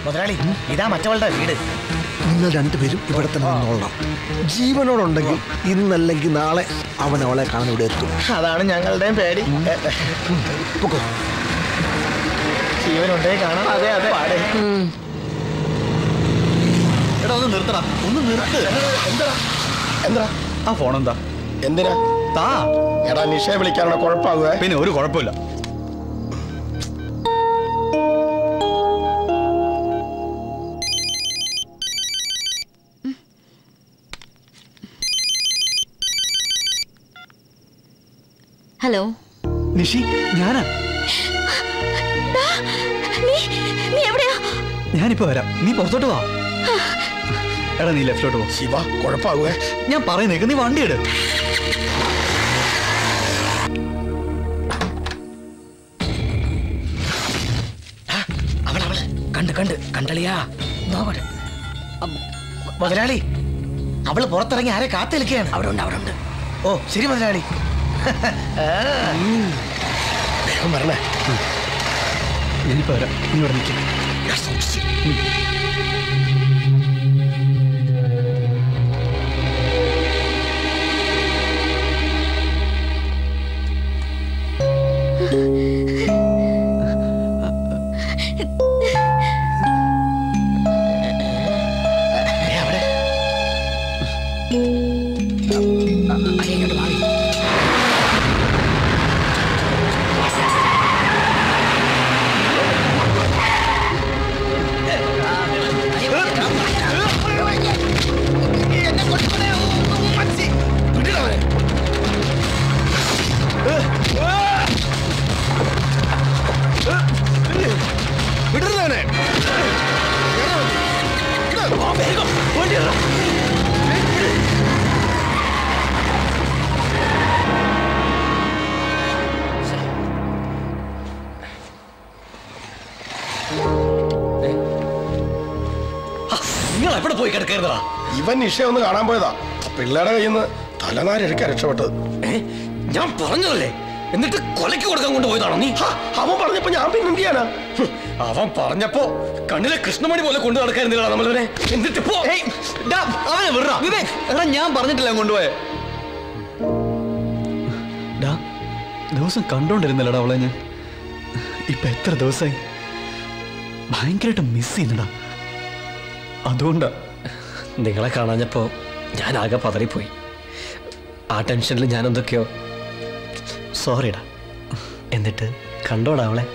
S10: മുതലാളി, ഇതാ മറ്റവളുടെ വീട്.
S14: നിങ്ങൾ രണ്ടുപേരും ഇവിടെ തന്നെ നിന്നോളാം. ജീവനോടുണ്ടെങ്കിൽ ഇന്നല്ലെങ്കിൽ നാളെ അവൻ അവളെ കാണാൻ ഇവിടെ എത്തും.
S10: അതാണ് ഞങ്ങളുടെയും പേടി. ജീവനുണ്ടേ കാണാം. അതെ അതെ.
S4: എടാ, ഒന്ന് നിർത്തടാ, ഒന്ന് നിർത്ത്.
S7: എന്താ
S4: ആ ഫോൺ എന്താ?
S7: എന്തിനാ?
S4: താ.
S7: എടാ, നിഷയെ വിളിക്കാനുള്ള കുഴപ്പമാകുക.
S4: പിന്നെ ഒരു കുഴപ്പമില്ല.
S6: ഹലോ
S11: നിഷി, ഞാനാ.
S6: നീ എവിടെയാ?
S11: ഞാനിപ്പോ വരാം, നീ പുറത്തോട്ട് വാ. എടാ, നീ ലെഫ്റ്റോട്ട് പോ.
S7: ശിവ, കുഴപ്പമാകുക.
S11: ഞാൻ പറയുന്നേക്ക്, നീ വണ്ടി എടു.
S10: കണ്ടളിയാ നോക്കട്ടെ. മുതലാളി, അവള് പുറത്തിറങ്ങി ആരെ കാത്തു നിൽക്കുകയാണ്. അവിടെ ഉണ്ട്. ഓ ശരി മുതലാളി.
S7: വേഗം വരണേ.
S11: ഞാനിപ്പോ വരാം, നീ ഇവിടെ നിൽക്കും.
S16: നിങ്ങൾ എവിടെ പോയി കിടക്കരുതാ?
S7: ഇവൻ നിഷയെ ഒന്ന് കാണാൻ പോയതാ. പിള്ളേരുടെ കയ്യിൽ നിന്ന് തലനാരിഴക്കാൻ രക്ഷപ്പെട്ടത്.
S16: ഞാൻ പറഞ്ഞതല്ലേ, എന്നിട്ട് കൊലയ്ക്ക് കൊടുക്കാൻ കൊണ്ടുപോയതാണോ നീ?
S7: അവൻ പറഞ്ഞപ്പോ ഞാൻ പിന്നെ എന്ത് ചെയ്യാനാ?
S16: അവൻ പറഞ്ഞപ്പോ കണ്ണിലെ കൃഷ്ണമണി പോലെ കൊണ്ടു നടക്കായിരുന്നില്ല നമ്മളവനെ. എന്നിട്ട് പോ
S4: അവനെ വിടറാ. എടാ, ഞാൻ പറഞ്ഞിട്ടില്ല കൊണ്ടുപോയെ.
S11: ദിവസം കണ്ടോണ്ടിരുന്നല്ലടാ അവളെ ഞാൻ. ഇപ്പൊ എത്ര ദിവസമായി ഭയങ്കരമായിട്ട് മിസ് ചെയ്യുന്നടാ.
S16: അതുകൊണ്ടാ നിങ്ങളെ കാണാഞ്ഞപ്പോ ഞാൻ ആകെ പതറിപ്പോയി. ആ ടെൻഷനിൽ ഞാൻ എന്തൊക്കെയോ. സോറിടാ. എന്നിട്ട് കണ്ടോടാ അവളെ?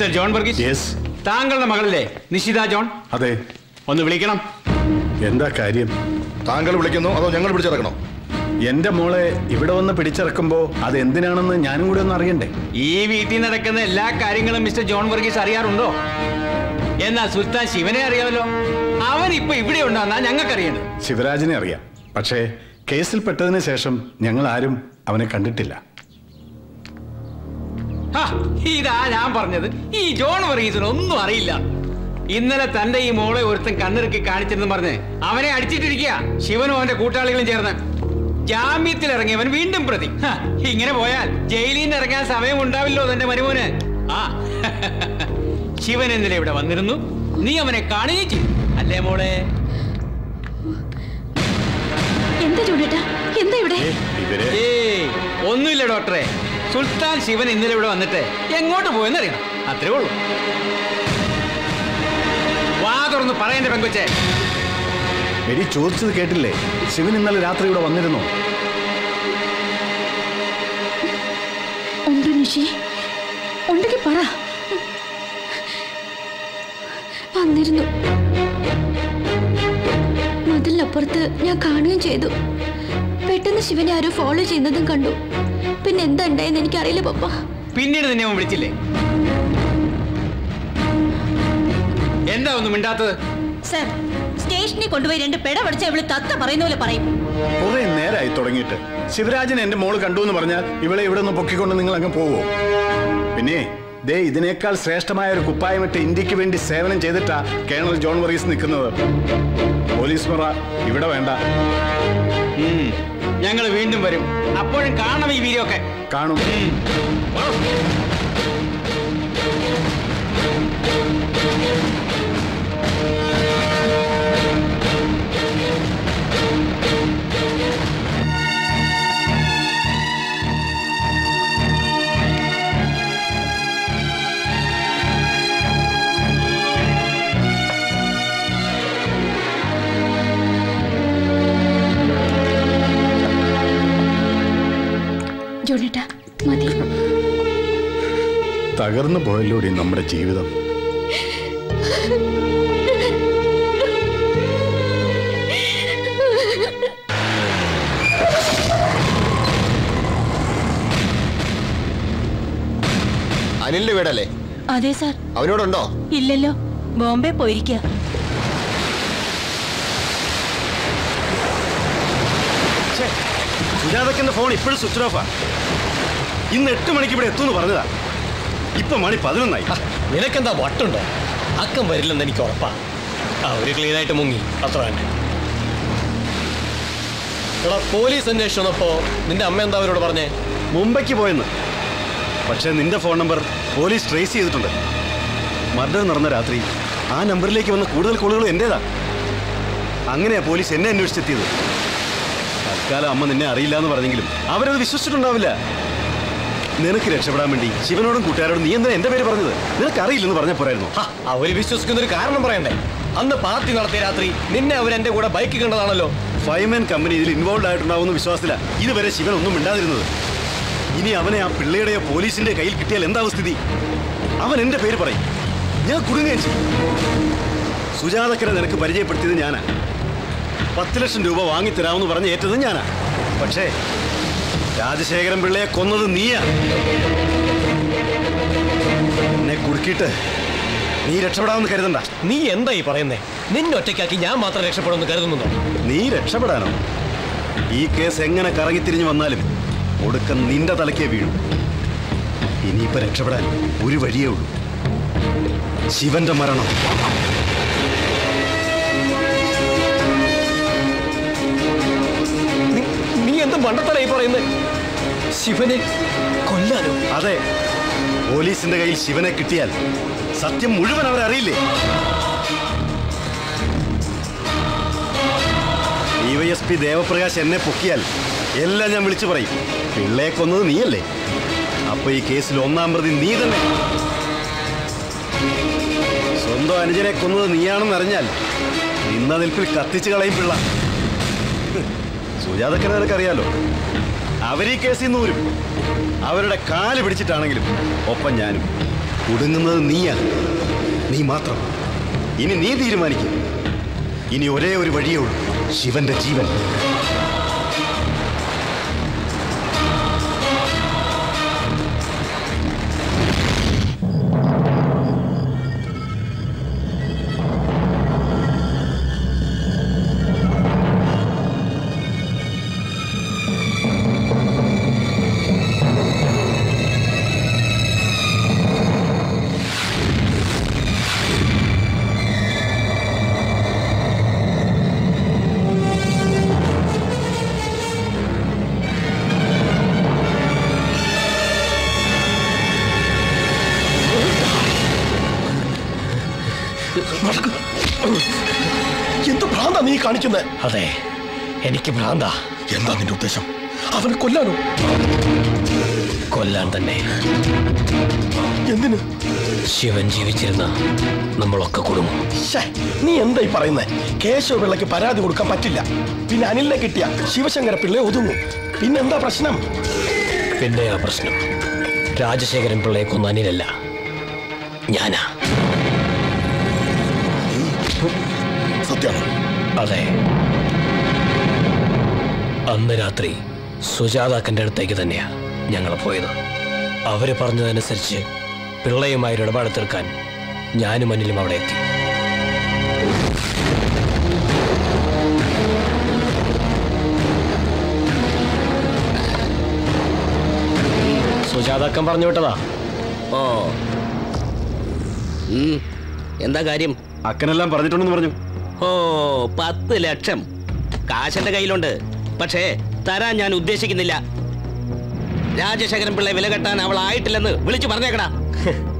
S20: മിസ്റ്റർ ജോൺ വർഗീസ്, താങ്കളുടെ മകളല്ലേ നിഷിത ജോൺ?
S5: അതെ.
S20: ഒന്ന് വിളിക്കണം.
S5: എന്താ കാര്യം?
S14: താങ്കൾ വിളിക്കുന്നു അതോ ഞങ്ങൾ പിടിച്ചിറക്കണോ?
S5: എന്റെ മോളെ ഇവിടെ വന്ന് പിടിച്ചിറക്കുമ്പോ അത് എന്തിനാണെന്ന് ഞാനും കൂടി ഒന്ന് അറിയണ്ടേ?
S20: ഈ വീട്ടിൽ നടക്കുന്ന എല്ലാ കാര്യങ്ങളും മിസ്റ്റർ ജോൺ വർഗീസ് അറിയാറുണ്ടോ? എന്നാൽ സുൽത്താൻ ശിവനെ അറിയാമല്ലോ. അവൻ ഇപ്പൊ ഇവിടെ ഉണ്ടെന്നാ ഞങ്ങൾക്കറിയേണ്ടത്.
S5: ശിവരാജിനെ അറിയാം, പക്ഷേ കേസിൽ പെട്ടതിന് ശേഷം ഞങ്ങൾ ആരും അവനെ കണ്ടിട്ടില്ല.
S20: ഇതാ ഞാൻ പറഞ്ഞത്, ഈ ജോൺ വർഗീസിന് ഒന്നും അറിയില്ല. ഇന്നലെ തന്റെ ഈ മോളെ ഒരുത്തൻ കണ്ണിറുക്കി കാണിച്ചെന്ന് പറഞ്ഞ് അവനെ അടിച്ചിട്ടിരിക്കുക ശിവനും അവന്റെ കൂട്ടാളികളും ചേർന്ന്. ജാമ്യത്തിൽ ഇറങ്ങിയവൻ വീണ്ടും പ്രതി. ഇങ്ങനെ പോയാൽ ജയിലിൽ നിന്ന് ഇറങ്ങാൻ സമയം ഉണ്ടാവില്ലോ തന്റെ മരുമോന്. ശിവൻ ഇന്നലെ ഇവിടെ വന്നിരുന്നു, നീ അവനെ കാണുകയും ചെയ്തു അല്ലേ മോളെ?
S6: എന്താ ചൂടേട്ടാ, എന്താ ഇവിടെ?
S20: ഒന്നുമില്ല ഡോക്ടറെ. സുൽത്താൻ ശിവൻ ഇന്നലെ ഇവിടെ വന്നിട്ട് എങ്ങോട്ട് പോയെന്ന് അറിയണം, അത്രേ ഉള്ളൂ. വാ തുറന്ന് പറയണ്ടേ പെങ്കൊച്ചേ?
S5: എടി ചോദിച്ചത് കേട്ടില്ലേ? ശിവൻ ഇന്നലെ രാത്രി ഇവിടെ വന്നിരുന്നോ?
S6: ഉണ്ട് നിഷി, ഉണ്ടെങ്കിൽ പറ. വന്നിരുന്നു. മതിലപ്പുറത്ത് ഞാൻ കാണുകയും ചെയ്തു. പെട്ടെന്ന് ശിവനെ ആരോ ഫോളോ ചെയ്യുന്നതും കണ്ടു. പിന്നെ എന്താ ഉണ്ടായെന്ന് എനിക്കറിയില്ല പപ്പ.
S20: പിന്നീട് നിന്നെ അവൻ വിളിച്ചില്ലേ? എന്താ ഒന്നും മിണ്ടാത്തത്?
S6: സർ, സ്റ്റേഷനിൽ കൊണ്ടുപോയി 2 പെട പഠിച്ച ഇവള് തത്ത പറയുന്ന പോലെ പറയും.
S5: കുറെ നേരമായി തുടങ്ങിയിട്ട്. ശിവരാജൻ എന്റെ മോള് കണ്ടു എന്ന് പറഞ്ഞാൽ ഇവളെ ഇവിടെ നിന്ന് പൊക്കിക്കൊണ്ട് നിങ്ങൾ അങ്ങ് പോവോ? പിന്നെ ദേ ഇതിനേക്കാൾ ശ്രേഷ്ഠമായ ഒരു കുപ്പായമിട്ട് ഇന്ത്യക്ക് വേണ്ടി സേവനം ചെയ്തിട്ടാ കേണൽ ജോൺ വർഗീസ് നിൽക്കുന്നത്. പോലീസ് പറ ഇവിടെ വേണ്ട.
S20: ഞങ്ങൾ വീണ്ടും വരും, അപ്പോഴും കാണണം ഈ വീഡിയോ ഒക്കെ.
S5: കാണും.
S6: ജോണേട്ടാ മതി.
S5: തകർന്നു പോയല്ലോടി നമ്മുടെ ജീവിതം.
S7: അനിലിന്റെ വീടല്ലേ?
S6: അതെ സാർ.
S7: അവനോടുണ്ടോ?
S6: ഇല്ലല്ലോ, ബോംബെ പോയിരിക്കുക.
S19: സുജാതക്കന്റെ ഫോൺ ഇപ്പോഴും സ്വിച്ച് ഓഫാ. ഇന്ന് 8 മണിക്ക് ഇവിടെ എത്തുമെന്ന് പറഞ്ഞതാ. ഇപ്പൊ മണി 11 ആയി.
S16: നിനക്കെന്താ വട്ടുണ്ടോ? അക്കം വരില്ലെന്ന് എനിക്ക് ഉറപ്പാ. അവര് ക്ലീൻ ആയിട്ട് മുങ്ങി, അത്ര തന്നെ. എടാ, പോലീസ് അന്വേഷണം വന്നപ്പോ നിന്റെ അമ്മ എന്താ അവരോട് പറഞ്ഞേ?
S19: മുംബൈക്ക് പോയെന്ന്. പക്ഷെ നിന്റെ ഫോൺ നമ്പർ പോലീസ് ട്രേസ് ചെയ്തിട്ടുണ്ട്. മർഡർ നടന്ന രാത്രി ആ നമ്പറിലേക്ക് വന്ന കൂടുതൽ കോളുകൾ എന്റേതാ. അങ്ങനെയാ പോലീസ് എന്നെ അന്വേഷിച്ചെത്തിയത്. തൽക്കാലം അമ്മ നിന്നെ അറിയില്ല എന്ന് പറഞ്ഞെങ്കിലും അവരത് വിശ്വസിച്ചിട്ടുണ്ടാവില്ല. നിനക്ക് രക്ഷപ്പെടാൻ വേണ്ടി ശിവനോടും കൂട്ടുകാരോടും നീ എന്താ എന്റെ പേര് പറഞ്ഞത്? നിനക്ക് അറിയില്ലെന്ന് പറഞ്ഞ പോരായിരുന്നു.
S16: അവര് വിശ്വസിക്കുന്ന ഒരു കാരണം പറയണ്ടേ? അന്ന് പാർട്ടി നടത്തിയ രാത്രി നിന്നെ അവരെന്റെ കൂടെ ബൈക്ക് കണ്ടതാണല്ലോ.
S19: ഫൈമാൻ കമ്പനി ഇതിൽ ഇൻവോൾവ് ആയിട്ടുണ്ടാവുന്ന വിശ്വാസത്തില ഇതുവരെ ശിവൻ ഒന്നും മിണ്ടാതിരുന്നത്. ഇനി അവനെ ആ പിള്ളയുടെയോ പോലീസിന്റെ കയ്യിൽ കിട്ടിയാൽ എന്താവും സ്ഥിതി? അവൻ എന്റെ പേര് പറയും, ഞാൻ കുടുങ്ങുകയും ചെയ്യും. സുജാതക്കരെ നിനക്ക് പരിചയപ്പെടുത്തിയത് ഞാനാ. 10 ലക്ഷം രൂപ വാങ്ങിത്തരാമെന്ന് പറഞ്ഞ് ഏറ്റത് ഞാനാ. പക്ഷേ രാജശേഖരൻ പിള്ളയെ കൊന്നത് നീയാ. എന്നെ കുടുക്കിയിട്ട് നീ രക്ഷപ്പെടാമെന്ന് കരുതണ്ട.
S16: നീ എന്താ ഈ പറയുന്നേ? നിന്നൊറ്റയ്ക്കാക്കി ഞാൻ മാത്രം രക്ഷപ്പെടുമെന്ന് കരുതുന്നുണ്ടോ?
S19: നീ രക്ഷപ്പെടാനോ? ഈ കേസ് എങ്ങനെ കറങ്ങിത്തിരിഞ്ഞു വന്നാലും ഒടുക്കം നിന്റെ തലക്കേ വീഴും. ഇനിയിപ്പോ രക്ഷപ്പെടാൻ ഒരു വഴിയേ ഉള്ളൂ, ശിവന്റെ മരണം.
S16: നീ എന്ത് മണ്ടത്തരായി പറയുന്നത്? ശിവനെ കൊല്ലാനോ?
S19: അതെ, പോലീസിന്റെ കയ്യിൽ ശിവനെ കിട്ടിയാൽ സത്യം മുഴുവൻ അവരറിയില്ലേ? DYSP ദേവപ്രകാശ് എന്നെ പൊക്കിയാൽ എല്ലാം ഞാൻ വിളിച്ചു പറയും. പിള്ളയെ കൊന്നത് നീയല്ലേ? അപ്പൊ ഈ കേസിൽ 1-ാം പ്രതി നീ തന്നെ. സ്വന്തം അനുജനെ കൊന്നത് നീയാണെന്ന് അറിഞ്ഞാൽ നിന്ന നിൽപ്പിൽ കത്തിച്ചു കളയും പിള്ള. സുജാതക്കനെ നിനക്കറിയാലോ, അവരീ കേസിൽ നിന്ന് ഊരും. അവരുടെ കാല് പിടിച്ചിട്ടാണെങ്കിലും ഒപ്പം ഞാനും. കുടുങ്ങുന്നത് നീയാ, നീ മാത്രം. ഇനി നീ തീരുമാനിക്കും. ഇനി ഒരേ ഒരു വഴിയേ ഉള്ളൂ, ശിവന്റെ ജീവൻ.
S7: എന്ത് ഭ്രാന്താ നീ കാണിക്കുന്നത്?
S16: അതെ, എനിക്ക് ഭ്രാന്ത.
S7: എന്താ നിന്റെ ഉദ്ദേശം? അവനെ കൊല്ലാനോ?
S16: കൊല്ലാൻ തന്നെ.
S7: എന്തിന്?
S16: ശിവൻ ജീവിച്ചിരുന്ന നമ്മളൊക്കെ കുടുങ്ങും.
S7: നീ എന്തായി പറയുന്നത്? കേശവ പിള്ളയ്ക്ക് പരാതി കൊടുക്കാൻ പറ്റില്ല. പിന്നെ അനിലിനെ കിട്ടിയ ശിവശങ്കര പിള്ളയെ ഒതുങ്ങും. പിന്നെന്താ പ്രശ്നം?
S16: പിന്നെ ആ പ്രശ്നം രാജശേഖരൻ പിള്ളയെ കൊന്ന അനിലല്ല, ഞാനാ.
S7: സത്യമാണ്.
S16: അതെ, അന്ന് രാത്രി സുജാതാക്കന്റെ അടുത്തേക്ക് തന്നെയാ ഞങ്ങൾ പോയത്. അവര് പറഞ്ഞതനുസരിച്ച് പിള്ളയുമായൊരു ഇടപാട് തീർക്കാൻ ഞാനും അനിലും അവിടെ എത്തി. സുജാതാക്കൻ പറഞ്ഞു വിട്ടതാ.
S15: ഓ, എന്താ കാര്യം?
S19: അക്കനെല്ലാം പറഞ്ഞിട്ടുണ്ടെന്ന് പറഞ്ഞു.
S15: ഓ, 10 ലക്ഷം കാശന്റെ കയ്യിലുണ്ട്. പക്ഷേ തരാൻ ഞാൻ ഉദ്ദേശിക്കുന്നില്ല. രാജശേഖരൻ പിള്ളയെ വില കെട്ടാൻ അവൾ ആയിട്ടില്ലെന്ന് വിളിച്ചു പറഞ്ഞേക്കടാ.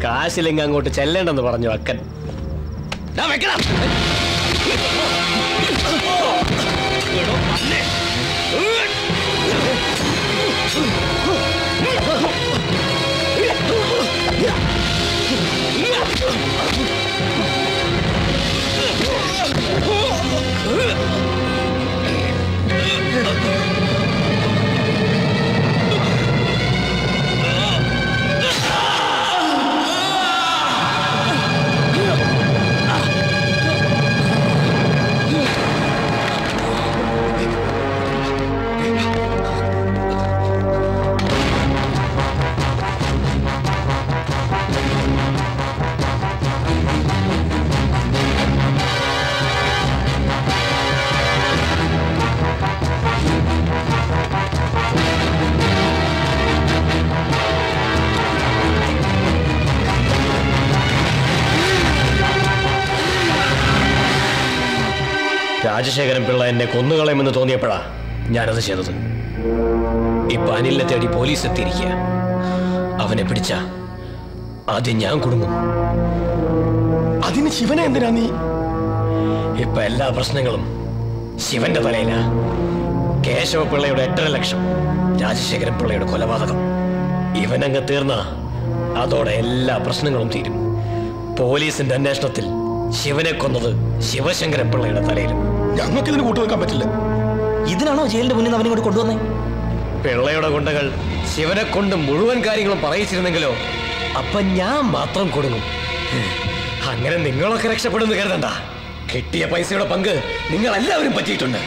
S16: കാശിലെങ്കിൽ അങ്ങോട്ട് ചെല്ലേണ്ടെന്ന് പറഞ്ഞു അക്കൻ.
S15: വെക്കണം.
S16: രാജശേഖരൻ പിള്ള എന്നെ കൊന്നുകളയുമെന്ന് തോന്നിയപ്പോഴാ ഞാനത് ചെയ്തത്. ഇപ്പൊ അനിലിനെ തേടി പോലീസ് എത്തിയിരിക്കുക. അവനെ പിടിച്ച ആദ്യം ഞാൻ കുടുങ്ങും.
S7: അതിന് ശിവനെ എന്തിനാ നീ?
S16: ഇപ്പൊ എല്ലാ പ്രശ്നങ്ങളും ശിവന്റെ തലയിലാ. കേശവ പിള്ളയുടെ 8.5 ലക്ഷം, രാജശേഖരൻ പിള്ളയുടെ കൊലപാതകം, ഇവനങ്ങ് തീർന്ന അതോടെ എല്ലാ പ്രശ്നങ്ങളും തീരും. പോലീസിന്റെ അന്വേഷണത്തിൽ ശിവനെ കൊന്നത് ശിവശങ്കരൻ പിള്ളയുടെ തലയിലും.
S7: ഞങ്ങൾക്ക് ഇതിന് കൂട്ടുവെക്കാൻ പറ്റില്ല.
S10: ഇതിനാണോ ജയിലിന്റെ മുന്നിൽ അവനെ കൊണ്ട് കൊണ്ടുവന്നേ?
S16: പിള്ളയുടെ ഗുണ്ടകൾ ശിവനെ കൊണ്ട് മുഴുവൻ കാര്യങ്ങളും പറയിച്ചിരുന്നെങ്കിലോ അപ്പൊ ഞാൻ മാത്രം കൊടുങ്ങും. അങ്ങനെ നിങ്ങളൊക്കെ രക്ഷപ്പെടുന്നു കരുതണ്ട. കിട്ടിയ പൈസയുടെ പങ്ക് നിങ്ങൾ എല്ലാവരും പറ്റിയിട്ടുണ്ട്.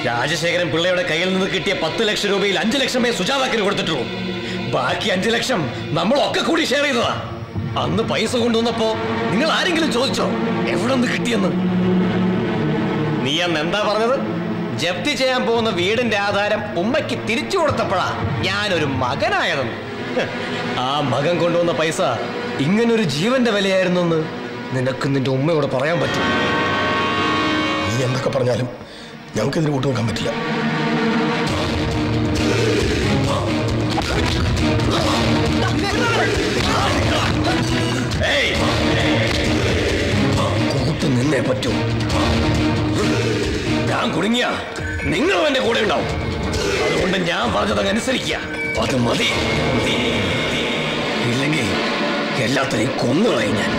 S16: രാജശേഖരൻ പിള്ളയുടെ കയ്യിൽ നിന്ന് കിട്ടിയ 10 ലക്ഷം രൂപയിൽ 5 ലക്ഷമേ സുജാതാക്കിന് കൊടുത്തിട്ടുള്ളൂ. ബാക്കി 5 ലക്ഷം നമ്മളൊക്കെ കൂടി ഷെയർ ചെയ്തതാ. അന്ന് പൈസ കൊണ്ടുവന്നപ്പോ നിങ്ങൾ ആരെങ്കിലും ചോദിച്ചോ എവിടെ നിന്ന് കിട്ടിയെന്ന്? നീ അന്ന് എന്താ പറഞ്ഞത്? ജപ്തി ചെയ്യാൻ പോകുന്ന വീടിന്റെ ആധാരം ഉമ്മയ്ക്ക് തിരിച്ചു കൊടുത്തപ്പോഴാ ഞാനൊരു മകനായതെന്ന്. ആ മകൻ കൊണ്ടുവന്ന പൈസ ഇങ്ങനൊരു ജീവന്റെ വിലയായിരുന്നു എന്ന് നിനക്ക് നിന്റെ ഉമ്മയോട് പറയാൻ പറ്റും.
S7: നീ എന്തൊക്കെ പറഞ്ഞാലും ഞങ്ങൾക്ക് ഇതിന് കൂട്ടുവെക്കാൻ പറ്റില്ല.
S16: കൂത്ത് നിന്നേ പറ്റൂ. ഞാൻ കുടുങ്ങിയ നിങ്ങളും എന്റെ കൂടെ ഉണ്ടാവും. അതുകൊണ്ട് ഞാൻ പറഞ്ഞത് അനുസരിക്കുക. അത് മതി. ഇല്ലെങ്കിൽ എല്ലാത്തിനെയും കൊന്നുകളയും ഞാൻ.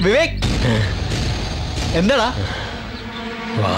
S4: വിവേക് എന്താടാ?
S16: വാ.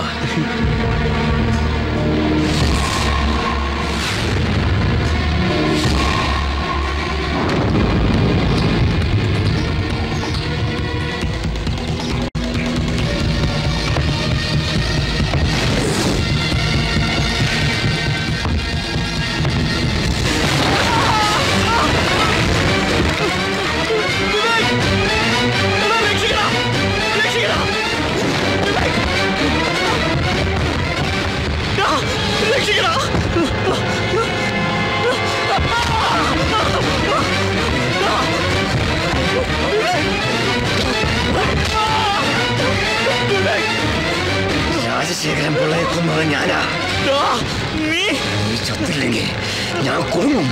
S11: രാജശേഖരൻ പിള്ളയെ കൊന്നത് ഞാനാ. നീ ചത്തില്ലെങ്കിൽ ഞാൻ കുടുങ്ങും.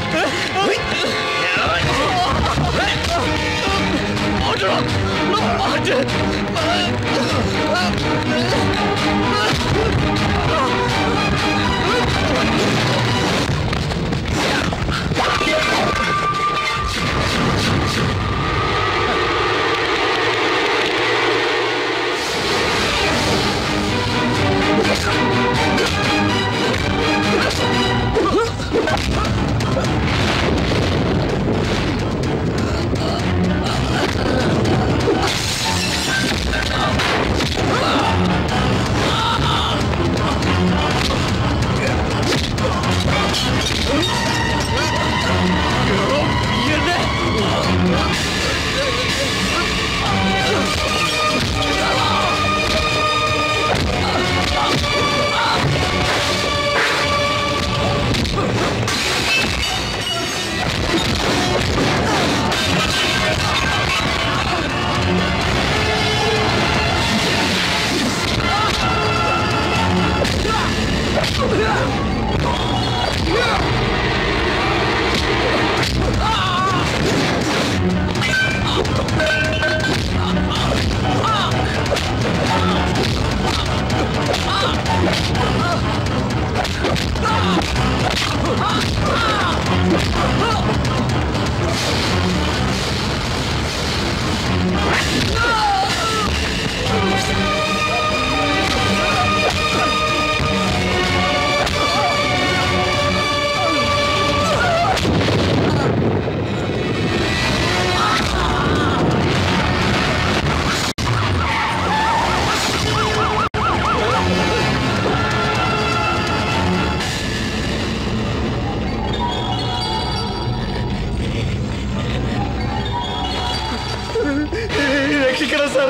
S16: രക്ഷിക്കണം സാർ,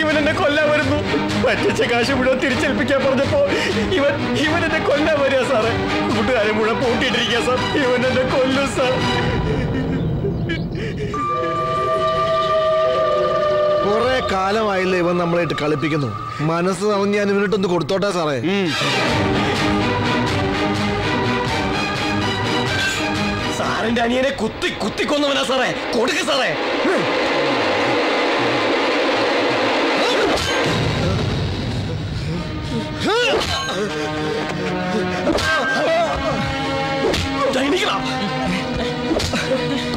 S16: ഇവൻ എന്നെ കൊല്ലാൻ വരുന്നു. പറ്റിച്ച കാശ് മുഴുവൻ തിരിച്ചേൽപ്പിക്കാൻ പറഞ്ഞപ്പോ ഇവൻ എന്നെ കൊല്ലാൻ വരിക സാറേ. കൂട്ടുകാരെ മുഴുവൻ പൂട്ടിയിട്ടിരിക്കുക സാർ. ഇവൻ എന്നെ കൊല്ലും സാർ.
S14: കുറെ കാലമായില്ലേ ഇവൻ നമ്മളായിട്ട് കളിപ്പിക്കുന്നു. മനസ്സ് തറഞ്ഞ് ഞാൻ ഇവനിട്ടൊന്ന് കൊടുത്തോട്ടെ സാറേ.
S16: സാറിന്റെ അനിയനെ കുത്തി കൊന്നവനാ സാറേ. കൊടുക്ക സാറേ.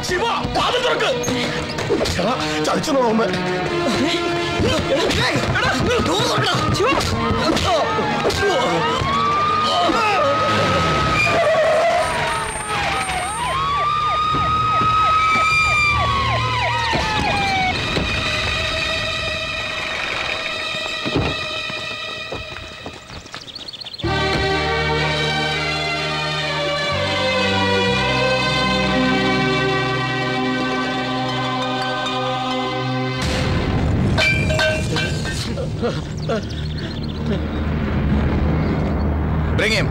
S16: ശിവ, വാതിൽ തുറക്ക്. ചതിച്ചു നോക്കുമ്പോ
S18: Bring him.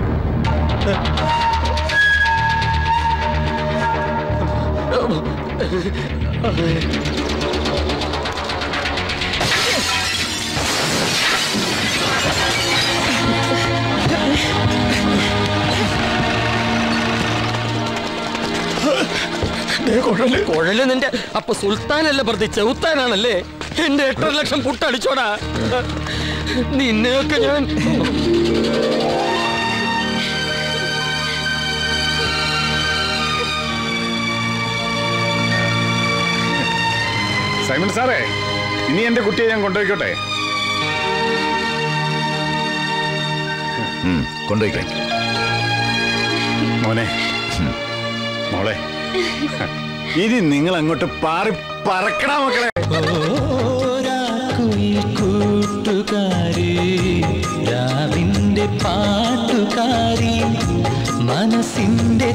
S16: കുഴല് നിന്റെ അപ്പൊ സുൽത്താനല്ല പ്രതി ചൗത്താനാണല്ലേ? എന്റെ 8.5 ലക്ഷം പുട്ടടിച്ചോടാ. നിന്നെയൊക്കെ ഞാൻ
S5: സൈമൺ സാറേ, ഇനി എന്റെ കുട്ടിയെ ഞാൻ കൊണ്ടുപോയിക്കോട്ടെ?
S18: കൊണ്ടുപോയിക്കേ
S5: മോനെ, മോളെ, ഇനി നിങ്ങൾ അങ്ങോട്ട് പാറി പറക്കണ മക്കളെ.
S13: കൂട്ടുകാരി രാവിന്റെ പാട്ടുകാരി മനസ്സിന്റെ